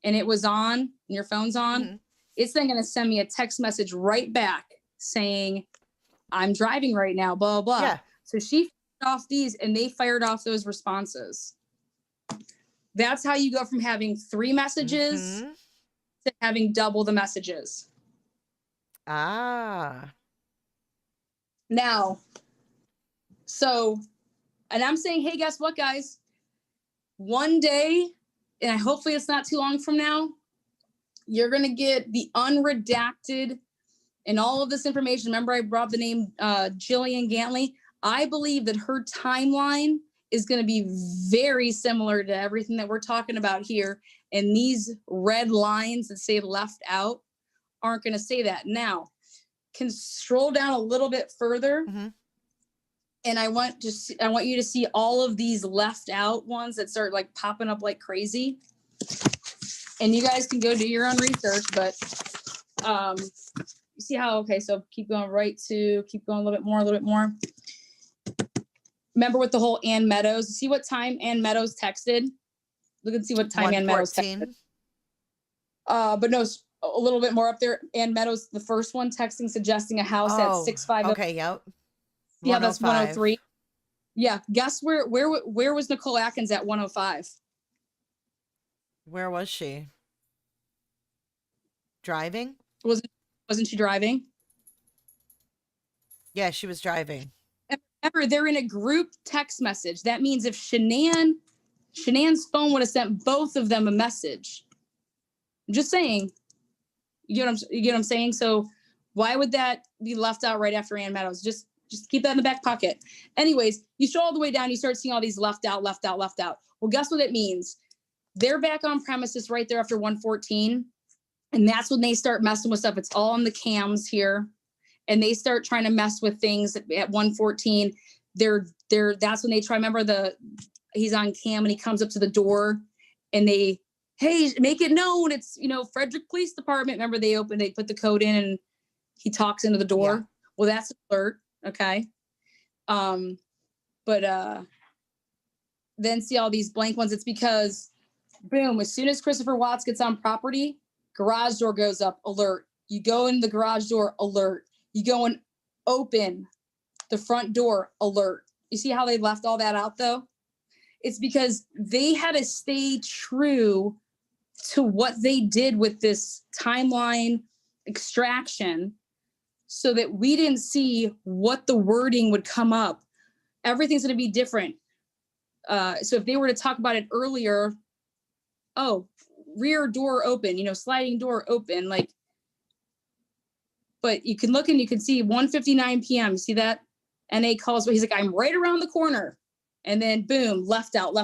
and it was on and your phone's on, it's then going to send me a text message right back saying, I'm driving right now, blah, blah, blah. Yeah. So she fired off these and they fired off those responses. That's how you go from having 3 messages to having double the messages.
Ah.
Now, so, and I'm saying, hey, guess what, guys? One day, and hopefully it's not too long from now, you're going to get the unredacted and all of this information. Remember, I brought the name Jillian Gantley. I believe that her timeline is going to be very similar to everything that we're talking about here. And these red lines that say left out aren't going to say that. Now, can scroll down a little bit further. And I want you to see all of these left out ones that start like popping up like crazy. And you guys can go do your own research, but you see how, okay, so keep going keep going a little bit more. Remember with the whole Ann Meadows, see what time Ann Meadows texted? Look and see what time Ann Meadows texted. But no, a little bit more up there. Ann Meadows, the first one, texting, suggesting a house at 650.
Okay, yep.
Yeah, that's 103. Yeah, guess where was Nicole Atkins at 105?
Where was she? Driving?
Wasn't she driving?
Yeah, she was driving.
Remember, they're in a group text message. That means if Shanann's phone would have sent both of them a message. I'm just saying. You get what I'm saying? So why would that be left out right after Ann Meadows? Just keep that in the back pocket. Anyways, you scroll all the way down, you start seeing all these left out. Well, guess what it means? They're back on premises right there after 114. And that's when they start messing with stuff. It's all on the cams here. And they start trying to mess with things at 114. That's when they try. Remember he's on cam and he comes up to the door and they, hey, make it known. It's, Frederick Police Department. Remember they put the code in and he talks into the door. Yeah. Well, that's an alert. Okay. But then see all these blank ones. It's because boom, as soon as Christopher Watts gets on property, garage door goes up, alert. You go in the garage door, alert. You go and open the front door, alert. You see how they left all that out though? It's because they had to stay true to what they did with this timeline extraction so that we didn't see what the wording would come up. Everything's going to be different. So if they were to talk about it earlier, oh, rear door open, sliding door open, like, but you can look and you can see 1:59 p.m. See that? NA calls, he's like, I'm right around the corner. And then boom, left out.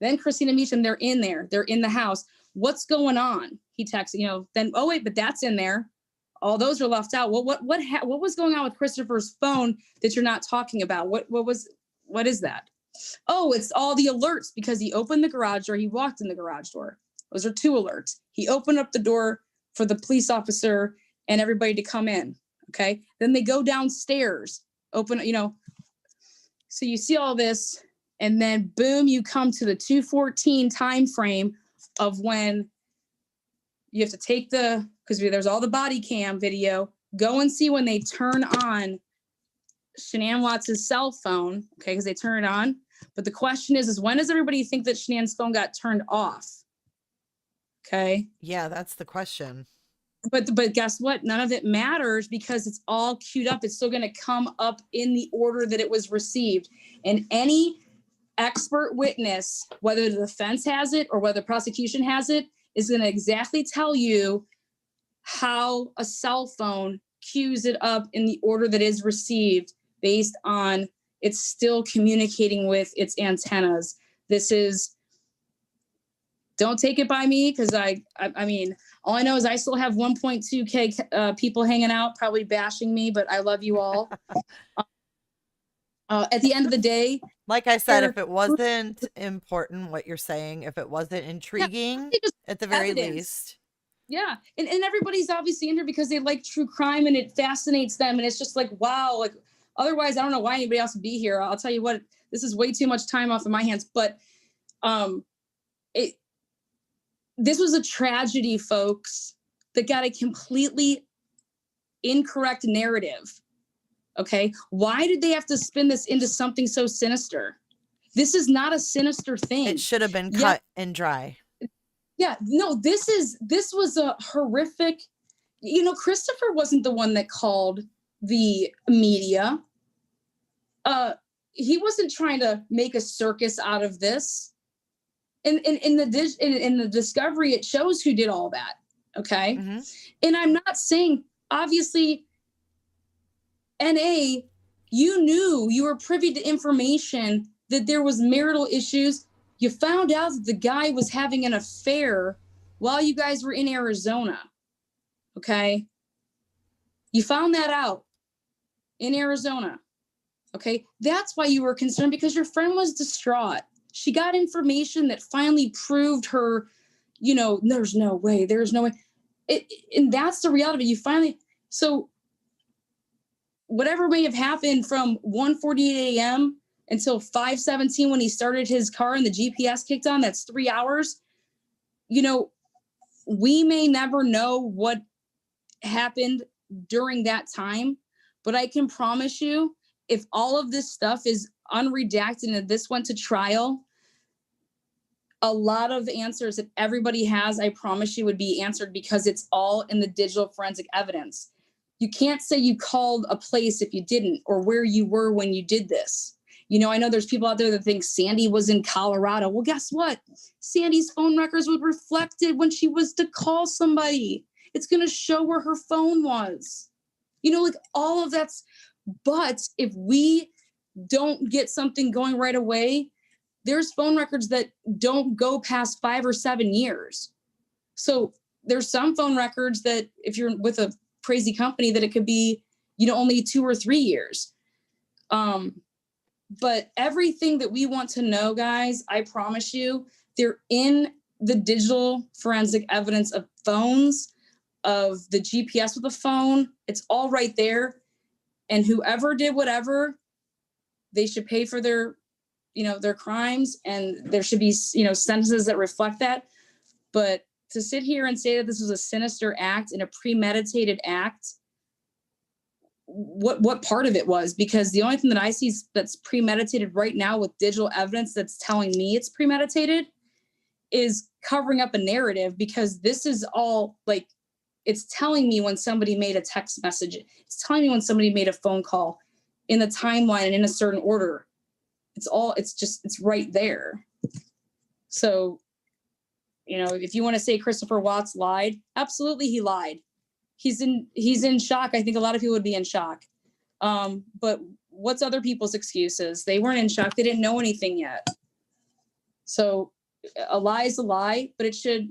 Then Christina Meacham, they're in there. They're in the house. What's going on? He texts, then, oh wait, but that's in there. All those are left out. Well, what was going on with Christopher's phone that you're not talking about? What is that? Oh, it's all the alerts because he opened the garage door. He walked in the garage door. Those are 2 alerts. He opened up the door for the police officer and everybody to come in. Okay. Then they go downstairs, open, so you see all this, and then boom, you come to the 2:14 time frame of when you have to take because there's all the body cam video, go and see when they turn on Shanann Watts' cell phone, okay, because they turn it on. But the question is when does everybody think that Shanann's phone got turned off? Okay.
Yeah, that's the question.
But guess what? None of it matters because it's all queued up. It's still going to come up in the order that it was received. And any expert witness, whether the defense has it or whether the prosecution has it, is going to exactly tell you how a cell phone queues it up in the order that is received based on it's still communicating with its antennas. Don't take it by me because I mean, all I know is I still have 1.2K people hanging out, probably bashing me, but I love you all. At the end of the day,
like I said, if it wasn't important, what you're saying, if it wasn't intriguing, at the very least.
Yeah. And everybody's obviously in here because they like true crime and it fascinates them. And it's just like, wow, like otherwise, I don't know why anybody else would be here. I'll tell you what, this is way too much time off of my hands, but this was a tragedy, folks, that got a completely incorrect narrative. Okay. Why did they have to spin this into something so sinister? This is not a sinister thing.
It should have been cut and dry.
Yeah, no, this was a horrific, Christopher wasn't the one that called the media. He wasn't trying to make a circus out of this. In the discovery, it shows who did all that. Okay. Mm-hmm. And I'm not saying, obviously, NA, you were privy to information that there was marital issues. You found out that the guy was having an affair while you guys were in Arizona. Okay. You found that out in Arizona. Okay. That's why you were concerned because your friend was distraught. She got information that finally proved her, there's no way. And that's the reality. So whatever may have happened from 1:48 a.m. until 5:17 when he started his car and the GPS kicked on, that's 3 hours. We may never know what happened during that time, but I can promise you, if all of this stuff is unredacted and this went to trial, a lot of answers that everybody has, I promise you, would be answered because it's all in the digital forensic evidence. You can't say you called a place if you didn't, or where you were when you did this. I know there's people out there that think Sandy was in Colorado. Well, guess what? Sandy's phone records would reflect it when she was to call somebody. It's going to show where her phone was. Like all of that's, but if we don't get something going right away, there's phone records that don't go past 5 or 7 years. So there's some phone records that if you're with a crazy company that it could be, only 2 or 3 years. But everything that we want to know, guys, I promise you, they're in the digital forensic evidence of phones, of the GPS with the phone. It's all right there. And whoever did whatever, they should pay for their crimes, and there should be, sentences that reflect that. But to sit here and say that this was a sinister act and a premeditated act, what part of it was? Because the only thing that I see that's premeditated right now with digital evidence that's telling me it's premeditated is covering up a narrative, because this is all like, it's telling me when somebody made a text message. It's telling me when somebody made a phone call in the timeline and in a certain order. It's right there. So if you want to say Christopher Watts lied, absolutely he lied. He's in shock. I think a lot of people would be in shock. But what's other people's excuses? They weren't in shock. They didn't know anything yet. So a lie is a lie, but it should,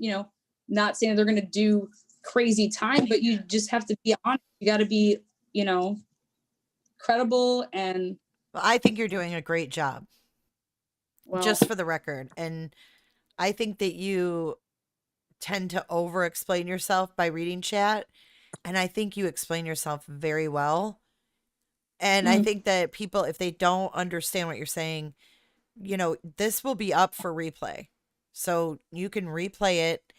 not saying they're going to do crazy time, but you just have to be honest. You got to be, credible. And
Well, I think you're doing a great job,
well,
just for the record. And I think that you tend to over explain yourself by reading chat. And I think you explain yourself very well. And I think that people, if they don't understand what you're saying, this will be up for replay. So you can replay it,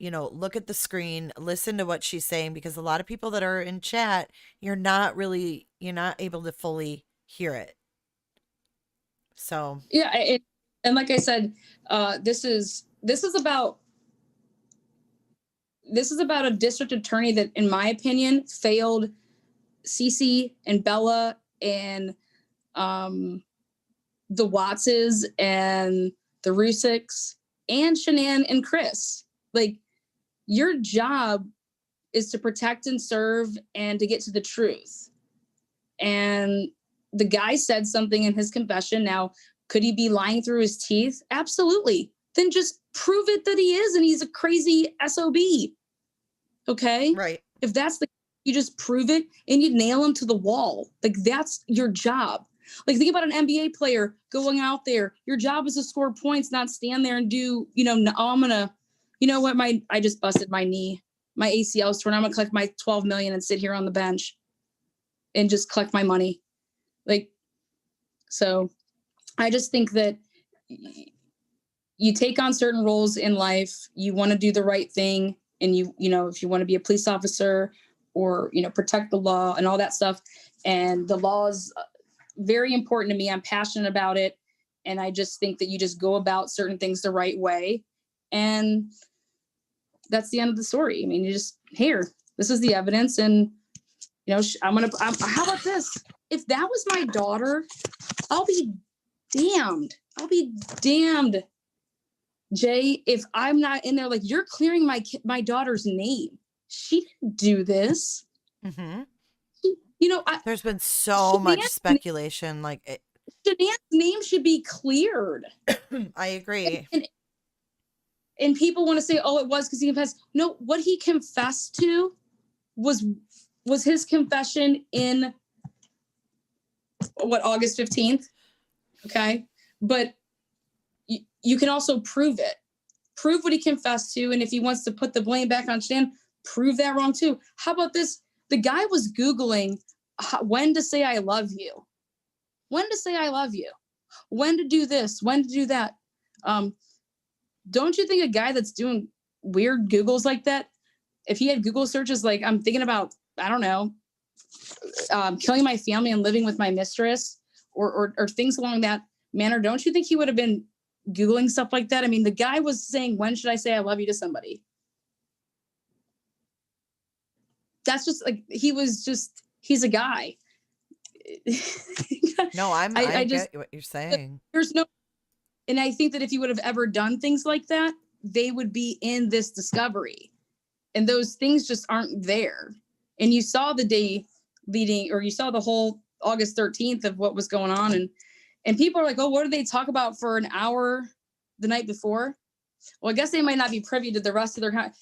look at the screen, listen to what she's saying, because a lot of people that are in chat, you're not able to fully hear it. So
yeah. And like I said, this is about a district attorney that, in my opinion, failed Cece and Bella and the Wattses and the Rzuceks and Shanann and Chris. Like, your job is to protect and serve and to get to the truth. And the guy said something in his confession. Now, could he be lying through his teeth? Absolutely. Then just prove it that he is, and he's a crazy SOB. Okay?
right.
If that's you just prove it and you nail him to the wall. Like, that's your job. Like, think about an NBA player going out there. Your job is to score points, not stand there and do, I'm going to, I just busted my knee. My ACL is torn. I'm going to collect my $12 million and sit here on the bench and just collect my money. Like, so I just think that you take on certain roles in life. You want to do the right thing. And if you want to be a police officer or, protect the law and all that stuff. And the law is very important to me. I'm passionate about it. And I just think that you just go about certain things the right way. And that's the end of the story. I mean, this is the evidence. And, how about this? If that was my daughter, I'll be damned. Jay, if I'm not in there, like, you're clearing my daughter's name. She didn't do this.
Mm-hmm.
There's
been so much speculation. Like,
Shanann's name should be cleared.
I agree.
And people want to say, oh, it was because he confessed. No, what he confessed to was his confession in August 15th. Okay. But you can also prove it. Prove what he confessed to. And if he wants to put the blame back on Shanann, prove that wrong too. How about this? The guy was Googling when to say I love you. When to say I love you. When to do this. When to do that. Don't you think a guy that's doing weird Googles like that, if he had Google searches like, I'm thinking about, I don't know, killing my family and living with my mistress or things along that manner, don't you think he would have been Googling stuff like that? I mean, the guy was saying, when should I say I love you to somebody? That's just like, he's a guy.
No, I get what you're saying.
And I think that if you would have ever done things like that, they would be in this discovery. And those things just aren't there. And you saw the day leading, or you saw the whole August 13th of what was going on. And people are like, oh, what did they talk about for an hour the night before? Well, I guess they might not be privy to the rest of their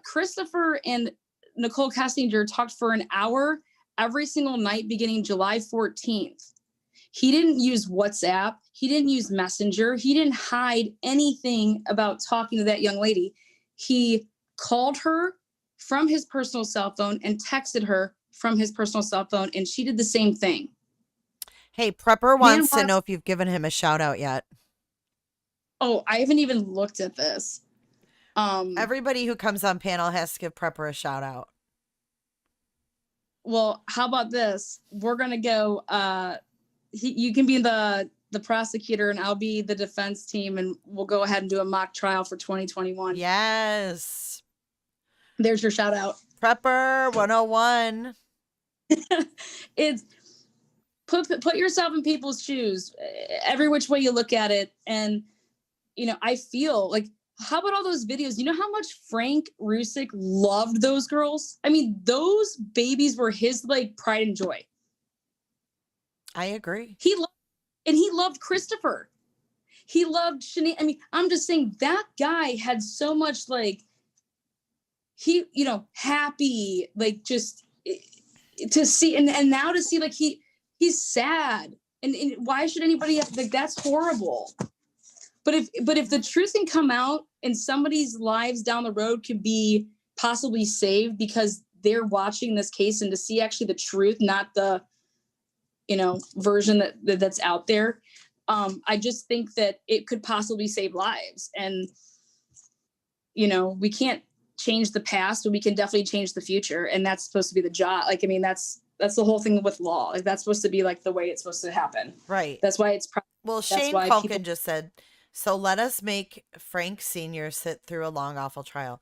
Christopher and Nicole Kessinger talked for an hour every single night beginning July 14th. He didn't use WhatsApp. He didn't use Messenger. He didn't hide anything about talking to that young lady. He called her from his personal cell phone and texted her from his personal cell phone, and she did the same thing.
Hey, Prepper wants to know if you've given him a shout out yet.
Oh, I haven't even looked at this.
Everybody who comes on panel has to give Prepper a shout out.
Well, how about this? We're going to go, you can be the prosecutor and I'll be the defense team, and we'll go ahead and do a mock trial for 2021.
Yes.
There's your shout out.
Prepper 101.
It's put yourself in people's shoes, every which way you look at it. And, I feel like, how about all those videos? You know how much Frank Rzucek loved those girls? I mean, those babies were his like pride and joy.
I agree.
He loved Christopher. He loved Shanae. I mean, I'm just saying that guy had so much like he, you know, happy, like just to see and now to see like he's sad. And why should anybody have, like that's horrible. But if the truth can come out and somebody's lives down the road could be possibly saved because they're watching this case and to see actually the truth, not the, you know, version that's out there. I just think that it could possibly save lives. And, you know, we can't change the past, but we can definitely change the future. And that's supposed to be the job. Like, I mean, that's the whole thing with law. Like that's supposed to be like the way it's supposed to happen.
Right.
That's why it's
well, Shane Culkin just said, so let us make Frank Sr. sit through a long, awful trial.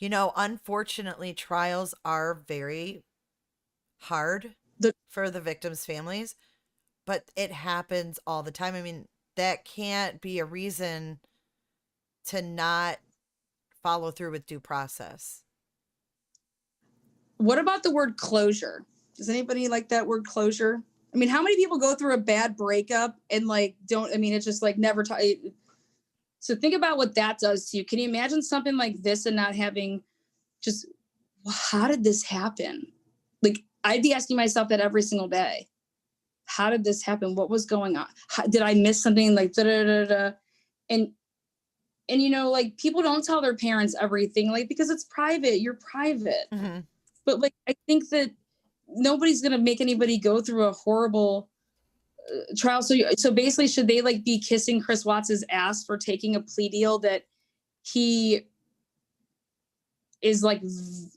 You know, unfortunately, trials are very hard for the victims' families, but it happens all the time. I mean, that can't be a reason to not follow through with due process.
What about the word closure? Does anybody like that word closure? I mean, how many people go through a bad breakup and like don't, I mean, it's just like never talk. So think about what that does to you. Can you imagine something like this and not having just, well, how did this happen? Like I'd be asking myself that every single day. How did this happen? What was going on? Did I miss something? Like, da, da, da, da. And, you know, like people don't tell their parents everything, like, because it's private, you're private.
Mm-hmm.
But like, I think that nobody's going to make anybody go through a horrible trial. So basically, should they like be kissing Chris Watts' ass for taking a plea deal that he is like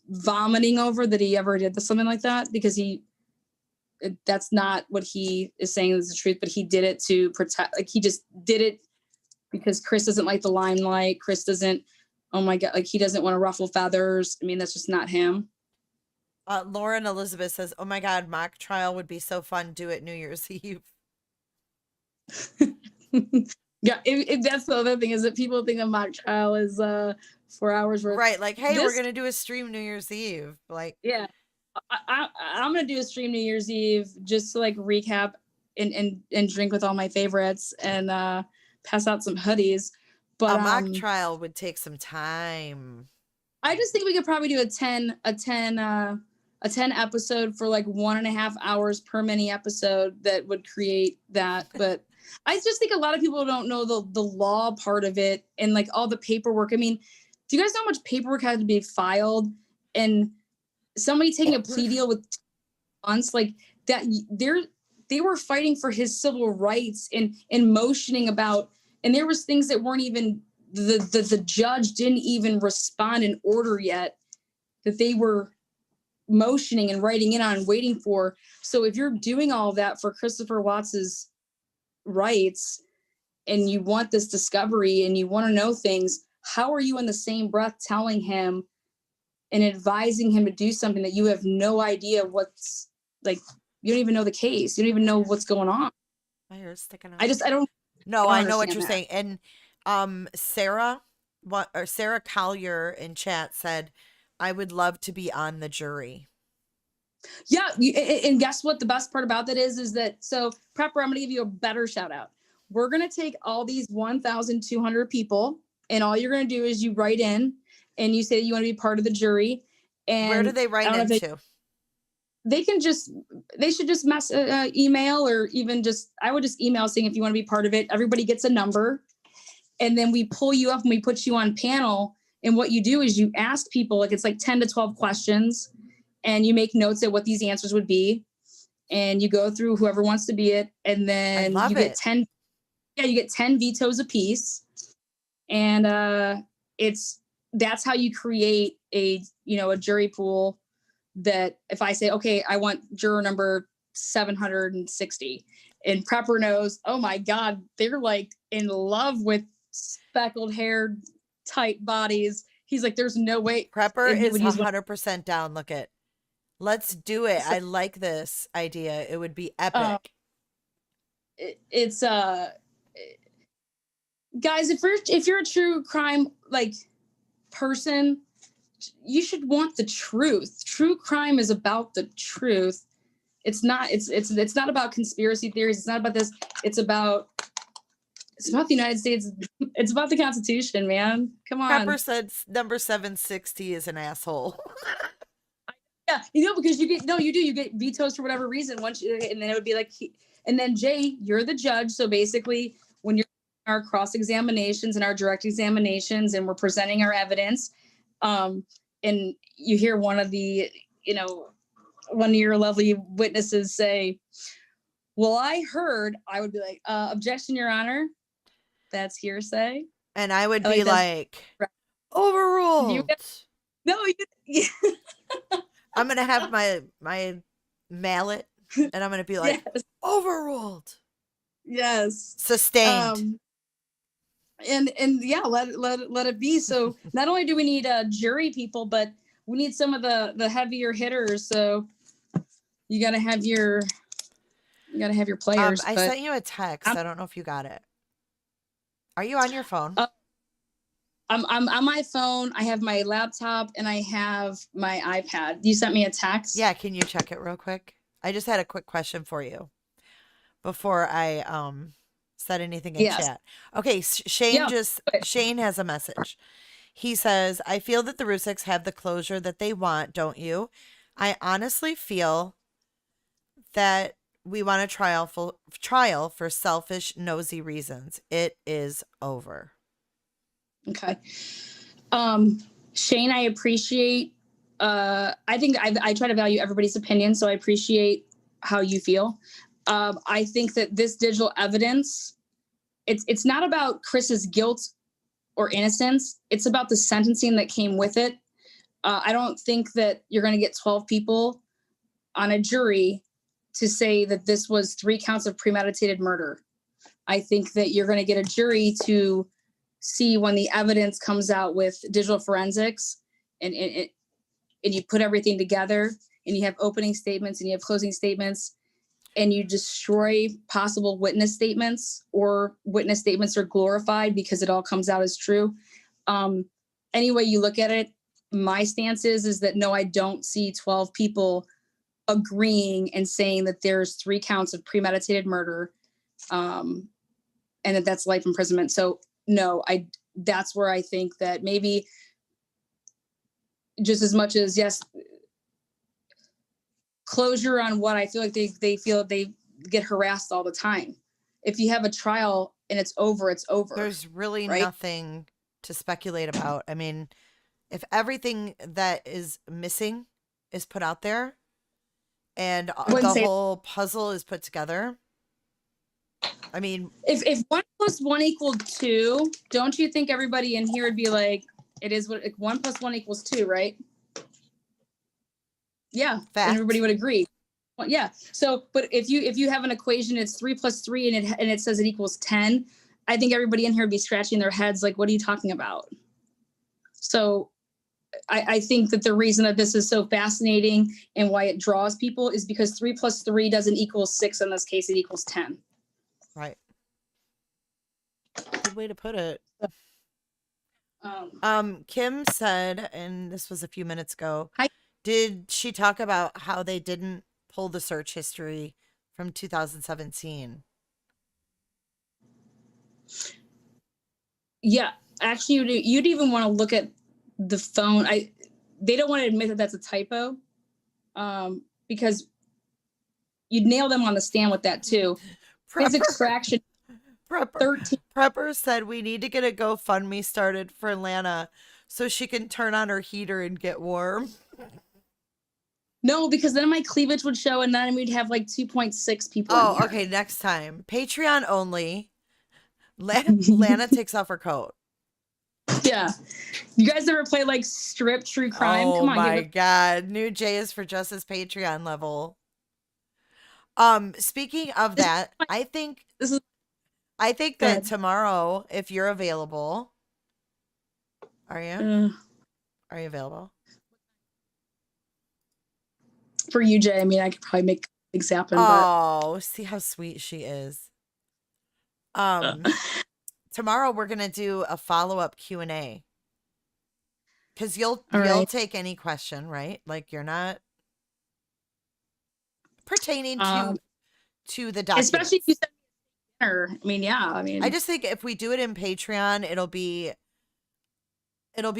vomiting over that he ever did something like that? Because that's not what he is saying is the truth, but he did it to protect, like he just did it because Chris doesn't like the limelight. Chris doesn't, oh my God, like he doesn't want to ruffle feathers. I mean, that's just not him.
Lauren Elizabeth says, oh my God, mock trial would be so fun. Do it New Year's Eve.
Yeah, if that's the other thing is that people think a mock trial is 4 hours worth.
Right, like, hey, we're going to do a stream New Year's Eve. Like,
yeah, I'm going to do a stream New Year's Eve just to like recap and drink with all my favorites and pass out some hoodies. But
a mock trial would take some time.
I just think we could probably do a 10 episode for like 1.5 hours per mini episode that would create that. But I just think a lot of people don't know the law part of it and like all the paperwork. I mean, do you guys know how much paperwork had to be filed? And somebody taking a plea deal with 2 months, like that, they were fighting for his civil rights and motioning about, and there was things that weren't even, the judge didn't even respond in order yet that they were motioning and writing in on and waiting for. So if you're doing all of that for Christopher Watts's rights and you want this discovery and you want to know things, how are you in the same breath telling him and advising him to do something that you have no idea what's like, you don't even know the case. You don't even know what's going on.
My hair's sticking out.
I don't
know what you're saying. And Sarah Collier in chat said, I would love to be on the jury.
Yeah. And guess what? The best part about that is that, so Prepper, I'm going to give you a better shout out. We're going to take all these 1,200 people and all you're going to do is you write in and you say that you want to be part of the jury. And
where do they write into?
They should just email or even I would just email saying if you want to be part of it. Everybody gets a number and then we pull you up and we put you on panel. And what you do is you ask people, like it's like 10 to 12 questions and you make notes at what these answers would be. And you go through whoever wants to be it. And then you get 10. Yeah, you get 10 vetoes apiece. And that's how you create a jury pool that if I say, okay, I want juror number 760 and Prepper knows, oh my God, they're like in love with speckled hair type bodies. He's like, there's no way.
Prepper is 100% down. Look at, let's do it. I like this idea. It would be epic.
guys, if you're a true crime like person, you should want the truth. True crime is about the truth. It's not about conspiracy theories. It's not about this. It's about the United States. It's about the Constitution, man. Come on.
Pepper said number 760 is an asshole.
Yeah, because you get vetoes for whatever reason and then it would be like, and then Jay, you're the judge. So basically when you're our cross examinations and our direct examinations and we're presenting our evidence, and you hear one of your lovely witnesses say, well, I would be like, objection, Your Honor. That's hearsay.
And I would be like, overruled. I'm going to have my mallet and I'm going to be like, yes. Overruled.
Yes.
Sustained.
And yeah, let it be. So not only do we need jury people, but we need some of the heavier hitters. So you got to have your players.
I sent you a text. I don't know if you got it. Are you on your phone?
I'm on my phone. I have my laptop and I have my iPad. You sent me a text?
Yeah, can you check it real quick? I just had a quick question for you before I said anything in chat. Okay, Shane has a message. He says, I feel that the Rzuceks have the closure that they want, don't you? I honestly feel that we want a trial for selfish, nosy reasons. It is over.
Okay. Shane, I appreciate, I think I try to value everybody's opinion, so I appreciate how you feel. I think that this digital evidence, it's not about Chris's guilt or innocence. It's about the sentencing that came with it. I don't think that you're going to get 12 people on a jury to say that this was 3 counts of premeditated murder. I think that you're going to get a jury to see when the evidence comes out with digital forensics and you put everything together and you have opening statements and you have closing statements and you destroy possible witness statements, or witness statements are glorified because it all comes out as true. Any way you look at it, my stance is that no, I don't see 12 people agreeing and saying that there's 3 counts of premeditated murder, and that's life imprisonment. So no, that's where I think that maybe just as much as, yes, closure on what I feel like they feel they get harassed all the time. If you have a trial and it's over, it's over.
There's really nothing to speculate about. I mean, if everything that is missing is put out there and the whole puzzle is put together, I mean,
if 1 + 1 = 2, don't you think everybody in here would be like, it is what 1 + 1 = 2, right? Yeah, and everybody would agree. Well, yeah. So, but if you have an equation, it's 3 + 3, and it says it equals 10. I think everybody in here would be scratching their heads like, what are you talking about? So, I think that the reason that this is so fascinating and why it draws people is because 3 + 3 doesn't equal 6 in this case; it equals 10.
Right. Good way to put it. Kim said, and this was a few minutes ago, did she talk about how they didn't pull the search history from 2017?
Yeah, actually, you'd even want to look at the phone. They don't want to admit that that's a typo, because you'd nail them on the stand with that too. His extraction.
Prepper said we need to get a GoFundMe started for Lana so she can turn on her heater and get warm.
No, because then my cleavage would show and then we'd have like 2.6 people.
Oh, okay. Next time. Patreon only. Lana takes off her coat.
Yeah. You guys ever play like strip true crime?
Oh,
come on.
My God. New J is for Justice Patreon level. Speaking of that, I think that tomorrow, if you're available, are you? Are you available?
For you, Jay, I mean, I could probably make things happen.
Oh, see how sweet she is. tomorrow we're gonna do a follow-up Q&A. Because you'll
right.
take any question, right? Like you're not pertaining to the
Especially if
documents.
you send me dinner. I mean, yeah. I
I
mean,
just think if we do it in Patreon, it'll be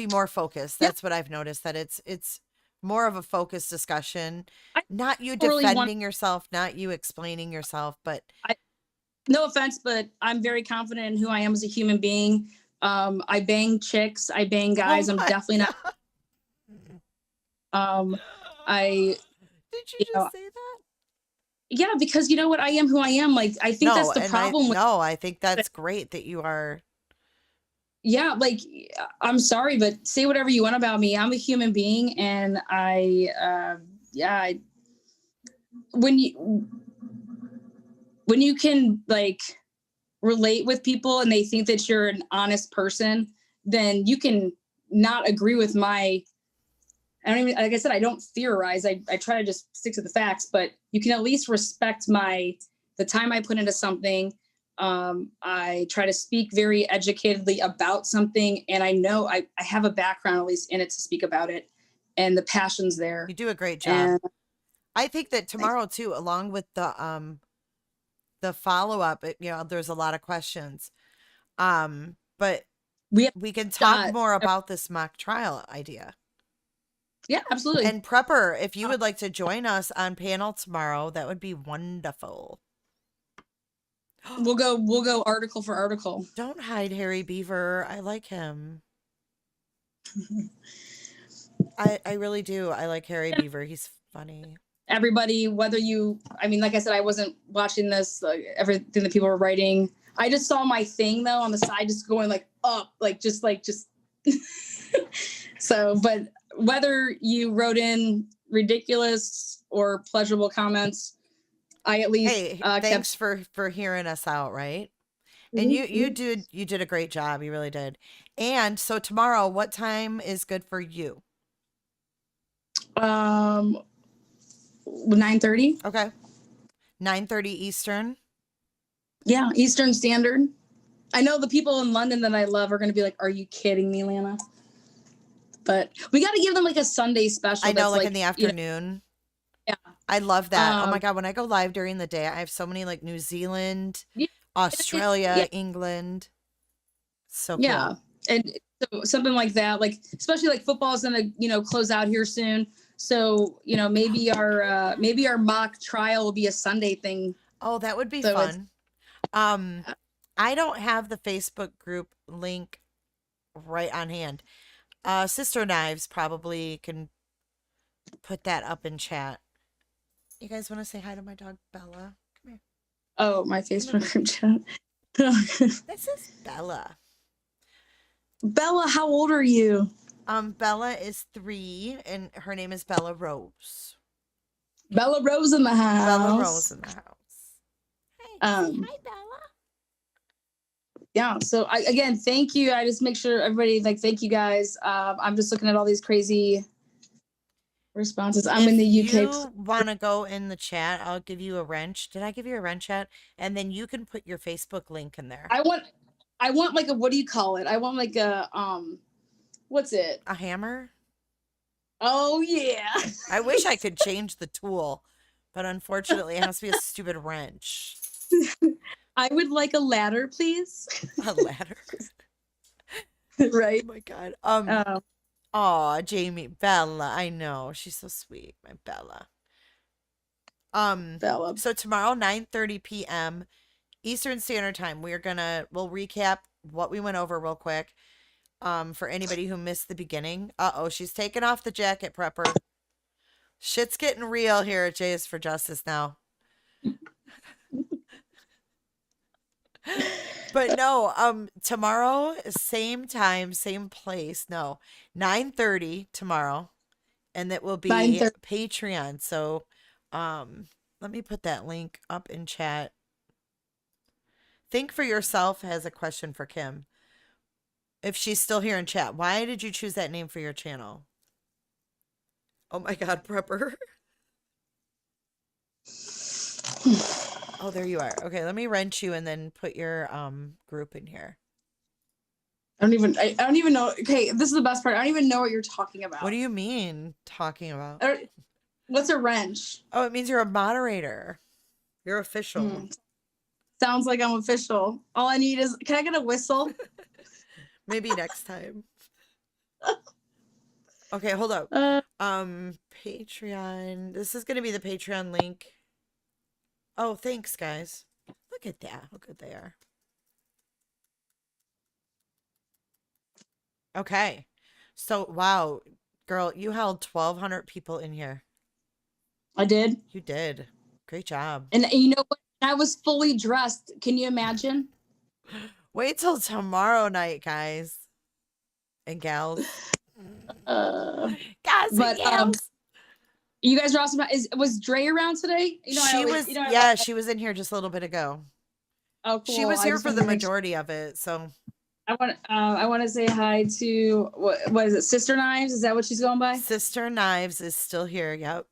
more focused.
yeah,
That's what I've noticed, that it's more of a focused discussion.
I
Not you
don't really want.
defending yourself, not you explaining yourself, but
No offense, but I'm very confident in who I am as a human being. I bang chicks. I bang guys.
oh
I'm
my
definitely not.
God.
I,
Did you
you know,
just say that?
yeah, because you know what? I am who I am. Like, I think
No,
that's the
and
problem with,
I think that's great that you are.
yeah, like, I'm sorry, but say whatever you want about me. I'm a human being. And when you can like relate with people and they think that you're an honest person, then you can not agree with my, I don't even, like I said, I don't theorize. I try to just stick to the facts, but you can at least respect the time I put into something. I try to speak very educatedly about something, and I know I have a background at least in it to speak about it, and the passion's there.
You do a great job.
And
I think that tomorrow too, along with the follow up, there's a lot of questions. But we can talk more about this mock trial idea.
Yeah, absolutely.
And Prepper, if you would like to join us on panel tomorrow, that would be wonderful.
We'll go article for article.
Don't hide Harry Beaver. I like him. I really do. I like Harry Beaver. He's funny.
Everybody, whether I mean, like I said, I wasn't watching this, everything that people were writing. I just saw my thing though on the side, just going like up, just. So, but whether you wrote in ridiculous or pleasurable comments, I at least
thanks for hearing us out, right? And you did a great job. You really did. And so tomorrow, what time is good for you?
9:30.
Okay. 9:30 Eastern.
Yeah, Eastern Standard. I know the people in London that I love are going to be like, "Are you kidding me, Lana?" But we got to give them like a Sunday special.
I know, like in the afternoon.
Yeah.
I love that. Oh my God. When I go live during the day, I have so many like New Zealand, Australia, England. So cool.
Yeah. And so something like that, like, especially like football is going to, close out here soon. So, maybe our mock trial will be a Sunday thing.
Oh, that would be fun. I don't have the Facebook group link right on hand. Sister Knives probably can put that up in chat. You guys want to say hi to my dog, Bella? Come here.
Oh, my Facebook group chat.
This is Bella.
Bella, how old are you?
Bella is 3, and her name is Bella Rose.
Bella Rose in the house.
Bella Rose in the house.
Hey, hi, Bella.
Yeah. So again, thank you. I just make sure everybody thank you guys. I'm just looking at all these crazy responses. I'm in the UK.
If you want to go in the chat, I'll give you a wrench. Did I give you a wrench chat? And then you can put your Facebook link in there.
I want like a, what do you call it? I want like a what's it?
A hammer?
Oh yeah.
I wish I could change the tool, but unfortunately it has to be a stupid wrench.
I would like a ladder, please.
A ladder.
Right.
Oh my God. Aw, Jamie, Bella. I know. She's so sweet, my Bella.
Bella.
So tomorrow, 9:30 p.m. Eastern Standard Time, we'll recap what we went over real quick. For anybody who missed the beginning. Uh-oh, she's taking off the jacket, Prepper. Shit's getting real here at J's for Justice now. But no, tomorrow, same time, same place. No, 9:30 tomorrow, and that will be Patreon. So, let me put that link up in chat. Think for Yourself has a question for Kim. If she's still here in chat, why did you choose that name for your channel? Oh my God, Prepper. Oh, there you are. Okay, let me wrench you and then put your group in here.
I don't even know. Okay, this is the best part. I don't even know what you're talking about.
What do you mean talking about?
What's a wrench?
Oh, it means you're a moderator. You're official.
Sounds like I'm official. All I need is, can I get a whistle?
Maybe next time. Okay, hold up. Patreon. This is going to be the Patreon link. Oh, thanks, guys. Look at that. How good they are. Okay. So, wow, girl, you held 1,200 people in here.
I did.
You did. Great job.
And you know what? I was fully dressed. Can you imagine?
Wait till tomorrow night, guys and gals. Guys and gals.
You guys are awesome. Was Dre around today? You know,
She was in here just a little bit ago.
Oh, cool.
She was here for the majority of it, so.
I want to say hi to what is it? Sister Knives? Is that what she's going by?
Sister Knives is still here. Yep.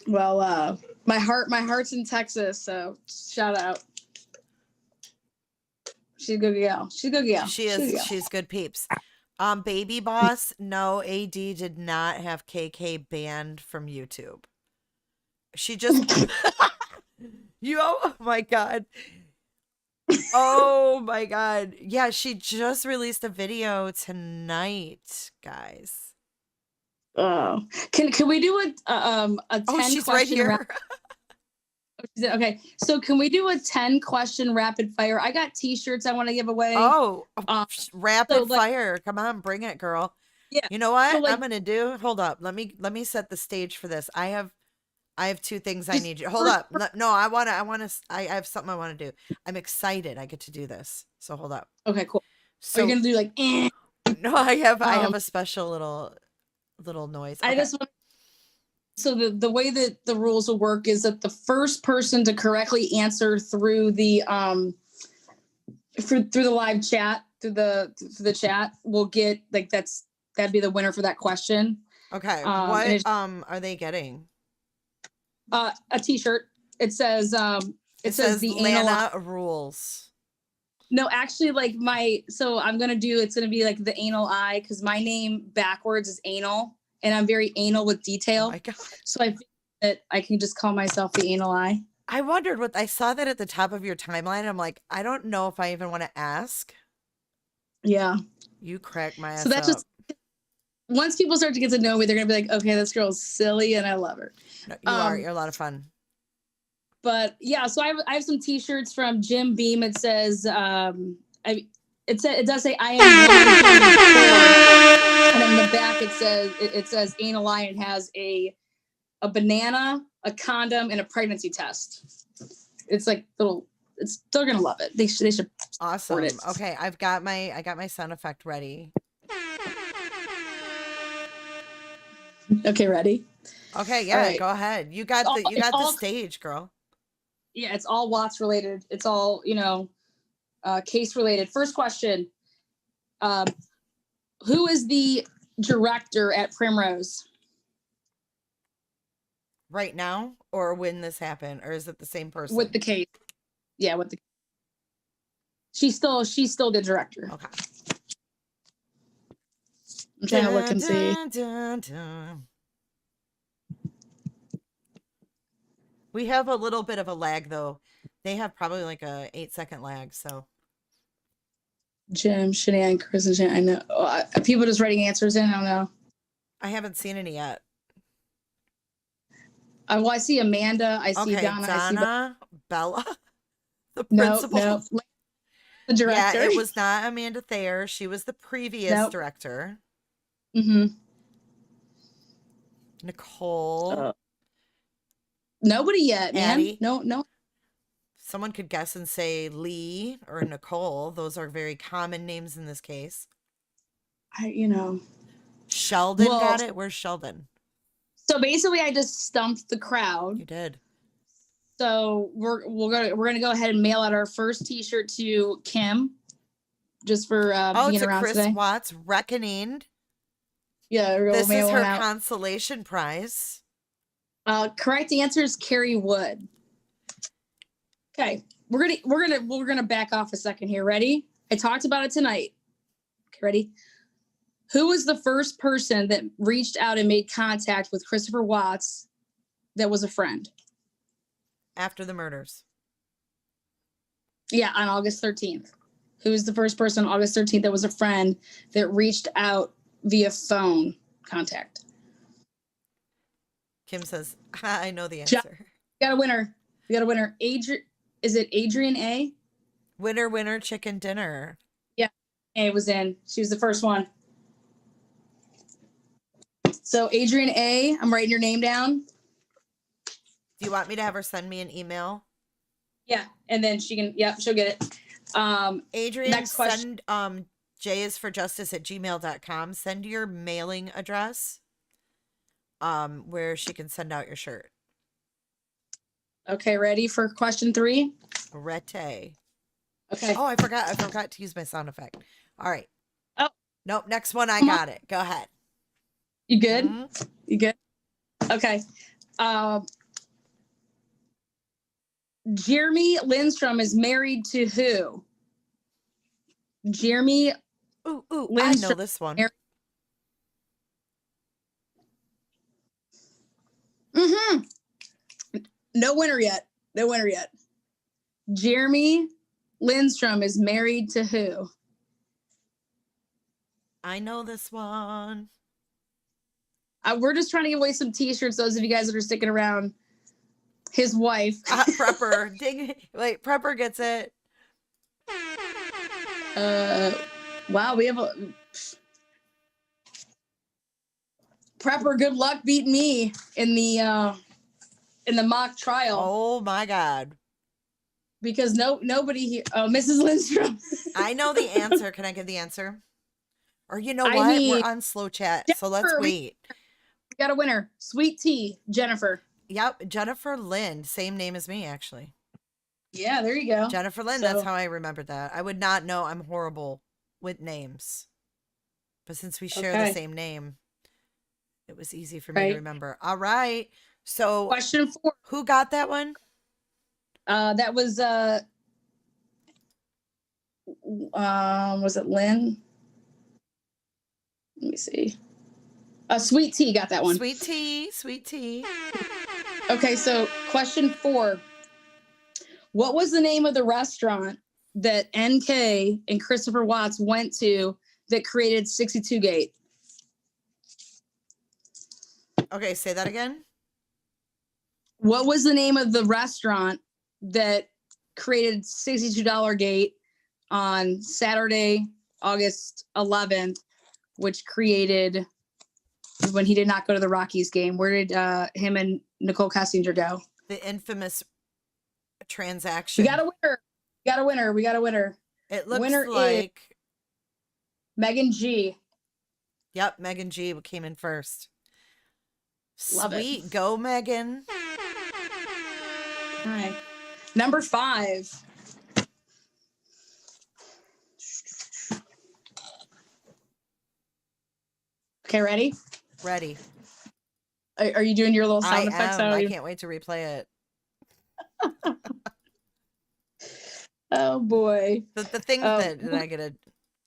Well, my heart's in Texas, so shout out. She's a good gal. She's a good gal.
She is. She's good peeps. Baby Boss, no, AD did not have KK banned from YouTube. She just, oh my God. Oh my God. Yeah, she just released a video tonight, guys.
Oh, can we do a 10
she's
question
right here.
Okay, so can we do a 10 question rapid fire? I got t-shirts I want to give away.
Rapid fire. Come on, bring it, girl.
Yeah.
You know what I'm gonna do? Hold up. Let me set the stage for this. I have two things I need you. Hold up. No, I have something I want to do. I'm excited I get to do this. So hold up.
Okay, cool.
So
you're gonna do like
No, I have a special little noise. Okay.
I just want. So the way that the rules will work is that the first person to correctly answer through the through the live chat, through the chat, will get that'd be the winner for that question.
Okay. What are they getting?
A t-shirt. It says the
Lana rules.
No, actually, so I'm gonna do. It's gonna be like the anal eye, because my name backwards is anal. And I'm very anal with detail.
Oh my God.
So I think that I can just call myself the anal eye.
I wondered I saw that at the top of your timeline. I'm like, I don't know if I even want to ask.
Yeah.
You crack my ass
So that's just, once people start to get to know me, they're going to be like, okay, this girl's silly and I love her.
No, you are. You're a lot of fun.
But yeah, so I have some t-shirts from Jim Beam. It says, it does say I am 134. And in the back it says anal eye, and has a banana, a condom, and a pregnancy test. It's like they're gonna love it. They should
awesome.
It.
Okay, I got my sound effect ready.
Okay, ready?
Okay, yeah, right. Go ahead. You got the stage, girl.
Yeah, it's all Watts related. It's all, case related. First question. Who is the director at Primrose?
Right now, or when this happened, or is it the same person?
With the case. Yeah, with the. She's still the director.
Okay.
I'm trying to look and see.
We have a little bit of a lag though. They have probably like a 8-second lag, so.
Jim, Shania, Chris, and Jen. I know. People just writing answers in. I don't know.
I haven't seen any yet.
Well, I see Amanda. I see Donna.
Donna, Bella, the principal.
No. The director.
Yeah, it was not Amanda Thayer. She was the previous director.
Mm-hmm.
Nicole.
Nobody yet,
Addie.
man. No.
Someone could guess and say Lee or Nicole. Those are very common names in this case. Sheldon got it. Where's Sheldon?
So basically, I just stumped the crowd.
You did.
So we're gonna go ahead and mail out our first T-shirt to Kim, just for being around
Chris
today.
Watts Reckoning.
Yeah,
this is her consolation prize.
Correct answer is Carrie Wood. Okay, we're gonna back off a second here. Ready? I talked about it tonight. Okay, ready? Who was the first person that reached out and made contact with Christopher Watts that was a friend?
After the murders.
Yeah, on August 13th. Who was the first person on August 13th that was a friend that reached out via phone contact?
Kim says, I know the
Ja-
answer.
We got a winner. We got a winner. Is it Adrian A?
Winner, winner, chicken dinner.
Yeah, A was in. She was the first one. So Adrian A, I'm writing your name down.
Do you want me to have her send me an email?
Yeah, and then she can, she'll get it.
Adrian,
next question.
send jisforjustice@gmail.com. Send your mailing address where she can send out your shirt.
Okay, ready for question 3?
Rete.
Okay.
Oh, I forgot to use my sound effect. All right.
Oh.
Nope, next one I got it. Go ahead.
You good?
Mm-hmm.
You good? Okay. Jeremy Lindstrom is married to who? Jeremy
Ooh,
Lindstrom.
I know this one.
No winner yet. No winner yet. Jeremy Lindstrom is married to who?
I know this one.
We're just trying to give away some t-shirts, those of you guys that are sticking around. His wife.
Prepper. Wait, Prepper gets it.
Wow, we have a... Prepper, good luck beating me in the mock trial.
Oh my God.
Because nobody here. Oh, Mrs. Lindstrom.
I know the answer. Can I give the answer? Or you know what? We're on slow chat,
Jennifer,
so let's wait.
We got a winner. Sweet Tea, Jennifer.
Yep, Jennifer Lind. Same name as me, actually.
Yeah, there you go.
Jennifer Lind. That's how I remembered that. I would not know. I'm horrible with names. But since we share the same name, it was easy for me to remember. All right. So
question 4.
Who got that one?
That was it Lynn? Let me see. Sweet Tea got that one.
Sweet Tea.
Okay, so question 4. What was the name of the restaurant that NK and Christopher Watts went to that created 62 Gate?
Okay, say that again.
What was the name of the restaurant that created $62 Gate on Saturday, August 11th, which created when he did not go to the Rockies game? Where did him and Nicole Kessinger go?
The infamous transaction.
We got a winner.
It looks like
Megan G.
Yep, Megan G came in first.
Love
Sweet.
it.
Go, Megan.
All right. Number 5. Okay, ready?
Ready.
Are you doing your little sound effects?
I can't wait to replay it.
Oh boy.
The things that I get a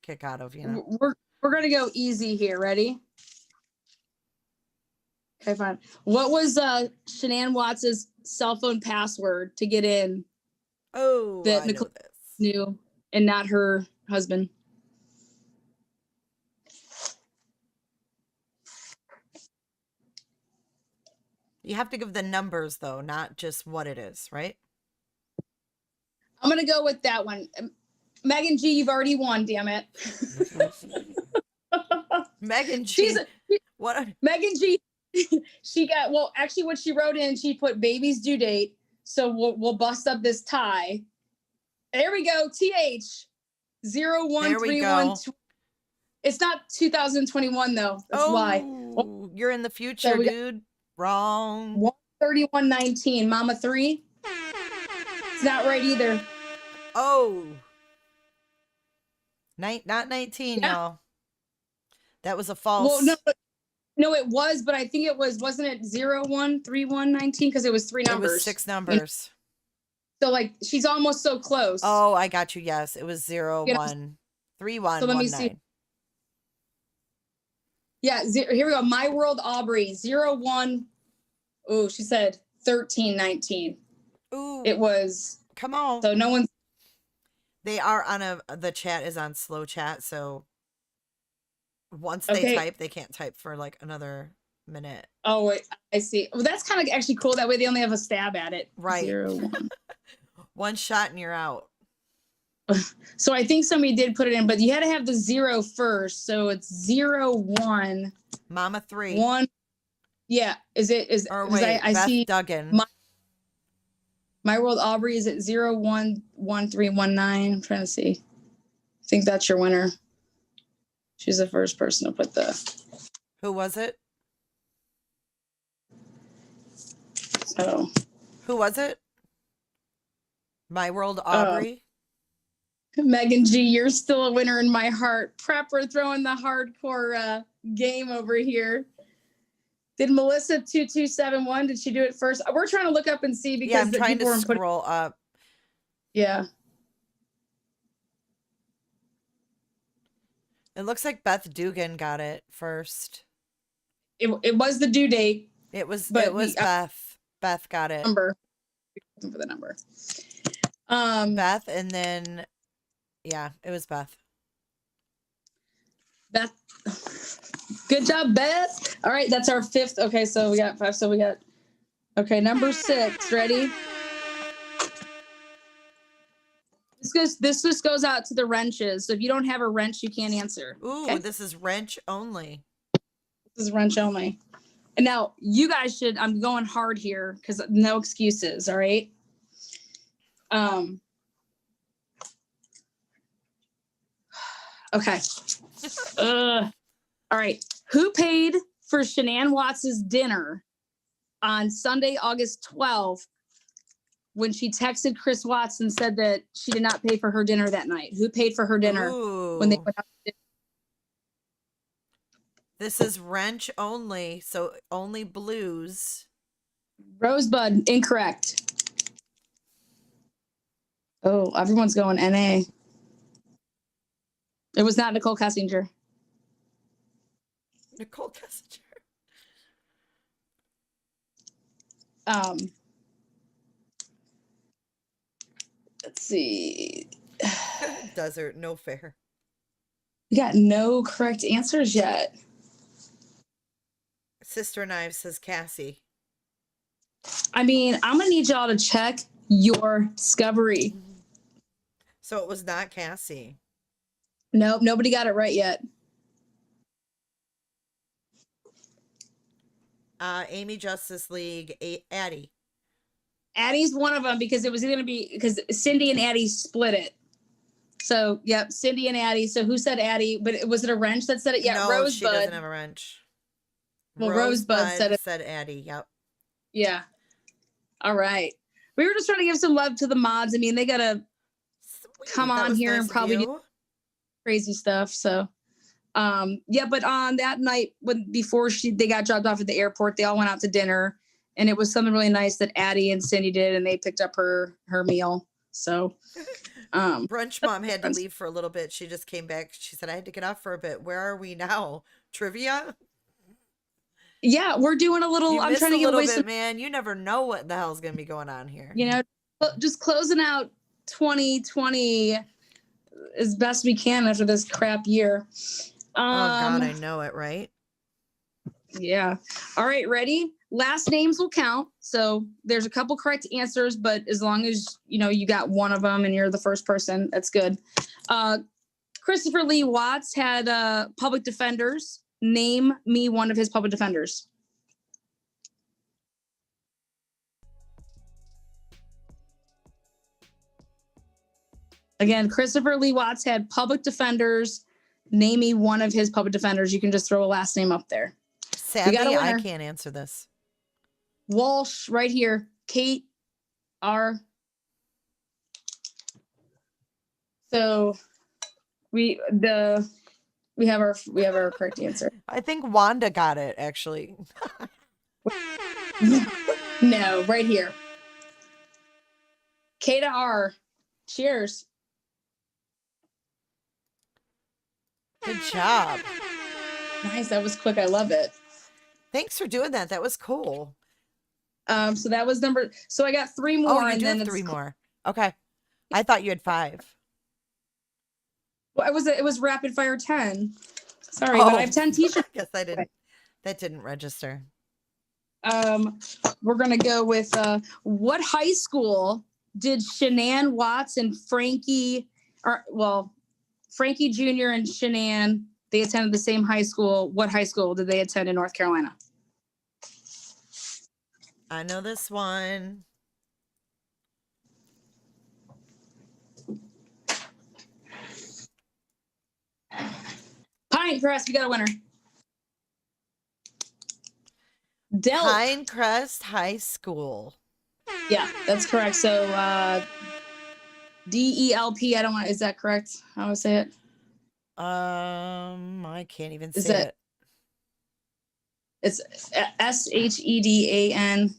kick out of, you know.
We're gonna go easy here. Ready? Okay, fine. What was Shanann Watts's cell phone password to get in?
Oh,
that
I
Nicole
know this.
knew and not her husband.
You have to give the numbers though, not just what it is, right?
I'm gonna go with that one. Megan G, you've already won, damn it.
Megan G.
Megan G, she got, well, actually what she wrote in, she put baby's due date. So we'll bust up this tie. There we go. TH 0131. It's not 2021 though. That's why.
Oh, you're in the future, dude. Wrong.
13119. Mama 3. It's not right either.
Oh. Not 19, y'all. That was a false.
Well, no, it was, but I think it wasn't it 013119 because it was 3 numbers.
It was 6 numbers.
So like she's almost so close.
Oh, I got you. Yes, it was 0
You know,
1 3 1
so let
1
me see.
9.
Yeah, here we go. My World Aubrey 01. Oh, she said 1319.
Ooh,
It was
come on.
so no one's
They are on the chat is on slow chat, so once they type, they can't type for like another minute.
Oh, wait, I see. Well, that's kind of actually cool. That way they only have a stab at it.
Right.
0 1.
One shot and you're out.
So I think somebody did put it in, but you had to have the 0 first. So it's 0 1
Mama 3.
1. Yeah.
Or wait,
I
Beth
see
Duggan.
My World Aubrey is at 0 1 1 3 1 9. I'm trying to see. I think that's your winner. She's the first person to put the.
Who was it?
So.
Who was it? My World Aubrey.
Megan G, you're still a winner in my heart. Prepper throwing the hardcore game over here. Did Melissa 2271? Did she do it first? We're trying to look up and see because
I'm trying to scroll up.
Yeah.
It looks like Beth Dugan got it first.
It was the due date.
It was Beth. Beth got it.
Number. For the number.
Beth, and then yeah, it was Beth.
Beth. Good job, Beth. All right, that's our 5th. Okay, so we got 5. So we got number 6. Ready? This just goes out to the wrenches. So if you don't have a wrench, you can't answer.
Ooh,
okay?
This is wrench only.
This is wrench only. And now you guys should, I'm going hard here because no excuses, all right? Okay. All right. Who paid for Shanann Watts's dinner on Sunday, August 12th, when she texted Chris Watts and said that she did not pay for her dinner that night? Who paid for her dinner when they went out to dinner?
This is wrench only, so only blues.
Rosebud, incorrect. Oh, everyone's going NA. It was not Nicole Kessinger.
Nicole Kessinger.
Let's see.
Desert, no fair.
We got no correct answers yet.
Sister Knives says Cassie.
I mean, I'm gonna need y'all to check your discovery.
So it was not Cassie.
Nope, nobody got it right yet.
Amy Justice League, Addie.
Addie's one of them because it was going to be because Cindy and Addie split it. So, yep, Cindy and Addie. So who said Addie? But was it a wrench that said it? Yeah,
no,
Rosebud.
She doesn't have a wrench.
Well, Rosebud said it.
Said Addie, yep.
Yeah. All right. We were just trying to give some love to the mods. I mean, they got to come on here and probably do crazy stuff. So, yeah, but on that night before they got dropped off at the airport, they all went out to dinner, and it was something really nice that Addie and Cindy did, and they picked up her meal. So,
Brunch Mom had to leave for a little bit. She just came back. She said, I had to get off for a bit. Where are we now? Trivia?
Yeah, we're doing a little. I'm trying to give away some.
Man, you never know what the hell's gonna be going on here.
You know, just closing out 2020 as best we can after this crap year.
Oh God, I know it, right?
Yeah. All right, ready? Last names will count. So there's a couple correct answers, but as long as you got one of them and you're the first person, that's good. Christopher Lee Watts had public defenders. Name me one of his public defenders. Again, Christopher Lee Watts had public defenders. Name me one of his public defenders. You can just throw a last name up there.
Sadly, I can't answer this.
Walsh, right here. Kate R. So we have our correct answer.
I think Wanda got it, actually.
No, right here. K to R. Cheers.
Good job.
Nice. That was quick. I love it.
Thanks for doing that. That was cool.
So that was number. So I got 3 more.
Oh, you
and
do
then
have 3 more. Okay. I thought you had 5.
Well, it was rapid fire 10. Sorry, but I have 10 t-shirts.
Yes, I didn't. That didn't register.
We're gonna go with what high school did Shanann Watts and Frankie Jr. and Shanann, they attended the same high school. What high school did they attend in North Carolina?
I know this one.
Pinecrest, we got a winner.
Pinecrest High School.
Yeah, that's correct. So DELP, I don't want, is that correct? How would I say it?
I can't even say it.
It's SHEDANDELP.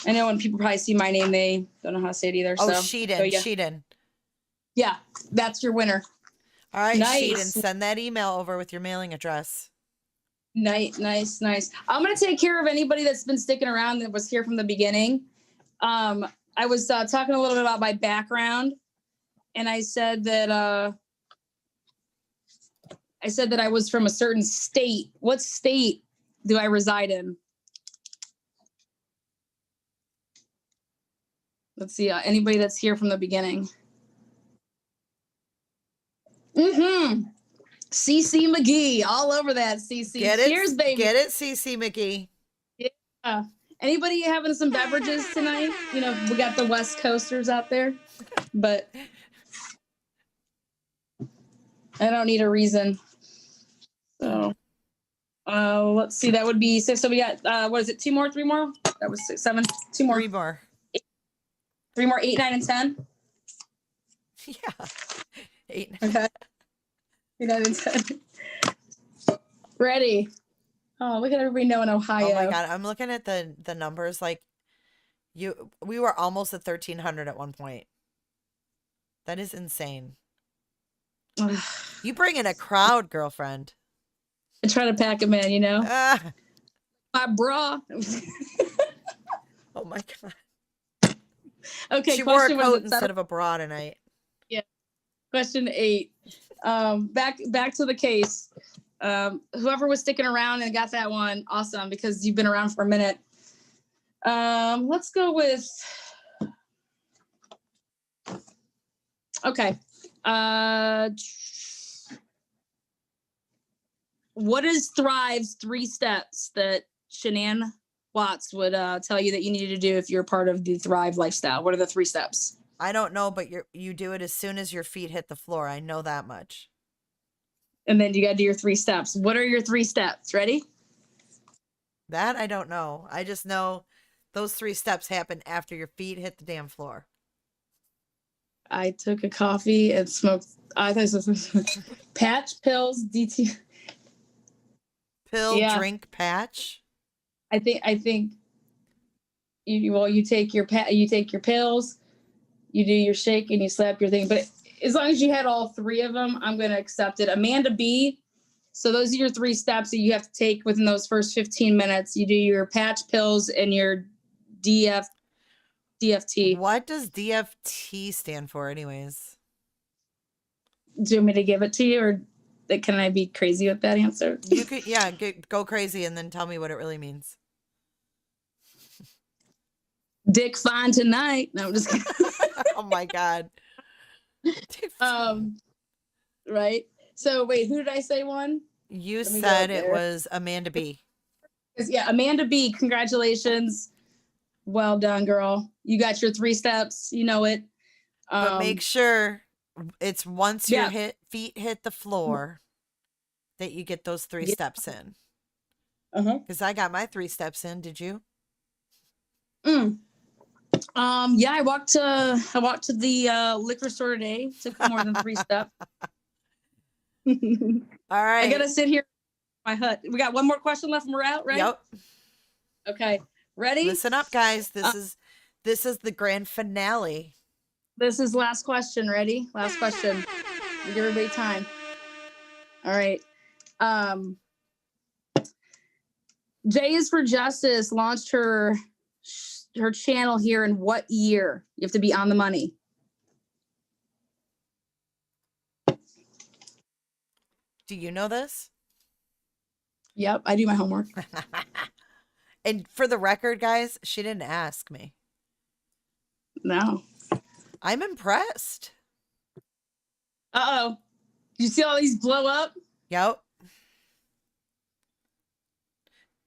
I know when people probably see my name, they don't know how to say it either.
Oh,
so,
Sheedon.
Yeah, that's your winner.
All right,
nice.
Sheedon, send that email over with your mailing address.
Nice. I'm going to take care of anybody that's been sticking around that was here from the beginning. I was talking a little bit about my background, and I said that I was from a certain state. What state do I reside in? Let's see. Anybody that's here from the beginning. CC McGee, all over that. CC.
Get it?
Cheers, baby.
Get it, CC McGee.
Yeah. Anybody having some beverages tonight? You know, we got the West Coasters out there, but I don't need a reason. So, let's see. That would be 6. So we got, what is it? 2 more, 3 more? That was 6, 7. 2 more.
3 more.
3 more, 8, 9, and 10.
Yeah. 8.
Okay. 8, 9, and 10. Ready. Oh, look at everybody know in Ohio.
Oh my God. I'm looking at the numbers. Like we were almost at 1,300 at one point. That is insane. You bring in a crowd, girlfriend.
I try to pack them in, you know. My bra.
Oh my God.
Okay.
She wore a coat instead of a bra tonight.
Yeah. Question 8. Back to the case. Whoever was sticking around and got that one, awesome, because you've been around for a minute. Let's go with. Okay. What is Thrive's 3 steps that Shanann Watts would tell you that you needed to do if you're part of the Thrive lifestyle? What are the 3 steps?
I don't know, but you do it as soon as your feet hit the floor. I know that much.
And then you got to do your 3 steps. What are your 3 steps? Ready?
That I don't know. I just know those 3 steps happen after your feet hit the damn floor.
I took a coffee and smoked. I thought it was patch, pills, DT.
Pill, drink, patch.
I think you take your pills, you do your shake, and you slap your thing. But as long as you had all 3 of them, I'm going to accept it. Amanda B. So those are your 3 steps that you have to take within those first 15 minutes. You do your patch, pills, and your DFT.
What does DFT stand for anyways?
Do you want me to give it to you, or can I be crazy with that answer?
You could, yeah, go crazy and then tell me what it really means.
Dick fine tonight. No, I'm just kidding.
Oh my God.
Right. So wait, who did I say one?
You said it was Amanda B.
Yeah, Amanda B. Congratulations. Well done, girl. You got your 3 steps. You know it.
But make sure it's once your feet hit the floor that you get those 3 steps in. Because I got my 3 steps in. Did you?
Yeah, I walked to the liquor store today. Took more than 3 steps.
All right.
I gotta sit here in my hut. We got one more question left and we're out, right?
Yep.
Okay. Ready?
Listen up, guys. This This is the grand finale.
This is last question. Ready? Last question. Give everybody time. All right. J is for Justice launched her channel here in what year? You have to be on the money.
Do you know this?
Yep, I do my homework.
And for the record, guys, she didn't ask me.
No.
I'm impressed.
Uh-oh. You see all these blow up?
Yep.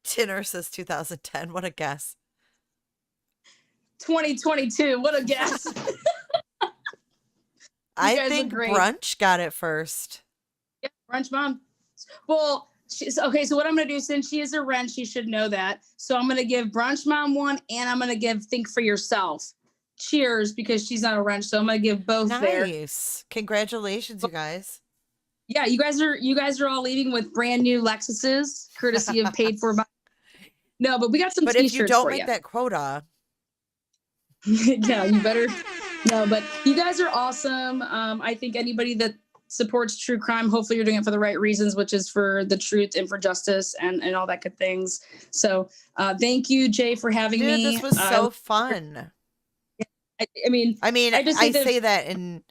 Tinner says 2010. What a guess.
2022. What a guess.
I think Brunch got it first.
Yeah, Brunch Mom. Well, okay, so what I'm going to do, since she is a wrench, she should know that. So I'm going to give Brunch Mom one, and I'm going to give Think for Yourself. Cheers, because she's not a wrench, so I'm going to give both there.
Nice. Congratulations, you guys.
Yeah, you guys are all leaving with brand new Lexuses, courtesy of paid for by. No, but we got some
But
t-shirts
if you don't
for
make that quota.
Yeah, you better. No, but you guys are awesome. I think anybody that supports true crime, hopefully you're doing it for the right reasons, which is for the truth and for justice and all that good things. So thank you, Jay, for having me.
This was so fun.
I mean, I say that
in,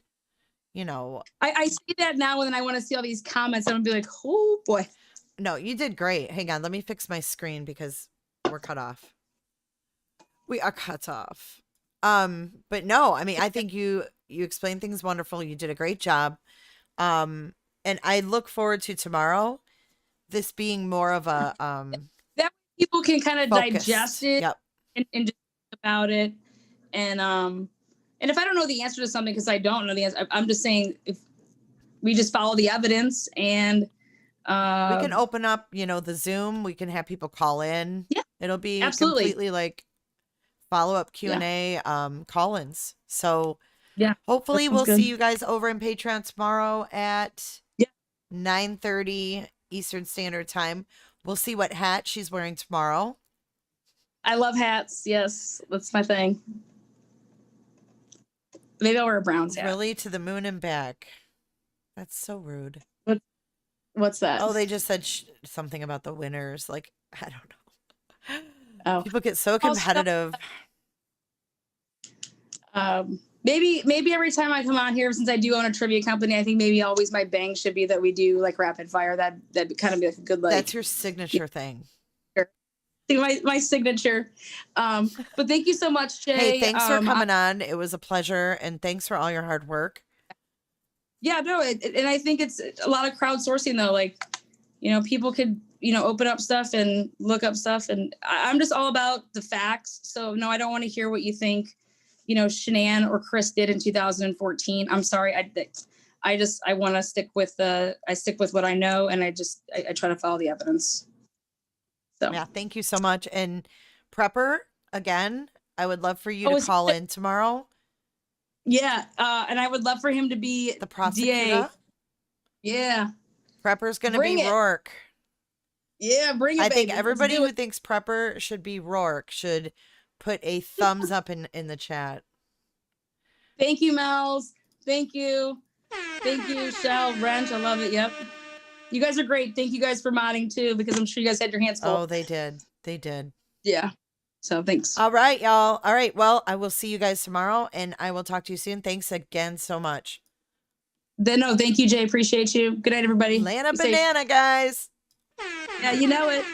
you know.
I say that now and then I want to see all these comments and I'm going to be like, oh boy.
No, you did great. Hang on, let me fix my screen because we're cut off. We are cut off. But no, I mean, I think you explained things wonderful. You did a great job. And I look forward to tomorrow, this being more of a
that people can kind of digest it.
Yep.
and just think about it. And if I don't know the answer to something, because I don't know the answer, I'm just saying if we just follow the evidence and
we can open up, the Zoom. We can have people call in.
Yeah,
it'll be
absolutely.
Completely like follow-up Q&A call-ins. So
yeah,
hopefully we'll see you guys over in Patreon tomorrow at 9:30 Eastern Standard Time. We'll see what hat she's wearing tomorrow.
I love hats. Yes, that's my thing. Maybe I'll wear a Browns hat.
Really, to the moon and back. That's so rude.
What's that?
Oh, they just said something about the winners. Like, I don't know.
Oh,
people get so competitive.
Maybe every time I come on here, since I do own a trivia company, I think maybe always my bang should be that we do like rapid fire. That'd kind of be like a good
That's your signature thing.
My signature. But thank you so much, Jay.
Hey, thanks for coming on. It was a pleasure, and thanks for all your hard work.
Yeah, no, and I think it's a lot of crowdsourcing though. Like, people could, open up stuff and look up stuff, and I'm just all about the facts. So no, I don't want to hear what you think, Shanann or Chris did in 2014. I'm sorry. I want to stick with what I know, and I try to follow the evidence. So
yeah, thank you so much. And Prepper, again, I would love for you to call in tomorrow.
Yeah, and I would love for him to be
the prosecutor.
DA. Yeah.
Prepper's going to be Rourke.
Yeah, bring it,
I think everybody who thinks Prepper should be Rourke should put a thumbs up in the chat.
Thank you, Mel's. Thank you. Thank you, Shell, Wrench. I love it. Yep. You guys are great. Thank you guys for modding too, because I'm sure you guys had your hands full.
Oh, they did. They did.
Yeah. So thanks.
All right, y'all. All right. Well, I will see you guys tomorrow, and I will talk to you soon. Thanks again so much.
No, thank you, Jay. Appreciate you. Good night, everybody.
Lana Banana, guys.
Yeah, you know it.